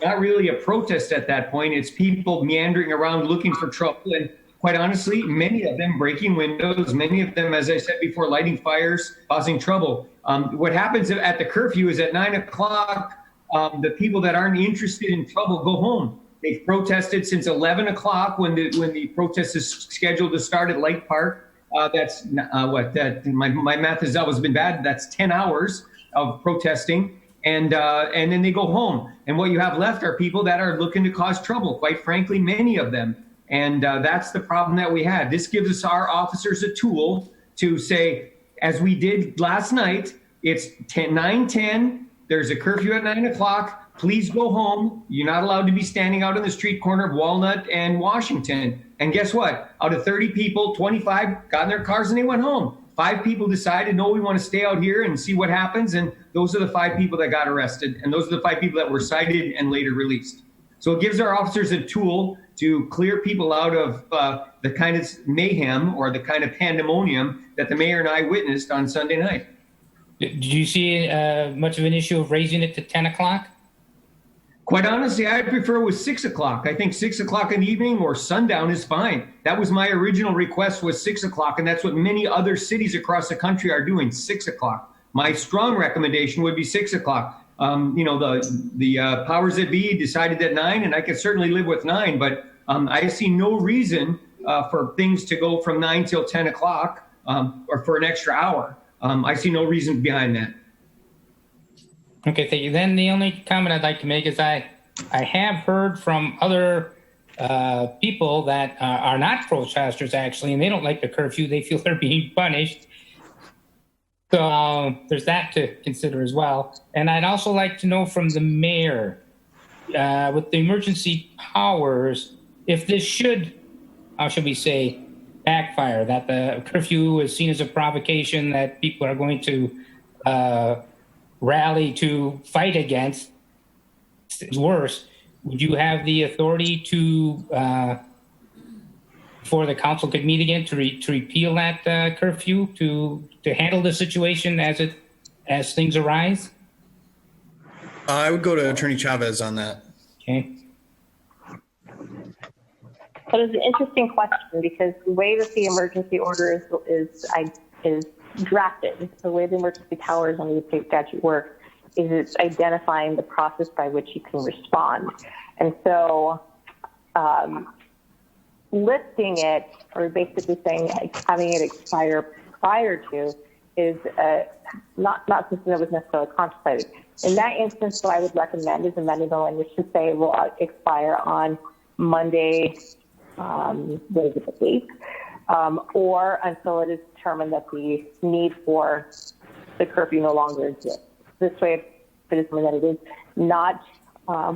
Not really a protest at that point. It's people meandering around looking for trouble. And quite honestly, many of them breaking windows, many of them, as I said before, lighting fires, causing trouble. What happens at the curfew is at 9 o'clock, the people that aren't interested in trouble go home. They've protested since 11 o'clock when the protest is scheduled to start at Lake Park. That's my math has always been bad. That's 10 hours of protesting. And then they go home. And what you have left are people that are looking to cause trouble, quite frankly, many of them. And that's the problem that we had. This gives us our officers a tool to say, as we did last night, it's 9:10, there's a curfew at 9 o'clock, please go home. You're not allowed to be standing out on the street corner of Walnut and Washington. And guess what? Out of 30 people, 25 got in their cars and they went home. 5 people decided, no, we want to stay out here and see what happens. And those are the 5 people that got arrested. And those are the 5 people that were cited and later released. So it gives our officers a tool to clear people out of the kind of mayhem or the kind of pandemonium that the mayor and I witnessed on Sunday night. Did you see much of an issue of raising it to 10 o'clock? Quite honestly, I'd prefer it was 6 o'clock. I think 6 o'clock in the evening or sundown is fine. That was my original request, was 6 o'clock, and that's what many other cities across the country are doing, 6 o'clock. My strong recommendation would be 6 o'clock. The powers that be decided at 9, and I could certainly live with 9, but I see no reason for things to go from 9 till 10 o'clock or for an extra hour. I see no reason behind that. Okay, thank you. Then the only comment I'd like to make is I have heard from other people that are not protesters, actually, and they don't like the curfew. They feel they're being punished. So there's that to consider as well. And I'd also like to know from the mayor, with the emergency powers, if this should, how should we say, backfire, that the curfew is seen as a provocation that people are going to rally to fight against, it's worse, would you have the authority to, before the council could meet again, to repeal that curfew, to handle the situation as things arise? I would go to Attorney Chavez on that. Okay. But it's an interesting question because the way that the emergency order is drafted, the way the emergency powers under the state statute works, is it's identifying the process by which you can respond. And so listing it, or basically saying having it expire prior to, is not something that was necessarily contemplated. In that instance, what I would recommend is amending the language to say it will expire on Monday, what is it, the 8th, or until it is determined that the need for the curfew no longer exists. This way, if it is determined that it is not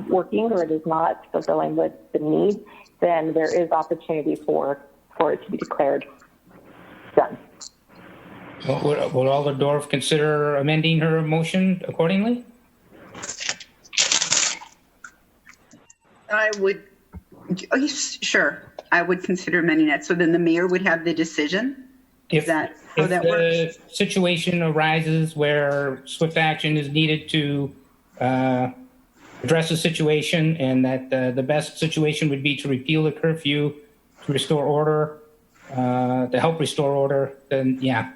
working or it is not fulfilling the need, then there is opportunity for it to be declared done. Would Alder consider amending her motion accordingly? I would, sure, I would consider amending that. So then the mayor would have the decision? Is that how that works? If the situation arises where swift action is needed to address the situation, and that the best situation would be to repeal the curfew to restore order, to help restore order, then yeah.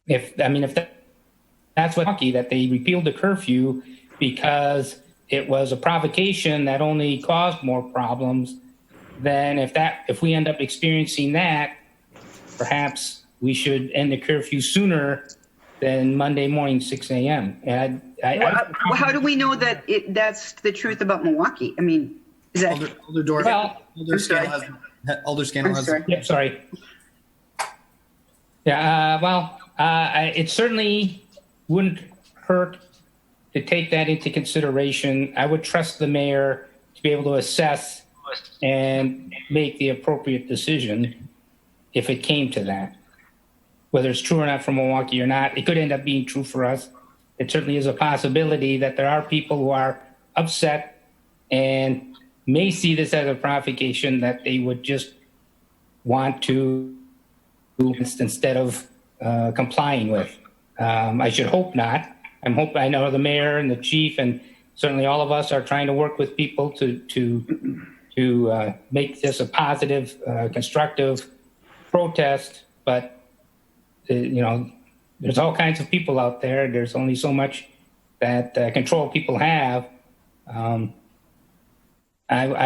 If that's what lucky that they repealed the curfew because it was a provocation that only caused more problems, then if we end up experiencing that, perhaps we should end the curfew sooner than Monday morning 6 a.m. And how do we know that that's the truth about Milwaukee? I mean, is that Alder Dorf? Well, Alder Scannell has. Yep, sorry. Yeah. It certainly wouldn't hurt to take that into consideration. I would trust the mayor to be able to assess and make the appropriate decision if it came to that. Whether it's true or not for Milwaukee or not, it could end up being true for us. It certainly is a possibility that there are people who are upset and may see this as a provocation that they would just want to instead of complying with. I should hope not. I know the mayor and the chief and certainly all of us are trying to work with people to make this a positive, constructive protest. But there's all kinds of people out there. There's only so much that control people have. I'd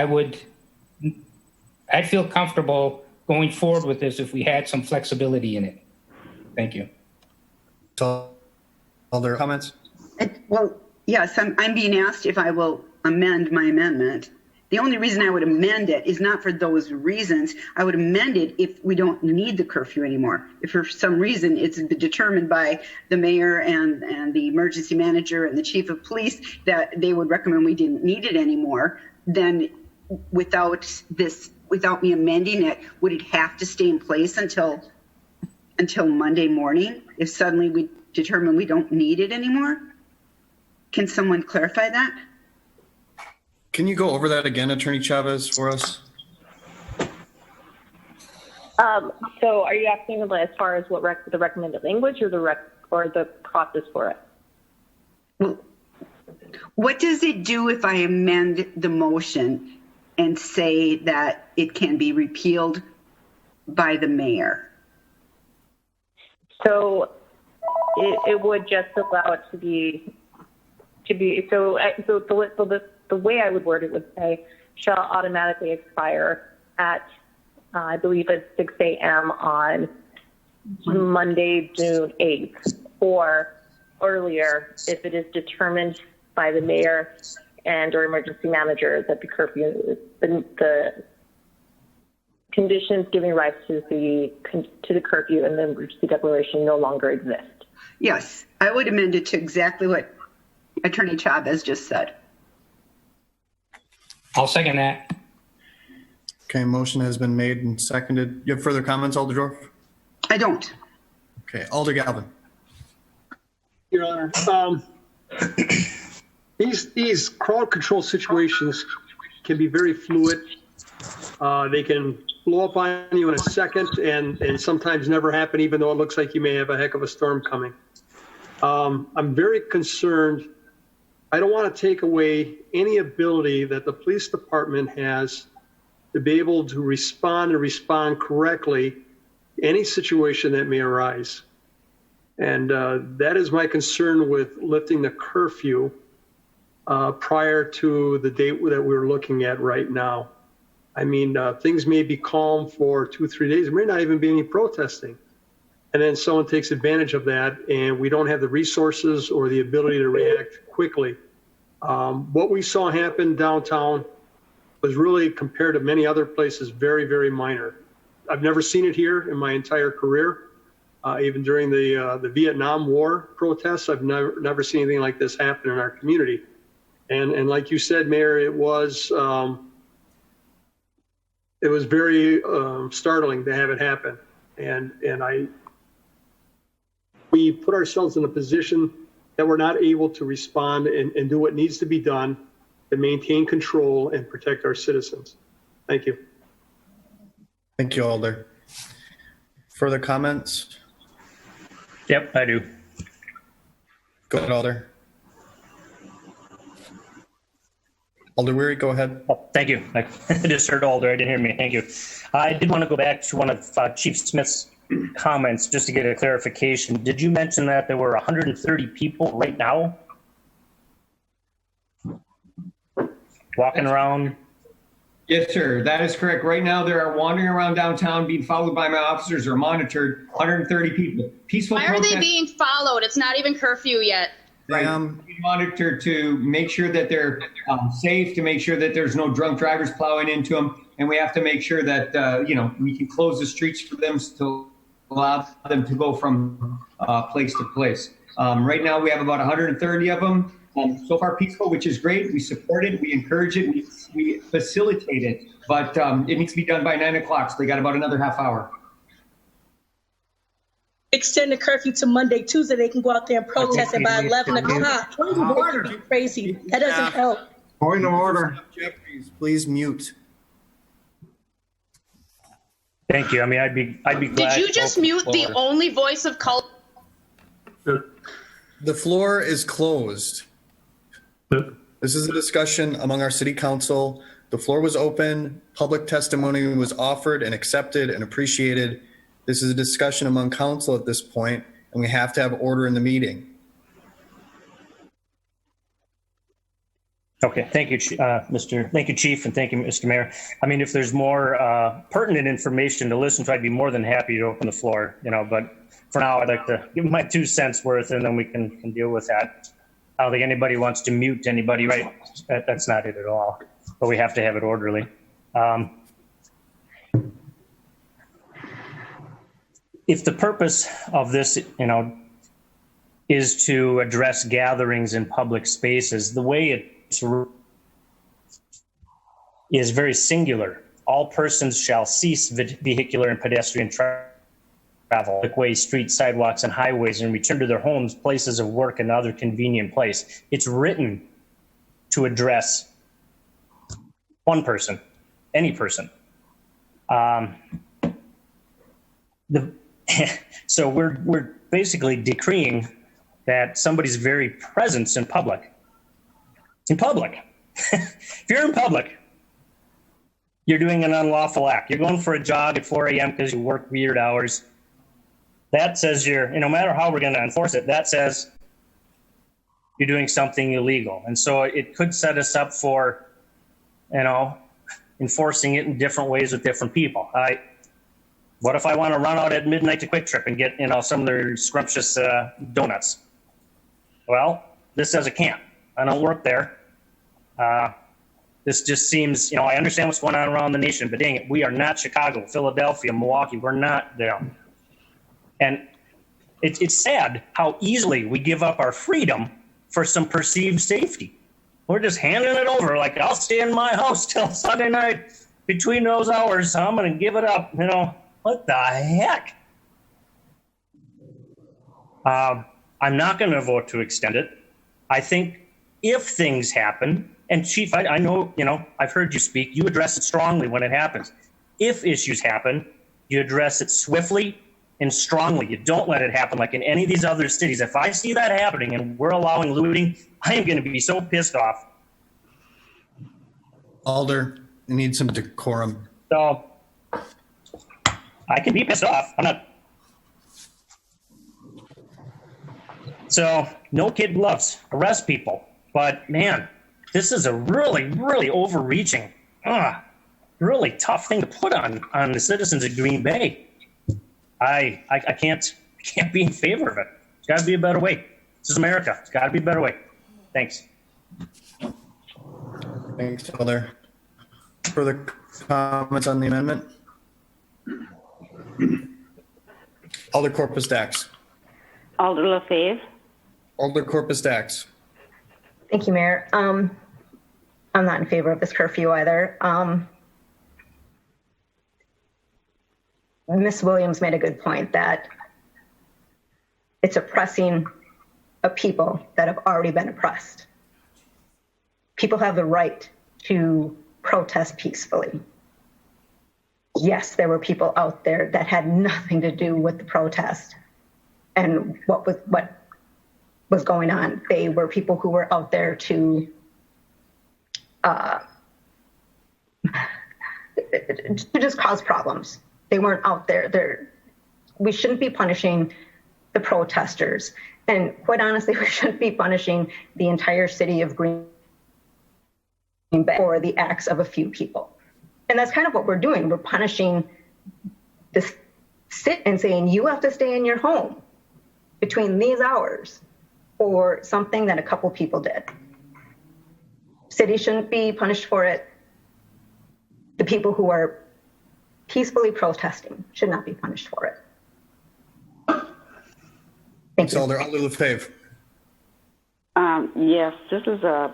feel comfortable going forward with this if we had some flexibility in it. Thank you. Other comments? Well, yes, I'm being asked if I will amend my amendment. The only reason I would amend it is not for those reasons. I would amend it if we don't need the curfew anymore. If for some reason it's determined by the mayor and the emergency manager and the chief of police that they would recommend we didn't need it anymore, then without me amending it, would it have to stay in place until Monday morning if suddenly we determine we don't need it anymore? Can someone clarify that? Can you go over that again, Attorney Chavez, for us? So are you asking as far as what the recommended language or the process for it? Well, what does it do if I amend the motion and say that it can be repealed by the mayor? So it would just allow it to be the way I would word it would say shall automatically expire at I believe it's 6 a.m. on Monday, June 8th, or earlier if it is determined by the mayor and or emergency manager that the curfew, the conditions giving rise to the curfew and the emergency declaration no longer exist. Yes, I would amend it to exactly what Attorney Chavez just said. I'll second that. Okay, motion has been made and seconded. You have further comments, Alder Dorf? I don't. Okay, Alder Galvin. Your Honor, these crowd control situations can be very fluid. They can blow up on you in a second and sometimes never happen, even though it looks like you may have a heck of a storm coming. I'm very concerned. I don't want to take away any ability that the police department has to be able to respond and respond correctly any situation that may arise. And that is my concern with lifting the curfew prior to the date that we're looking at right now. I mean, things may be calm for 2-3 days. There may not even be any protesting. And then someone takes advantage of that, and we don't have the resources or the ability to react quickly. What we saw happen downtown was really, compared to many other places, very, very minor. I've never seen it here in my entire career. Even during the Vietnam War protests, I've never seen anything like this happen in our community. And like you said, Mayor, it was very startling to have it happen. And we put ourselves in a position that we're not able to respond and do what needs to be done to maintain control and protect our citizens. Thank you. Thank you, Alder. Further comments? Yep, I do. Go ahead, Alder. Alder Weary, go ahead. Oh, thank you. I just heard Alder. I didn't hear me. Thank you. I did want to go back to one of Chief Smith's comments just to get a clarification. Did you mention that there were 130 people right now walking around? Yes, sir. That is correct. Right now, there are wandering around downtown being followed by my officers or monitored 130 people. Peaceful Why are they protest- being followed? It's not even curfew yet. Right. We monitor to make sure that they're safe, to make sure that there's no drunk drivers plowing into them. And we have to make sure that, we can close the streets for them to allow them to go from place to place. Right now, we have about 130 of them. So far peaceful, which is great. We support it. We encourage it. We facilitate it. But it needs to be done by 9 o'clock. So they got about another half hour. Extend the curfew to Monday, Tuesday. They can go out there and protest, and by 11 o'clock, would be crazy. That doesn't help. Point of order. Jeffries, please mute. Thank you. I mean, I'd be glad. Did you just mute the only voice of color? The floor is closed. This is a discussion among our city council. The floor was open. Public testimony was offered and accepted and appreciated. This is a discussion among council at this point, and we have to have order in the meeting. Okay, thank you, Chief, and thank you, Mr. Mayor. I mean, if there's more pertinent information to listen to, I'd be more than happy to open the floor, but for now, I'd like to give my 2 cents worth, and then we can deal with that. I don't think anybody wants to mute anybody, right? That's not it at all, but we have to have it orderly. If the purpose of this, is to address gatherings in public spaces, the way it's is very singular. All persons shall cease vehicular and pedestrian travel, public ways, streets, sidewalks, and highways, and return to their homes, places of work, and other convenient place. It's written to address one person, any person. So we're basically decreeing that somebody's very presence in public. If you're in public, you're doing an unlawful act. You're going for a jog at 4 a.m. because you work weird hours. That says no matter how we're going to enforce it, that says you're doing something illegal. And so it could set us up for, enforcing it in different ways with different people. What if I want to run out at midnight to Quick Trip and get, some of their scrumptious donuts? Well, this says I can't. I don't work there. This just seems, I understand what's going on around the nation, but dang it, we are not Chicago, Philadelphia, Milwaukee. We're not there. And it's sad how easily we give up our freedom for some perceived safety. We're just handing it over. Like, I'll stay in my house till Sunday night between those hours. So I'm going to give it up. What the heck? I'm not going to vote to extend it. I think if things happen, and Chief, I know, I've heard you speak. You address it strongly when it happens. If issues happen, you address it swiftly and strongly. You don't let it happen like in any of these other cities. If I see that happening and we're allowing looting, I am going to be so pissed off. Alder, you need some decorum. So I can be pissed off. I'm not. So, no kid gloves. Arrest people. But man, this is a really, really overreaching, really tough thing to put on the citizens of Green Bay. I can't be in favor of it. There's got to be a better way. This is America. There's got to be a better way. Thanks. Thanks, Alder. Further comments on the amendment? Alder Corpus Dax. Alder LaFave. Alder Corpus Dax. Thank you, Mayor. I'm not in favor of this curfew either. Ms. Williams made a good point that it's oppressing a people that have already been oppressed. People have the right to protest peacefully. Yes, there were people out there that had nothing to do with the protest and what was going on. They were people who were out there to just cause problems. They weren't out there. We shouldn't be punishing the protesters. And quite honestly, we shouldn't be punishing the entire city of Green Bay for the acts of a few people. And that's kind of what we're doing. We're punishing this sit and saying, you have to stay in your home between these hours for something that a couple people did. City shouldn't be punished for it. The people who are peacefully protesting should not be punished for it. Thanks, Alder. Alder LaFave. Yes, this is a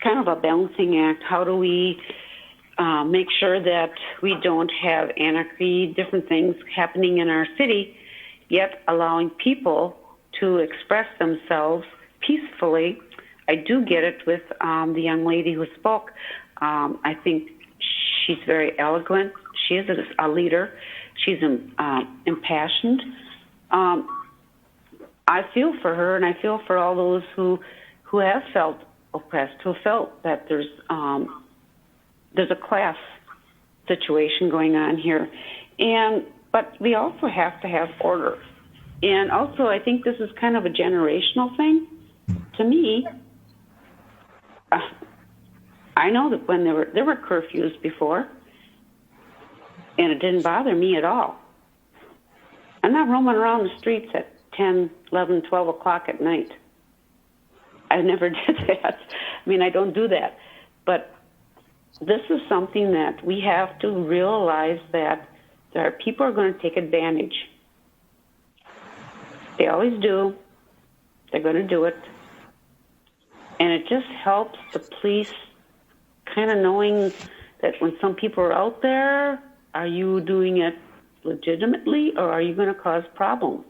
kind of a balancing act. How do we make sure that we don't have anarchy, different things happening in our city, yet allowing people to express themselves peacefully? I do get it with the young lady who spoke. I think she's very eloquent. She is a leader. She's impassioned. I feel for her, and I feel for all those who have felt oppressed, who felt that there's a class situation going on here, but we also have to have order. And also, I think this is kind of a generational thing. To me, I know that when there were curfews before, and it didn't bother me at all. I'm not roaming around the streets at 10, 11, 12 o'clock at night. I never did that. I mean, I don't do that. But this is something that we have to realize that there are people who are going to take advantage. They always do. They're going to do it. And it just helps the police kind of knowing that when some people are out there, are you doing it legitimately or are you going to cause problems?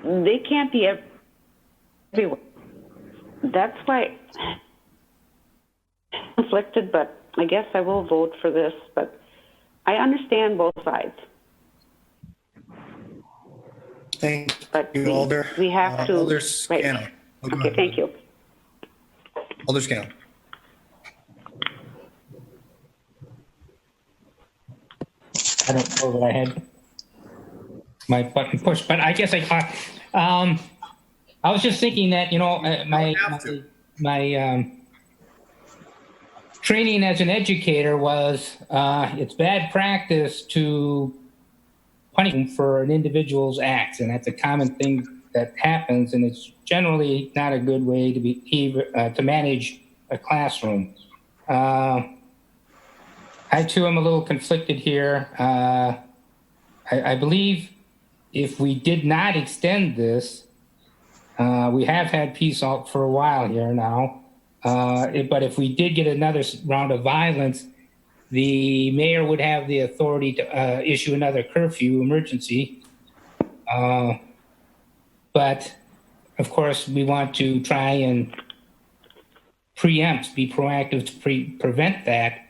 They can't be everywhere. That's why I'm conflicted, but I guess I will vote for this. But I understand both sides. Thank you, Alder. We have to. Alder Scannell. Right. Okay, thank you. Alder Scannell. I don't know that I had my button pushed, but I guess I was just thinking that, my training as an educator was it's bad practice to punish them for an individual's acts, and that's a common thing that happens, and it's generally not a good way to manage a classroom. I too am a little conflicted here. I believe if we did not extend this, we have had peace out for a while here now. But if we did get another round of violence, the mayor would have the authority to issue another curfew emergency. But of course, we want to try and preempt, be proactive to prevent that.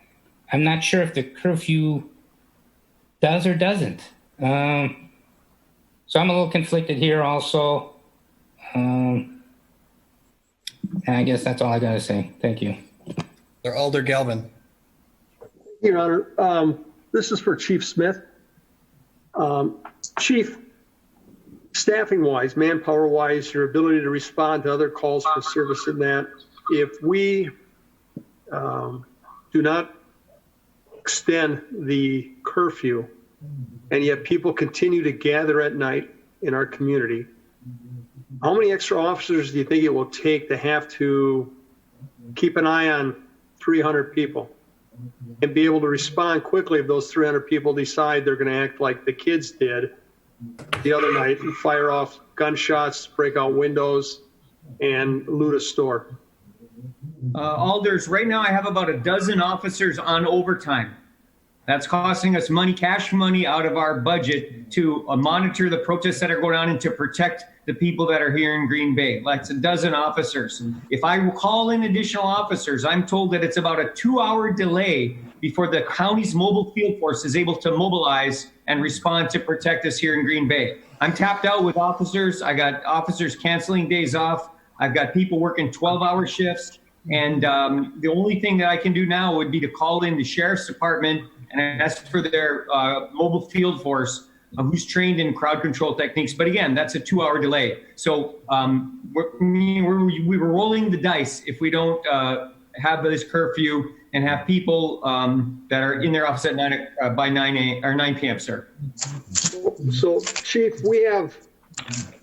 I'm not sure if the curfew does or doesn't. So I'm a little conflicted here also. And I guess that's all I got to say. Thank you. Alder Galvin. Your Honor, this is for Chief Smith. Chief, staffing wise, manpower wise, your ability to respond to other calls for service in that, if we do not extend the curfew and yet people continue to gather at night in our community, how many extra officers do you think it will take to have to keep an eye on 300 people and be able to respond quickly if those 300 people decide they're going to act like the kids did the other night and fire off gunshots, break out windows, and loot a store? Alders, right now I have about a dozen officers on overtime. That's costing us money, cash money out of our budget to monitor the protests that are going on and to protect the people that are here in Green Bay. That's a dozen officers. If I call in additional officers, I'm told that it's about a 2-hour delay before the county's mobile field force is able to mobilize and respond to protect us here in Green Bay. I'm tapped out with officers. I got officers canceling days off. I've got people working 12-hour shifts. And the only thing that I can do now would be to call in the sheriff's department and ask for their mobile field force who's trained in crowd control techniques. But again, that's a 2-hour delay. So we were rolling the dice if we don't have this curfew and have people that are in their office at by 9 p.m., sir. So, Chief, we have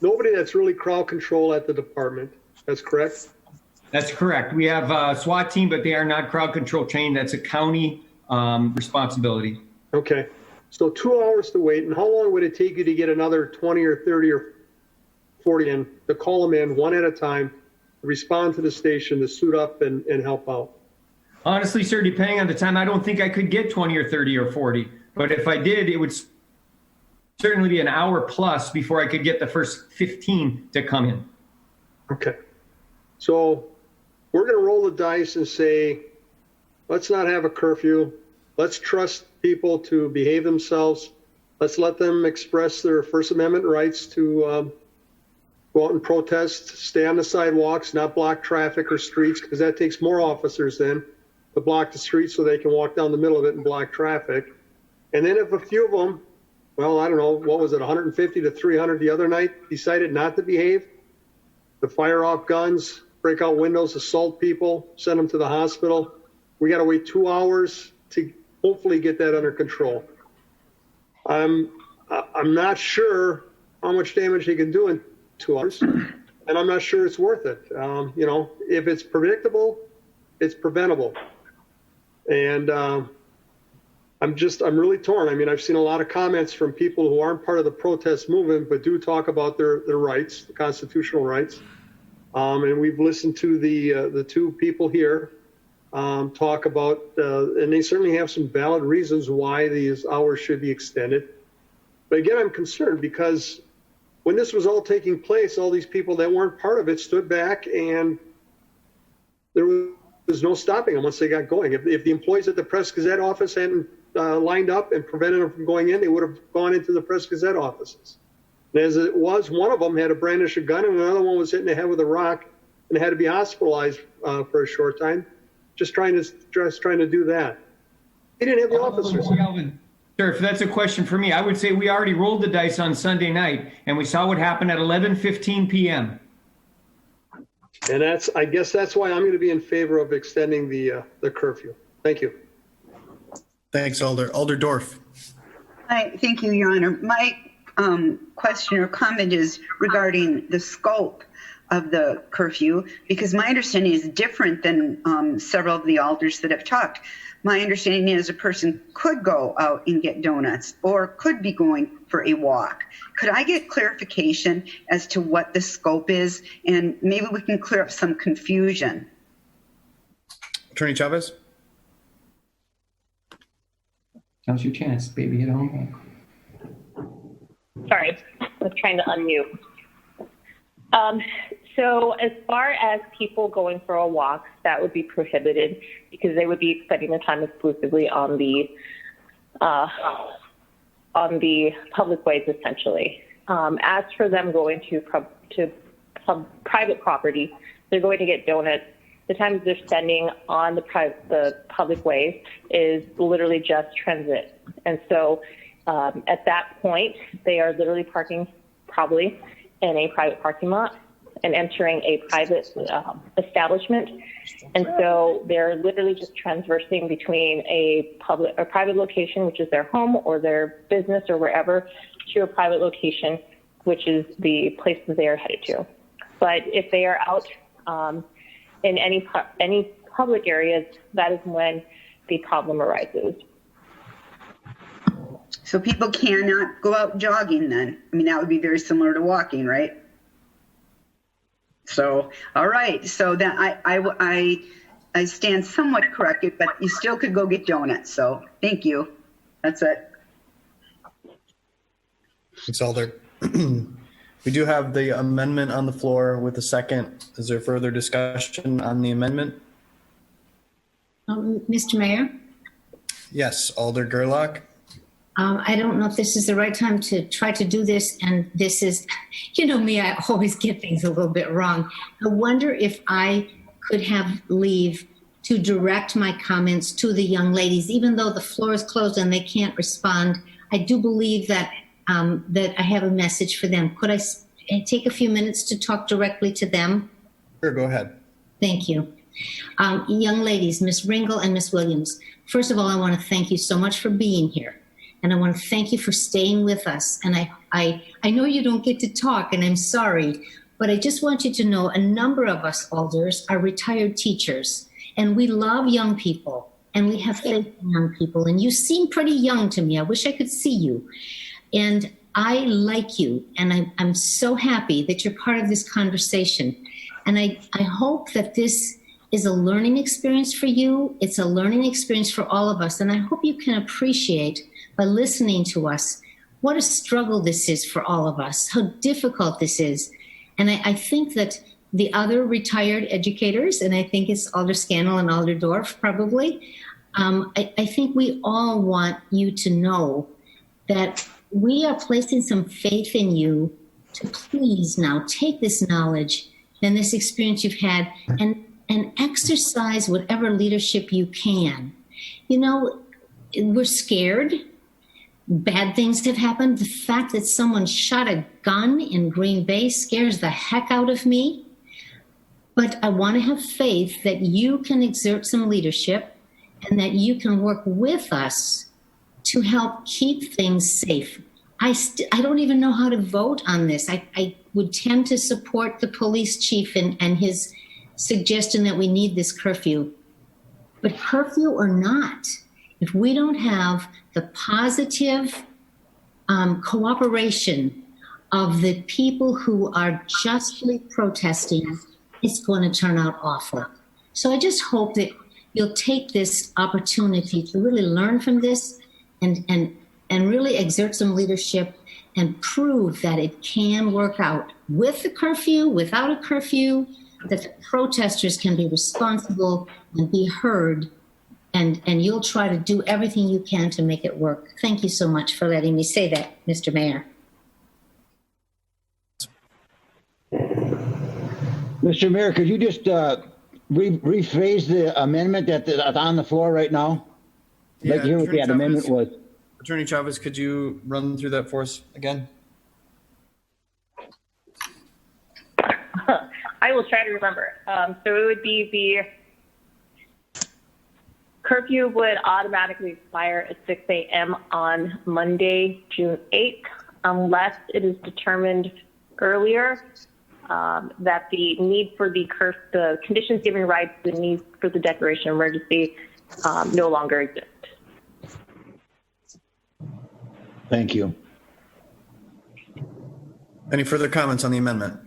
nobody that's really crowd control at the department. That's correct? That's correct. We have a SWAT team, but they are not crowd control trained. That's a county responsibility. Okay. So 2 hours to wait. And how long would it take you to get another 20 or 30 or 40 in to call them in one at a time, to respond to the station, to suit up and help out? Honestly, sir, depending on the time, I don't think I could get 20 or 30 or 40. But if I did, it would certainly be an hour plus before I could get the first 15 to come in. Okay. So we're going to roll the dice and say, let's not have a curfew. Let's trust people to behave themselves. Let's let them express their First Amendment rights to go out and protest, stay on the sidewalks, not block traffic or streets, because that takes more officers then to block the streets so they can walk down the middle of it and block traffic. And then if a few of them, well, I don't know, what was it, 150 to 300 the other night, decided not to behave, to fire off guns, break out windows, assault people, send them to the hospital, we got to wait 2 hours to hopefully get that under control. I'm not sure how much damage they can do in 2 hours, and I'm not sure it's worth it. You know, if it's predictable, it's preventable. And I'm really torn. I mean, I've seen a lot of comments from people who aren't part of the protest movement, but do talk about their rights, the constitutional rights. And we've listened to the two people here talk about, and they certainly have some valid reasons why these hours should be extended. But again, I'm concerned because when this was all taking place, all these people that weren't part of it stood back and there was no stopping them once they got going. If the employees at the Press Gazette office hadn't lined up and prevented them from going in, they would have gone into the Press Gazette offices. And as it was, one of them had to brandish a gun and another one was hit in the head with a rock and had to be hospitalized for a short time. Just trying to do that. He didn't have the officers. Sir, if that's a question for me, I would say we already rolled the dice on Sunday night and we saw what happened at 11:15 p.m. And I guess that's why I'm going to be in favor of extending the curfew. Thank you. Thanks, Alder. Alder Dorf. Hi, thank you, Your Honor. My question or comment is regarding the scope of the curfew, because my understanding is different than several of the alders that have talked. My understanding is a person could go out and get donuts or could be going for a walk. Could I get clarification as to what the scope is? And maybe we can clear up some confusion. Attorney Chavez? Now's your chance, baby, at home. Sorry, I was trying to unmute. So as far as people going for a walk, that would be prohibited because they would be spending their time exclusively on the public ways, essentially. As for them going to private property, they're going to get donuts. The times they're spending on the public ways is literally just transit. And so At that point, they are literally parking probably in a private parking lot and entering a private establishment. And so they're literally just transversing between a private location, which is their home or their business or wherever, to a private location, which is the place that they are headed to. But if they are out in any public areas, that is when the problem arises. So people cannot go out jogging then? I mean, that would be very similar to walking, right? So, all right. So then I stand somewhat corrected, but you still could go get donuts. So thank you. That's it. Thanks, Alder. We do have the amendment on the floor with a second. Is there further discussion on the amendment? Mr. Mayor? Yes, Alder Gerlach. I don't know if this is the right time to try to do this, and this is, you know me, I always get things a little bit wrong. I wonder if I could have leave to direct my comments to the young ladies, even though the floor is closed and they can't respond. I do believe that that I have a message for them. Could I take a few minutes to talk directly to them? Sure, go ahead. Thank you. Young ladies, Ms. Ringel and Ms. Williams, first of all, I want to thank you so much for being here. And I want to thank you for staying with us. And I know you don't get to talk, and I'm sorry, but I just want you to know a number of us alders are retired teachers, and we love young people, and we have faith in young people. And you seem pretty young to me. I wish I could see you. And I like you, and I'm so happy that you're part of this conversation. And I hope that this is a learning experience for you. It's a learning experience for all of us. And I hope you can appreciate by listening to us what a struggle this is for all of us, how difficult this is. And I think that the other retired educators, and I think it's Alder Scannell and Alder Dorf probably, I think we all want you to know that we are placing some faith in you to please now take this knowledge and this experience you've had and exercise whatever leadership you can. You know, we're scared. Bad things have happened. The fact that someone shot a gun in Green Bay scares the heck out of me. But I want to have faith that you can exert some leadership and that you can work with us to help keep things safe. I don't even know how to vote on this. I would tend to support the police chief and his suggestion that we need this curfew. But curfew or not, if we don't have the positive cooperation of the people who are justly protesting, it's going to turn out awful. So I just hope that you'll take this opportunity to really learn from this and really exert some leadership and prove that it can work out with the curfew, without a curfew, that the protesters can be responsible and be heard. And you'll try to do everything you can to make it work. Thank you so much for letting me say that, Mr. Mayor. Mr. Mayor, could you just rephrase the amendment that's on the floor right now? I'd like to hear what that amendment was. Attorney Chavez, could you run through that for us again? I will try to remember. So it would be the curfew would automatically expire at 6 a.m. on Monday, June 8th, unless it is determined earlier that the need for the conditions giving rights, the need for the declaration of emergency no longer exists. Thank you. Any further comments on the amendment?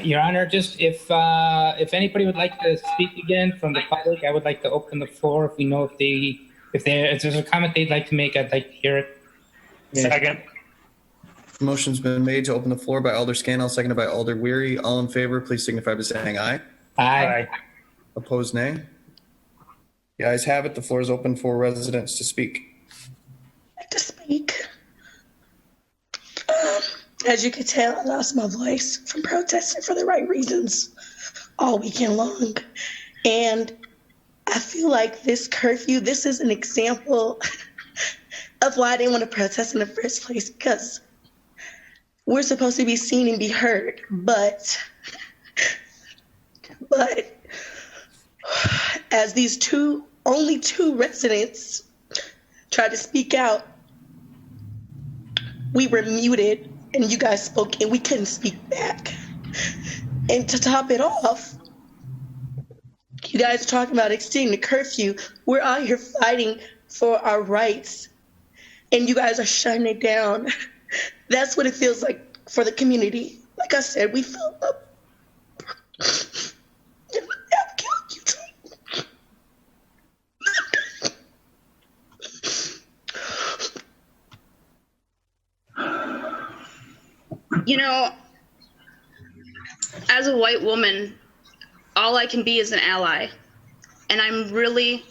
Your Honor, just if anybody would like to speak again from the public, I would like to open the floor. If we know if there's a comment they'd like to make, I'd like to hear it. Second. Motion's been made to open the floor by Alder Scannell, seconded by Alder Weary. All in favor, please signify by saying aye. Aye. Opposed, nay. The ayes have it. The floor is open for residents to speak. To speak. As you can tell, I lost my voice from protesting for the right reasons all weekend long. And I feel like this curfew, this is an example of why I didn't want to protest in the first place, because we're supposed to be seen and be heard, but as these only two residents tried to speak out, we were muted and you guys spoke and we couldn't speak back. And to top it off, you guys are talking about extending the curfew. We're out here fighting for our rights and you guys are shutting it down. That's what it feels like for the community. Like I said, we feel up. You know, as a white woman, all I can be is an ally. And I'm really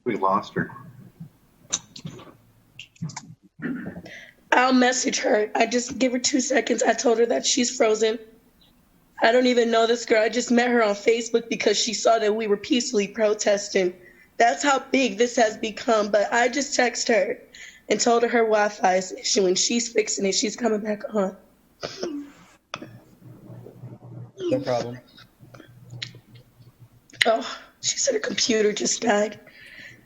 We lost her. I'll message her. I just give her 2 seconds. I told her that she's frozen. I don't even know this girl. I just met her on Facebook because she saw that we were peacefully protesting. That's how big this has become. But I just texted her and told her Wi-Fi is issuing. She's fixing it. She's coming back on. No problem. Oh, she said her computer just died.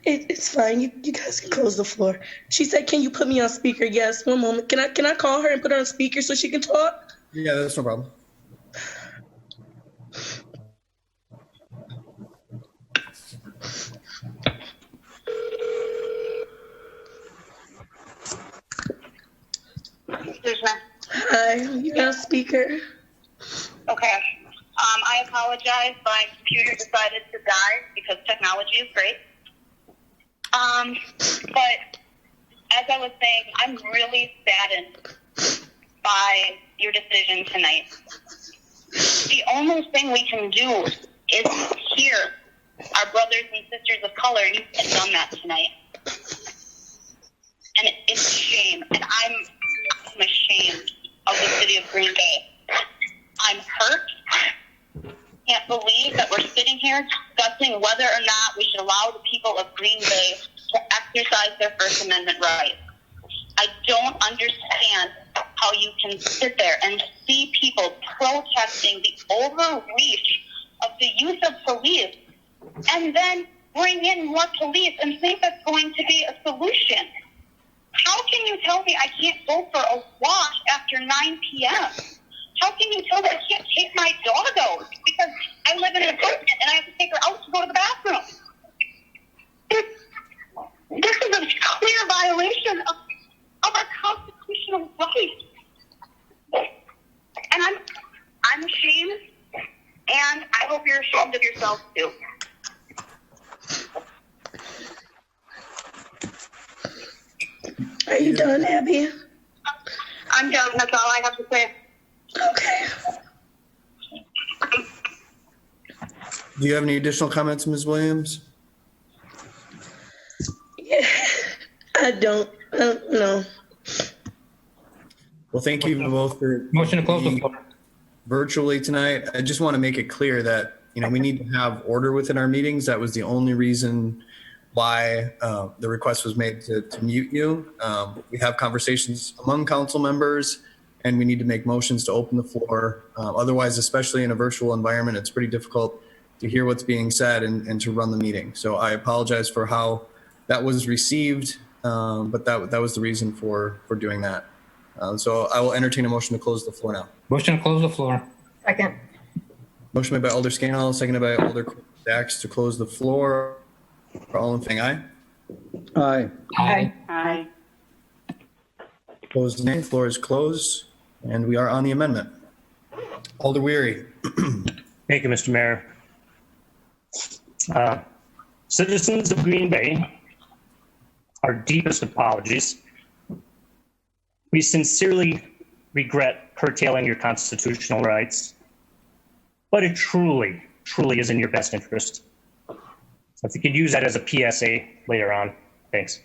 It's fine. You guys can close the floor. She said, "Can you put me on speaker?" Yes. One moment. Can I call her and put her on speaker so she can talk? Yeah, that's no problem. Hi. You got a speaker? Okay. I apologize. My computer decided to die because technology is great. But as I was saying, I'm really saddened by your decision tonight. The only thing we can do is hear our brothers and sisters of color, and you have done that tonight. And it's a shame, and I'm ashamed of the city of Green Bay. I'm hurt. Can't believe that we're sitting here discussing whether or not we should allow the people of Green Bay to exercise their First Amendment rights. I don't understand how you can sit there and see people protesting the overreach of the use of police and then bring in more police and think that's going to be a solution. How can you tell me I can't go for a walk after 9 p.m.? How can you tell me I can't take my dog out because I live in an apartment and I have to take her out to go to the bathroom? This is a clear violation of our constitutional rights. And I'm ashamed, and I hope you're ashamed of yourself too. Are you done, Abby? I'm done. That's all I have to say. Okay. Do you have any additional comments, Ms. Williams? Yeah, I don't know. Well, thank you both for Motion to close the floor. Virtually tonight. I just want to make it clear that, we need to have order within our meetings. That was the only reason why the request was made to mute you. We have conversations among council members, and we need to make motions to open the floor. Otherwise, especially in a virtual environment, it's pretty difficult to hear what's being said and to run the meeting. So I apologize for how that was received, but that was the reason for doing that. So I will entertain a motion to close the floor now. Motion to close the floor. Second. Motion made by Alder Scannell, seconded by Alder Dax to close the floor. All in favor, aye. Aye. Aye. Aye. Opposed, nay. Floor is closed, and we are on the amendment. Alder Weary. Thank you, Mr. Mayor. Citizens of Green Bay, our deepest apologies. We sincerely regret curtailing your constitutional rights. but it truly, truly is in your best interest. So if you could use that as a PSA later on, thanks.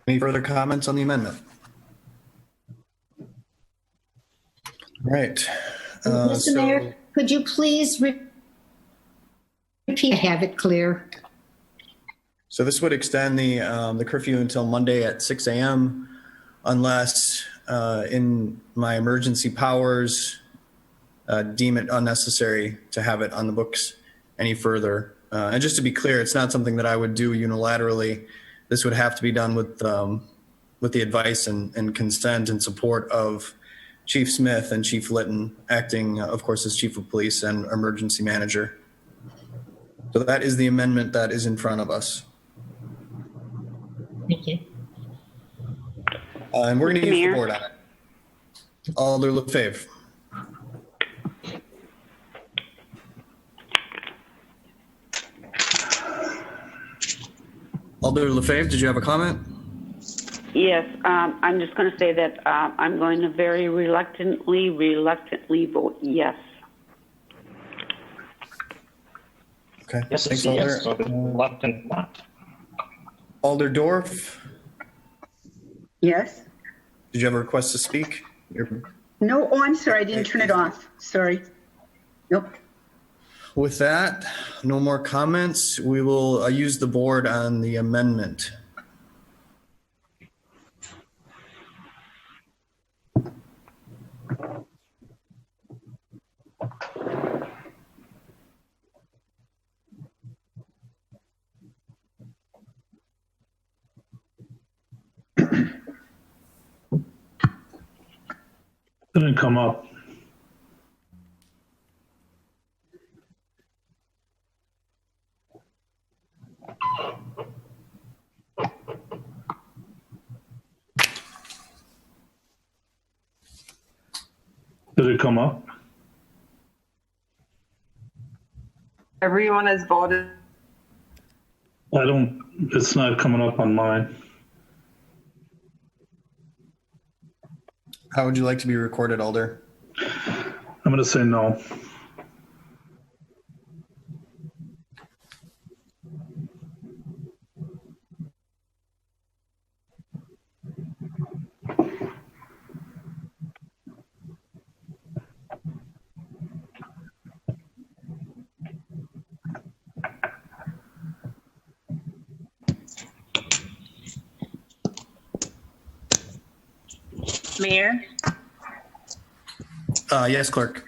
Any further comments on the amendment? All right. Mr. Mayor, could you please repeat? I have it clear. So this would extend the curfew until Monday at 6 a.m. unless in my emergency powers deem it unnecessary to have it on the books any further. And just to be clear, it's not something that I would do unilaterally. This would have to be done with the advice and consent and support of Chief Smith and Chief Litton, acting, of course, as Chief of Police and Emergency Manager. So that is the amendment that is in front of us. Thank you. And we're going to use the board on it. Alder LaFave. Alder LaFave, did you have a comment? Yes, I'm just going to say that I'm going to very reluctantly vote yes. Okay. Yes, Thanks, it's a Alder. yes, so reluctant not. Alder Dorf, Yes? did you have a request to speak? No, oh, I'm sorry, I didn't turn it off. Sorry. Nope. With that, no more comments. We will use the board on the amendment. Didn't come up. Did it come up? Everyone has voted. It's not coming up on mine. How would you like to be recorded, Alder? I'm going to say no. Mayor, Yes, clerk.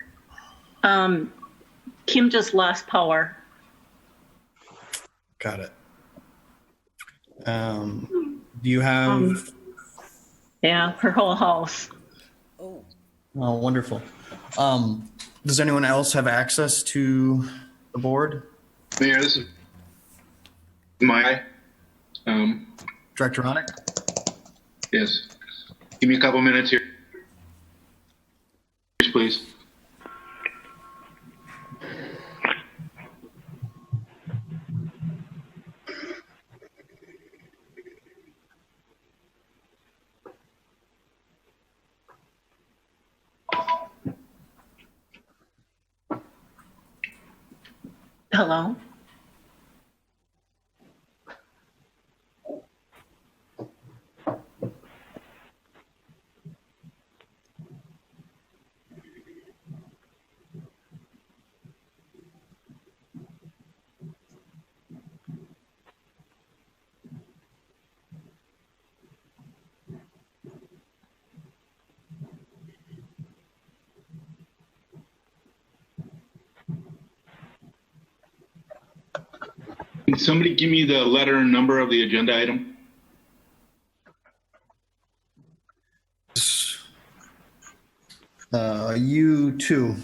Kim just lost power. Got it. Do you have? Yeah, her whole house. Oh, wonderful. Does anyone else have access to the board? Mayor, this is my. Director Ronick? Yes. Give me a couple minutes here, please. Hello? Can somebody give me the letter and number of the agenda item? You too.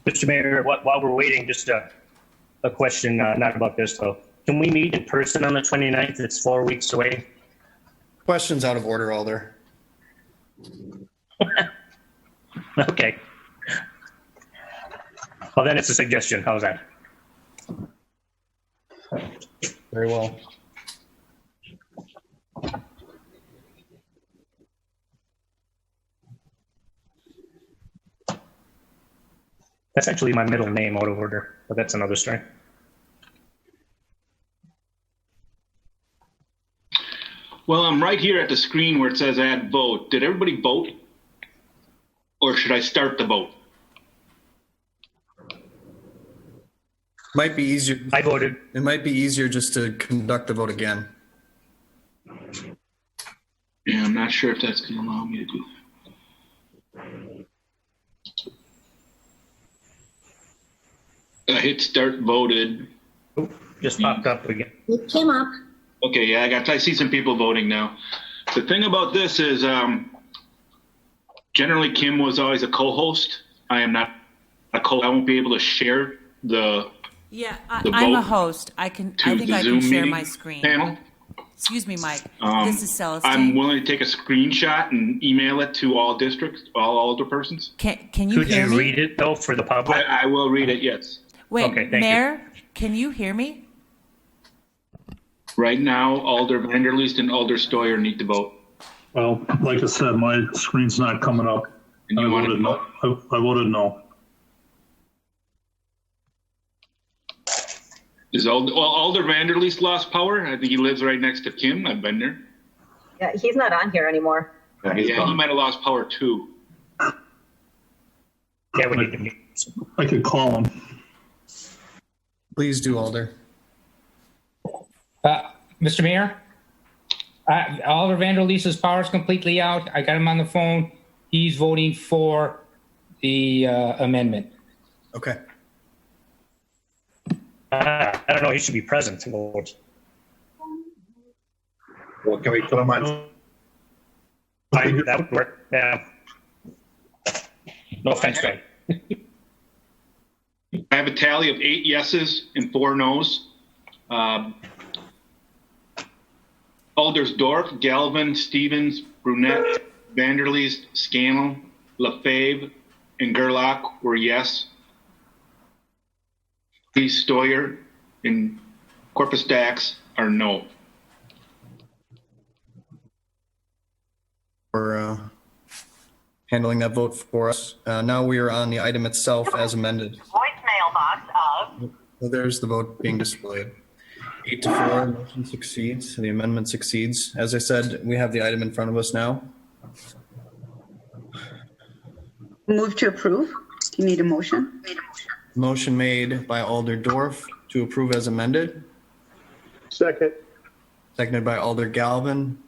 Mr. Mayor, while we're waiting, just a question, not about this though. Can we meet in person on the 29th? It's 4 weeks away. Questions out of order, Alder. Okay. Well, then it's a suggestion. How's that? Very well. That's actually my middle name out of order, but that's another story. Well, I'm right here at the screen where it says add vote. Did everybody vote? Or should I start the vote? Might be easier. I voted. It might be easier just to conduct the vote again. Yeah, I'm not sure if that's going to allow me to do that. I hit start voted. Oop, just popped up again. It came up. Okay, yeah, I see some people voting now. The thing about this is generally Kim was always a co-host. I am not a I won't be able to share the Yeah, the I'm a vote host. I to think the I can Zoom share meeting my screen. panel. Excuse me, Mike. This is I'm Celestine. willing to take a screenshot and email it to all districts, all alderpersons. Can you Could hear you me? read it though for the public? I will read it, yes. Wait, Okay, thank you. Mayor, can you hear me? Right now, Alder Vanderleest and Alder Stoyer need to vote. Well, like I said, my screen's not coming up. And you I wanted voted no. I voted no. Is Alder Vanderleest lost power? I think he lives right next to Kim. I've been there. Yeah, he's not on here anymore. Yeah, he might have lost power too. Yeah, we need to meet. I could call him. Please do, Alder. Mr. Mayor, Alder Vanderleest's power is completely out. I got him on the phone. He's voting for the amendment. Okay. I don't know. He should be present to vote. Well, can we put him on? That would work. Yeah. No offense, Greg. I have a tally of 8 yeses and 4 nos. Aldersdorf, Galvin, Stevens, Brunette, Vanderleest, Scannell, Lefebvre, and Gerlach were yes. Please Stoyer and Corpus Dax are no. For handling that vote for us. Now we are on the item itself as amended. Voicemail box of So there's the vote being displayed. 8-4, motion succeeds. The amendment succeeds. As I said, we have the item in front of us now. Move to approve. Do you need a motion? Motion made by Alder Dorf to approve as amended, Second. seconded by Alder Galvin.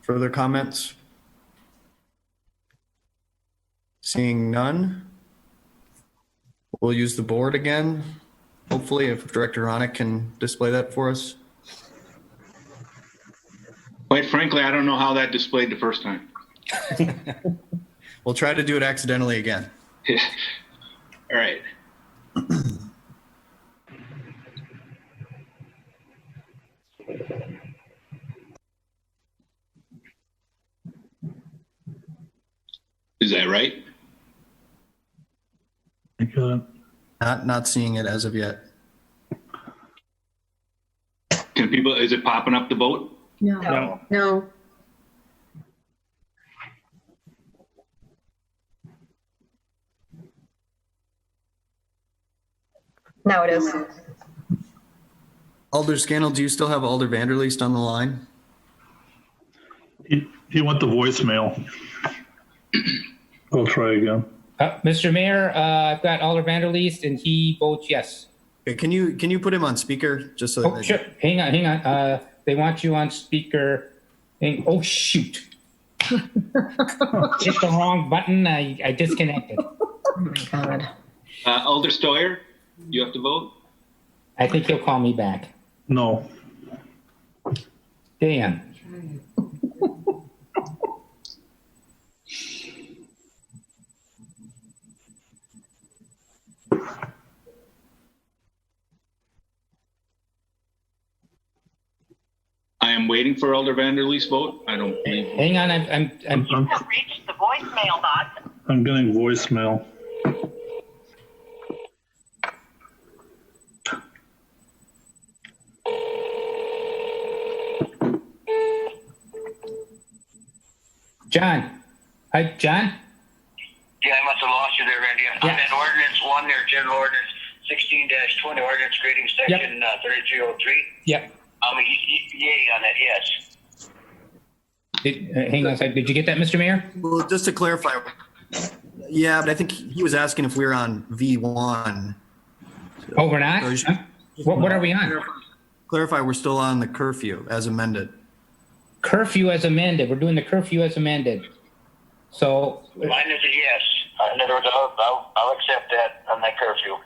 Further comments? Seeing none, we'll use the board again. Hopefully, if Director Ronick can display that for us. Quite frankly, I don't know how that displayed the first time. We'll try to do it accidentally again. All right. Is that right? I got it. Not seeing it as of yet. Can people, is it popping up the vote? No. Now it is. Alder Scannell, do you still have Alder Vanderleest on the line? He went to voicemail. I'll try again. Mr. Mayor, I've got Alder Vanderleest, and he votes yes. Okay, can you put him on speaker just so Oh, sure. Hang on. They want you on speaker. Oh, shoot. Hit the wrong button. I disconnected. Oh my God. Alder Stoyer, you have to vote? I think he'll call me back. No. Dan. I am waiting for Elder Vanderleest's vote. I don't believe. Hang on, I'm have reached the voicemail box. I'm getting voicemail. John. Hi, John. Yeah, I must have lost you there, Randy. I'm Yeah. in ordinance 1 there, general ordinance 16-20, ordinance grading section 3303. Yep. Yay on that, yes. Hang on a second. Did you get that, Mr. Mayor? Well, just to clarify, yeah, but I think he was asking if we were on V1. Oh, we're not? So Huh? What are we on? Clarify, we're still on the curfew as amended. Curfew as amended. We're doing the curfew as amended. So, Mine is a yes. In other words, I'll accept that on that curfew.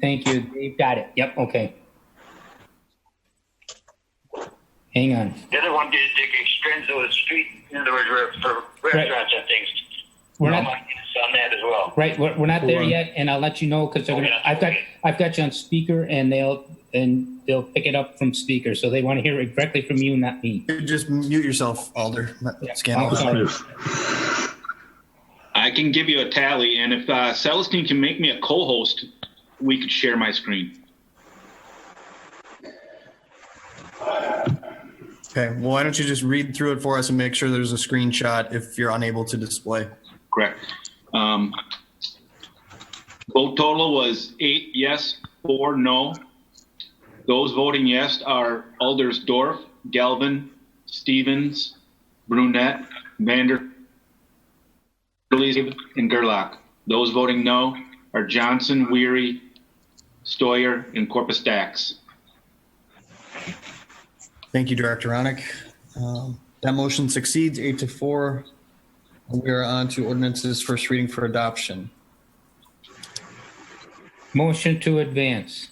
thank you. You've got it. Yep. Okay. Hang on. The other one did extend to the street, in other words, for restaurants and things. We're No, not- mine is on that as well. Right. We're not there yet, and I'll let you know because I've got you on speaker, and they'll pick it up from speaker, so they want to hear it directly from you, not me. Just mute yourself, Alder. Scan. Sorry. I can give you a tally, and if Celestine can make me a co-host, we could share my screen. Okay, well, why don't you just read through it for us and make sure there's a screenshot if you're unable to display. Correct. Vote total was 8 yes, 4 no. Those voting yes are Alders Dorf, Galvin, Stevens, Brunette, Vanderleest, and Gerlach. Those voting no are Johnson, Weary, Stoyer, and Corpus Dax. Thank you, Director Ronick. That motion succeeds 8-4. We are on to ordinances first reading for adoption. Motion to advance.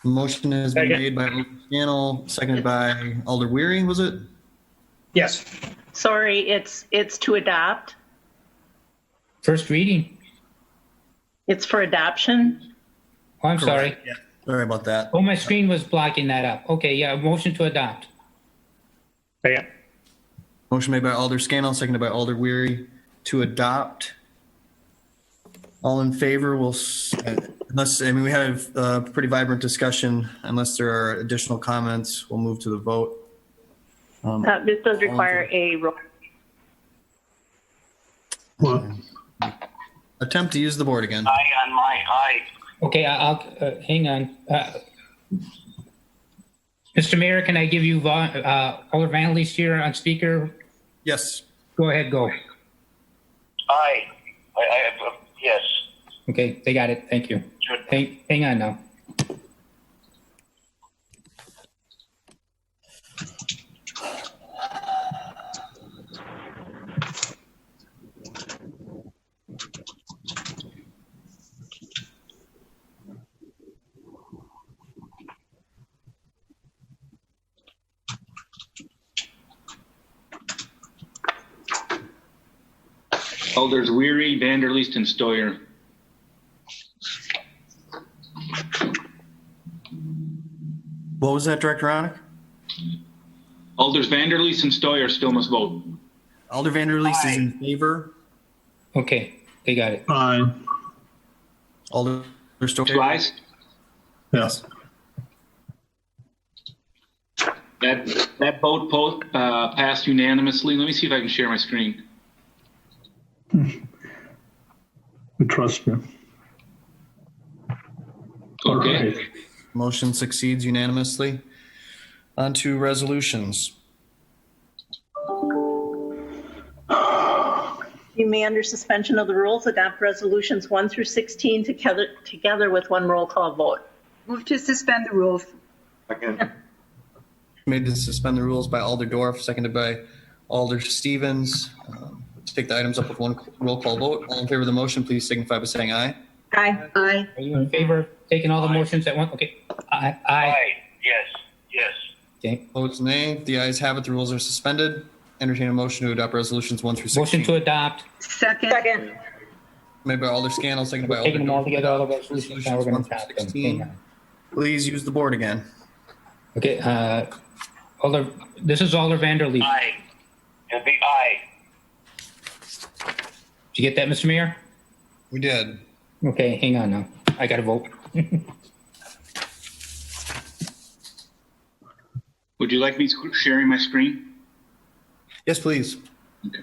Motion has been made by Alder Scannell, seconded by Alder Weary, was it? Yes. Sorry, it's to adopt. First reading. It's for adoption. Oh, I'm sorry. Yeah. Sorry about that. Oh, my screen was blocking that up. Okay, yeah, motion to adopt. Yeah. Motion made by Alder Scannell, seconded by Alder Weary to adopt. All in favor will, we have a pretty vibrant discussion. Unless there are additional comments, we'll move to the vote. This does require a roll. What? Attempt to use the board again. Aye on my aye. Okay, I'll hang on. Mr. Mayor, can I give you Alder Vanderleest here on speaker? Yes. Go ahead, go. Aye. Yes. Okay, they got it. Thank you. Hang on now. Alders Weary, Vanderleest, and Stoyer. What was that, Director Ronick? Alders Vanderleest and Stoyer still must vote. Alder Vanderleest is in favor. Okay, they got it. Aye. Alder Stoyer. Two ayes? Yes. That vote passed unanimously. Let me see if I can share my screen. We trust you. All Okay. right. Motion succeeds unanimously. On to resolutions. You may, under suspension of the rules, adopt resolutions 1 through 16 together with one roll call vote. Move to suspend the rules. Second. Made to suspend the rules by Alder Dorf, seconded by Alder Stevens. Let's take the items up with one roll call vote. All in favor of the motion, please signify by saying aye. Aye. Aye. Are you in favor of taking all the motions at once? Okay. Aye. Aye. Yes. Yes. Okay. Opposed, nay. The ayes have it. The rules are suspended. Entertain a motion to adopt resolutions 1 through 16. Motion to adopt. Second. Second. Made by Alder Scannell, seconded by We're Alder taking them all Dorf. together, all the resolutions, now we're going to tap them. Hang on. Please use the board again. Okay, Alder, this is Alder Vanderleest. Aye. It'll be aye. Did you get that, Mr. Mayor? We did. Okay, hang on now. I got to vote. Would you like me sharing my screen? Yes, please. Okay.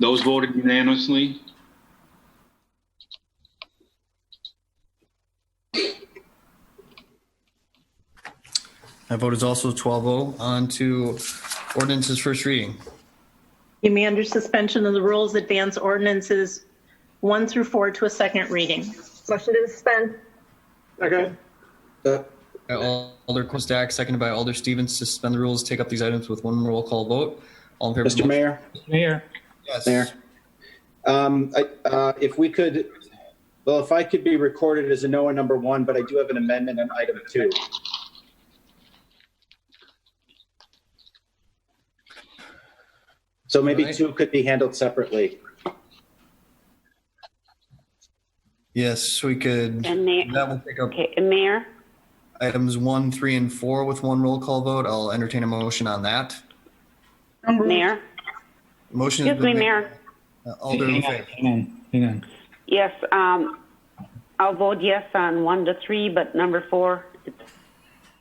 Those voted unanimously. That vote is also 12-0. On to ordinances first reading. You may, under suspension of the rules, advance ordinances 1 through 4 to a second reading. Motion to suspend. Okay. Alder Quistak, seconded by Alder Stevens, to suspend the rules, take up these items with one roll call vote. All in favor? Mr. Mayor? Mayor. Yes. Mayor. If we could, well, if I could be recorded as a no on number 1, but I do have an amendment on item 2. So maybe All right. 2 could be handled separately. Yes, we could. And Mayor, That will take up okay, and Mayor, items 1, 3, and 4 with one roll call vote. I'll entertain a motion on that. Mayor, Motion has excuse me, been made. Mayor. Alder in Hang on, favor. hang on. Yes, I'll vote yes on 1 to 3, but number 4, it's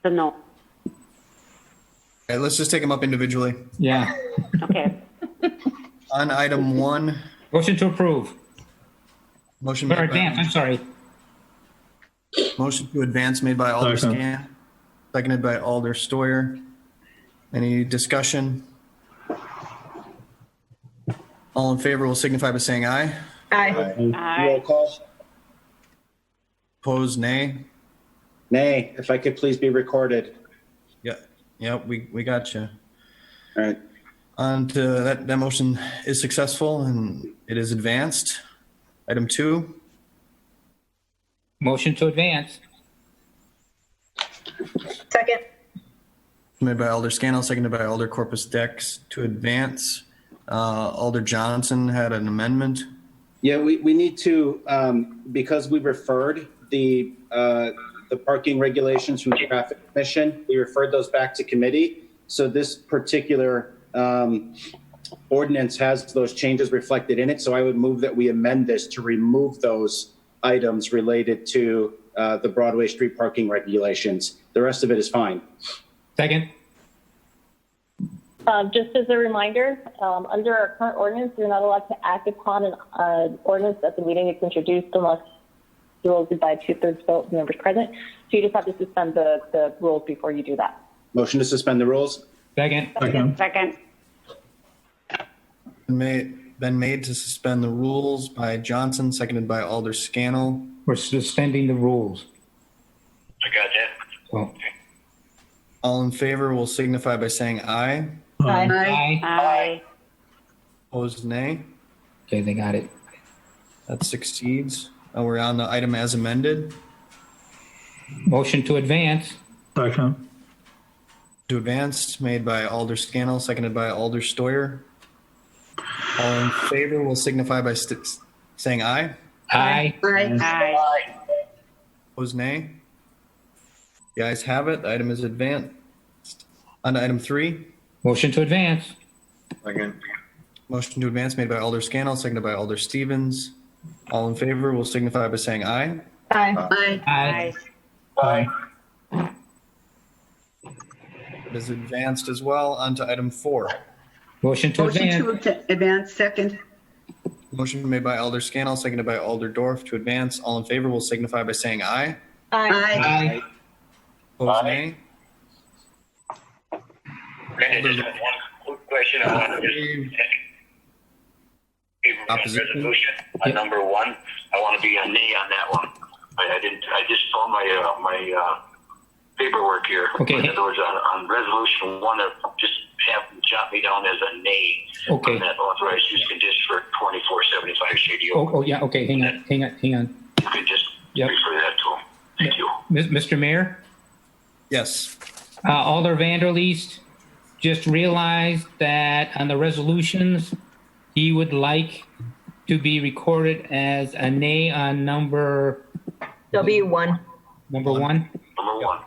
a no. Okay, let's just take them up individually. Yeah. Okay. On item 1, Motion to approve. motion Or made advance, I'm sorry. motion to advance made by Alder Second. Scan, seconded by Alder Stoyer. Any discussion? All in favor will signify by saying aye. Aye. Roll call. Opposed, nay. Nay, if I could please be recorded. Yeah, we got you. All right. On to that motion is successful and it is advanced. Item 2, Motion to advance. Second. made by Alder Scannell, seconded by Alder Corpus Dex to advance. Alder Johnson had an amendment. Yeah, we need to, because we referred the parking regulations from the Traffic Commission, we referred those back to committee. So this particular ordinance has those changes reflected in it. So I would move that we amend this to remove those items related to the Broadway street parking regulations. The rest of it is fine. Second. Just as a reminder, under our current ordinance, you're not allowed to act upon an ordinance at the meeting it's introduced unless the rules by 2/3 vote of members present. So you just have to suspend the rules before you do that. Motion to suspend the rules. Second. Second. Been made to suspend the rules by Johnson, seconded by Alder Scannell. We're suspending the rules. I got that. Oh. All in favor will signify by saying aye. Aye. Aye. Opposed, nay. Okay, they got it. That succeeds. We're on the item as amended. Motion to advance. Second. To advance, made by Alder Scannell, seconded by Alder Stoyer. All in favor will signify by saying aye. Aye. Aye. Opposed, nay. The ayes have it. The item is advanced. On to item 3. Motion to advance. Motion to advance made by Alder Scannell, seconded by Alder Stevens. All in favor will signify by saying aye. Aye. Aye. It is advanced as well. On to item 4. Motion to Motion advance. to advance, second. Motion made by Alder Scannell, seconded by Alder Dorf to advance. All in favor will signify by saying aye. Aye. Opposed, nay. Brandon, just have one quick question. I want to just Opposition? resolution on number 1. I want to be a nay on that one. I just saw my paperwork here. Okay. In other words, on resolution 1, just have jot me down as a nay. Okay. On that authorized use condition for 2475 Shady Oak. Oh, yeah, okay, hang on. You could just Yep. refer that to him. Thank you. Mr. Mayor, Yes. Alder Vanderleest just realized that on the resolutions, he would like to be recorded as a nay on number W1. number one. Number one.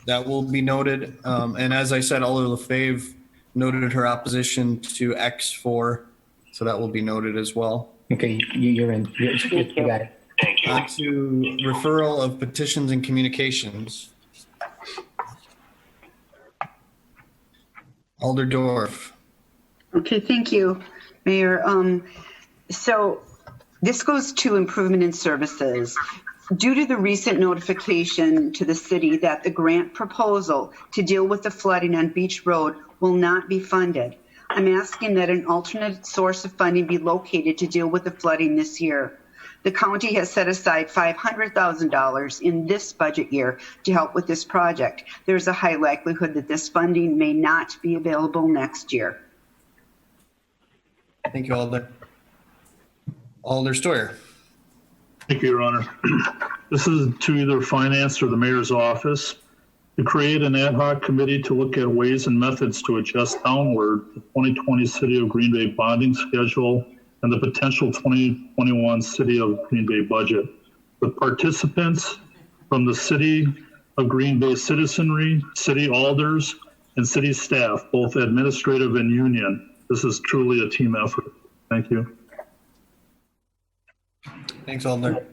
That will be noted. And as I said, Alder LaFave noted her opposition to X4, so that will be noted as well. Okay, you're in. You got it. Thank you. On to referral of petitions and communications. Alder Dorf. Okay, thank you, Mayor. So this goes to improvement in services. Due to the recent notification to the city that the grant proposal to deal with the flooding on Beach Road will not be funded, I'm asking that an alternate source of funding be located to deal with the flooding this year. The county has set aside $500,000 in this budget year to help with this project. There's a high likelihood that this funding may not be available next year. Thank you, Alder. Alder Stoyer. Thank you, Your Honor. This is to either finance or the mayor's office to create an ad hoc committee to look at ways and methods to adjust downward the 2020 City of Green Bay bonding schedule and the potential 2021 City of Green Bay budget, with participants from the City of Green Bay citizenry, city alders, and city staff, both administrative and union. This is truly a team effort. Thank you. Thanks, Alder.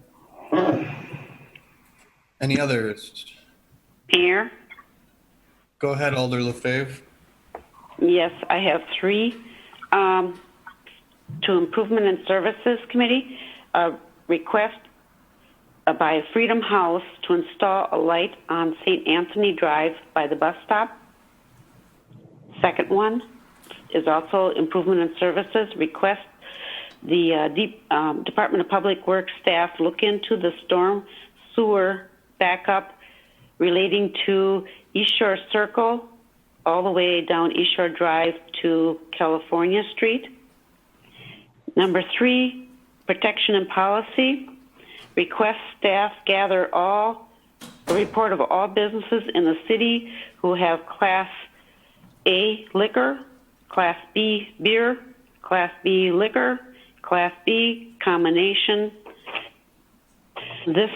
Any others? Mayor? Go ahead, Alder LaFave. Yes, I have three. To Improvement and Services Committee, a request by Freedom House to install a light on St. Anthony Drive by the bus stop. Second one is also Improvement and Services, request the Department of Public Works staff look into the storm sewer backup relating to East Shore Circle all the way down East Shore Drive to California Street. Number three, Protection and Policy, request staff gather a report of all businesses in the city who have Class A liquor, Class B beer, Class B liquor, Class B combination. This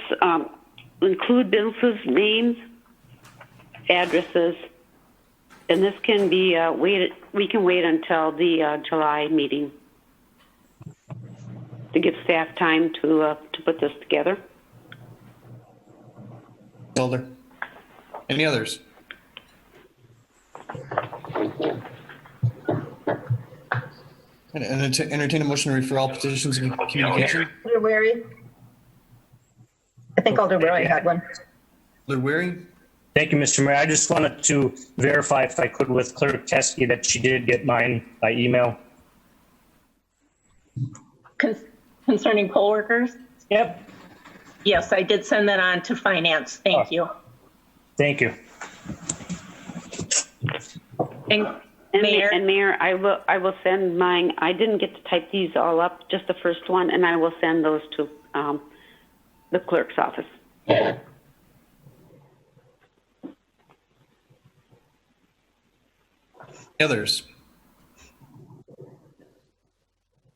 include businesses' names, addresses, and this can be we can wait until the July meeting to give staff time to put this together. Alder. Any others? And entertain a motion to refer all petitions and communication. Alder Weary. I think Alder Weary had one. Alder Weary. Thank you, Mr. Mayor. I just wanted to verify, if I could, with Clerk Teske that she did get mine by email. Concerning poll workers? Yep. Yes, I did send that on to finance. Thank you. Thank you. Mayor, I will send mine. I didn't get to type these all up, just the first one, and I will send those to the clerk's office. Others?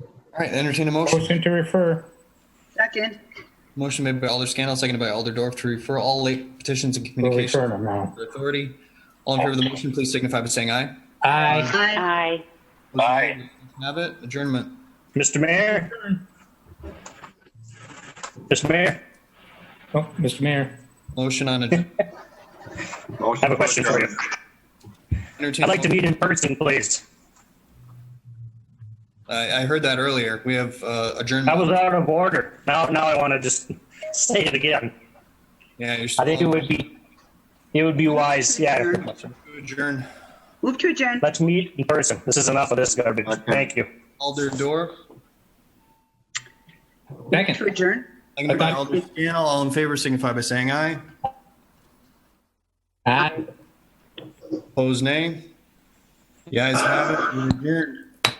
All right, entertain a motion. Motion to refer. Second. Motion made by Alder Scannell, seconded by Alder Dorf to refer all late petitions and communications We'll return them now. to authority. All in favor of the motion, please signify by saying aye. Aye. Aye. Aye. Have it. Adjournment. Mr. Mayor? Mr. Mayor? Oh, Mr. Mayor. Motion on it. I have a question for you. Entertain I'd like to a meet in person, please. I heard that earlier. We have adjournment. I was out of order. Now I want to just say it again. Yeah, you're I think it would be wise. Yeah. Adjourn. Move to adjourn. Let's meet in person. This is enough of this garbage. Thank you. Alder Dorf. Second. To adjourn. Seconded by Alder Scannell. All in favor signify by saying aye. Aye. Opposed, nay. The ayes have it. We're adjourned.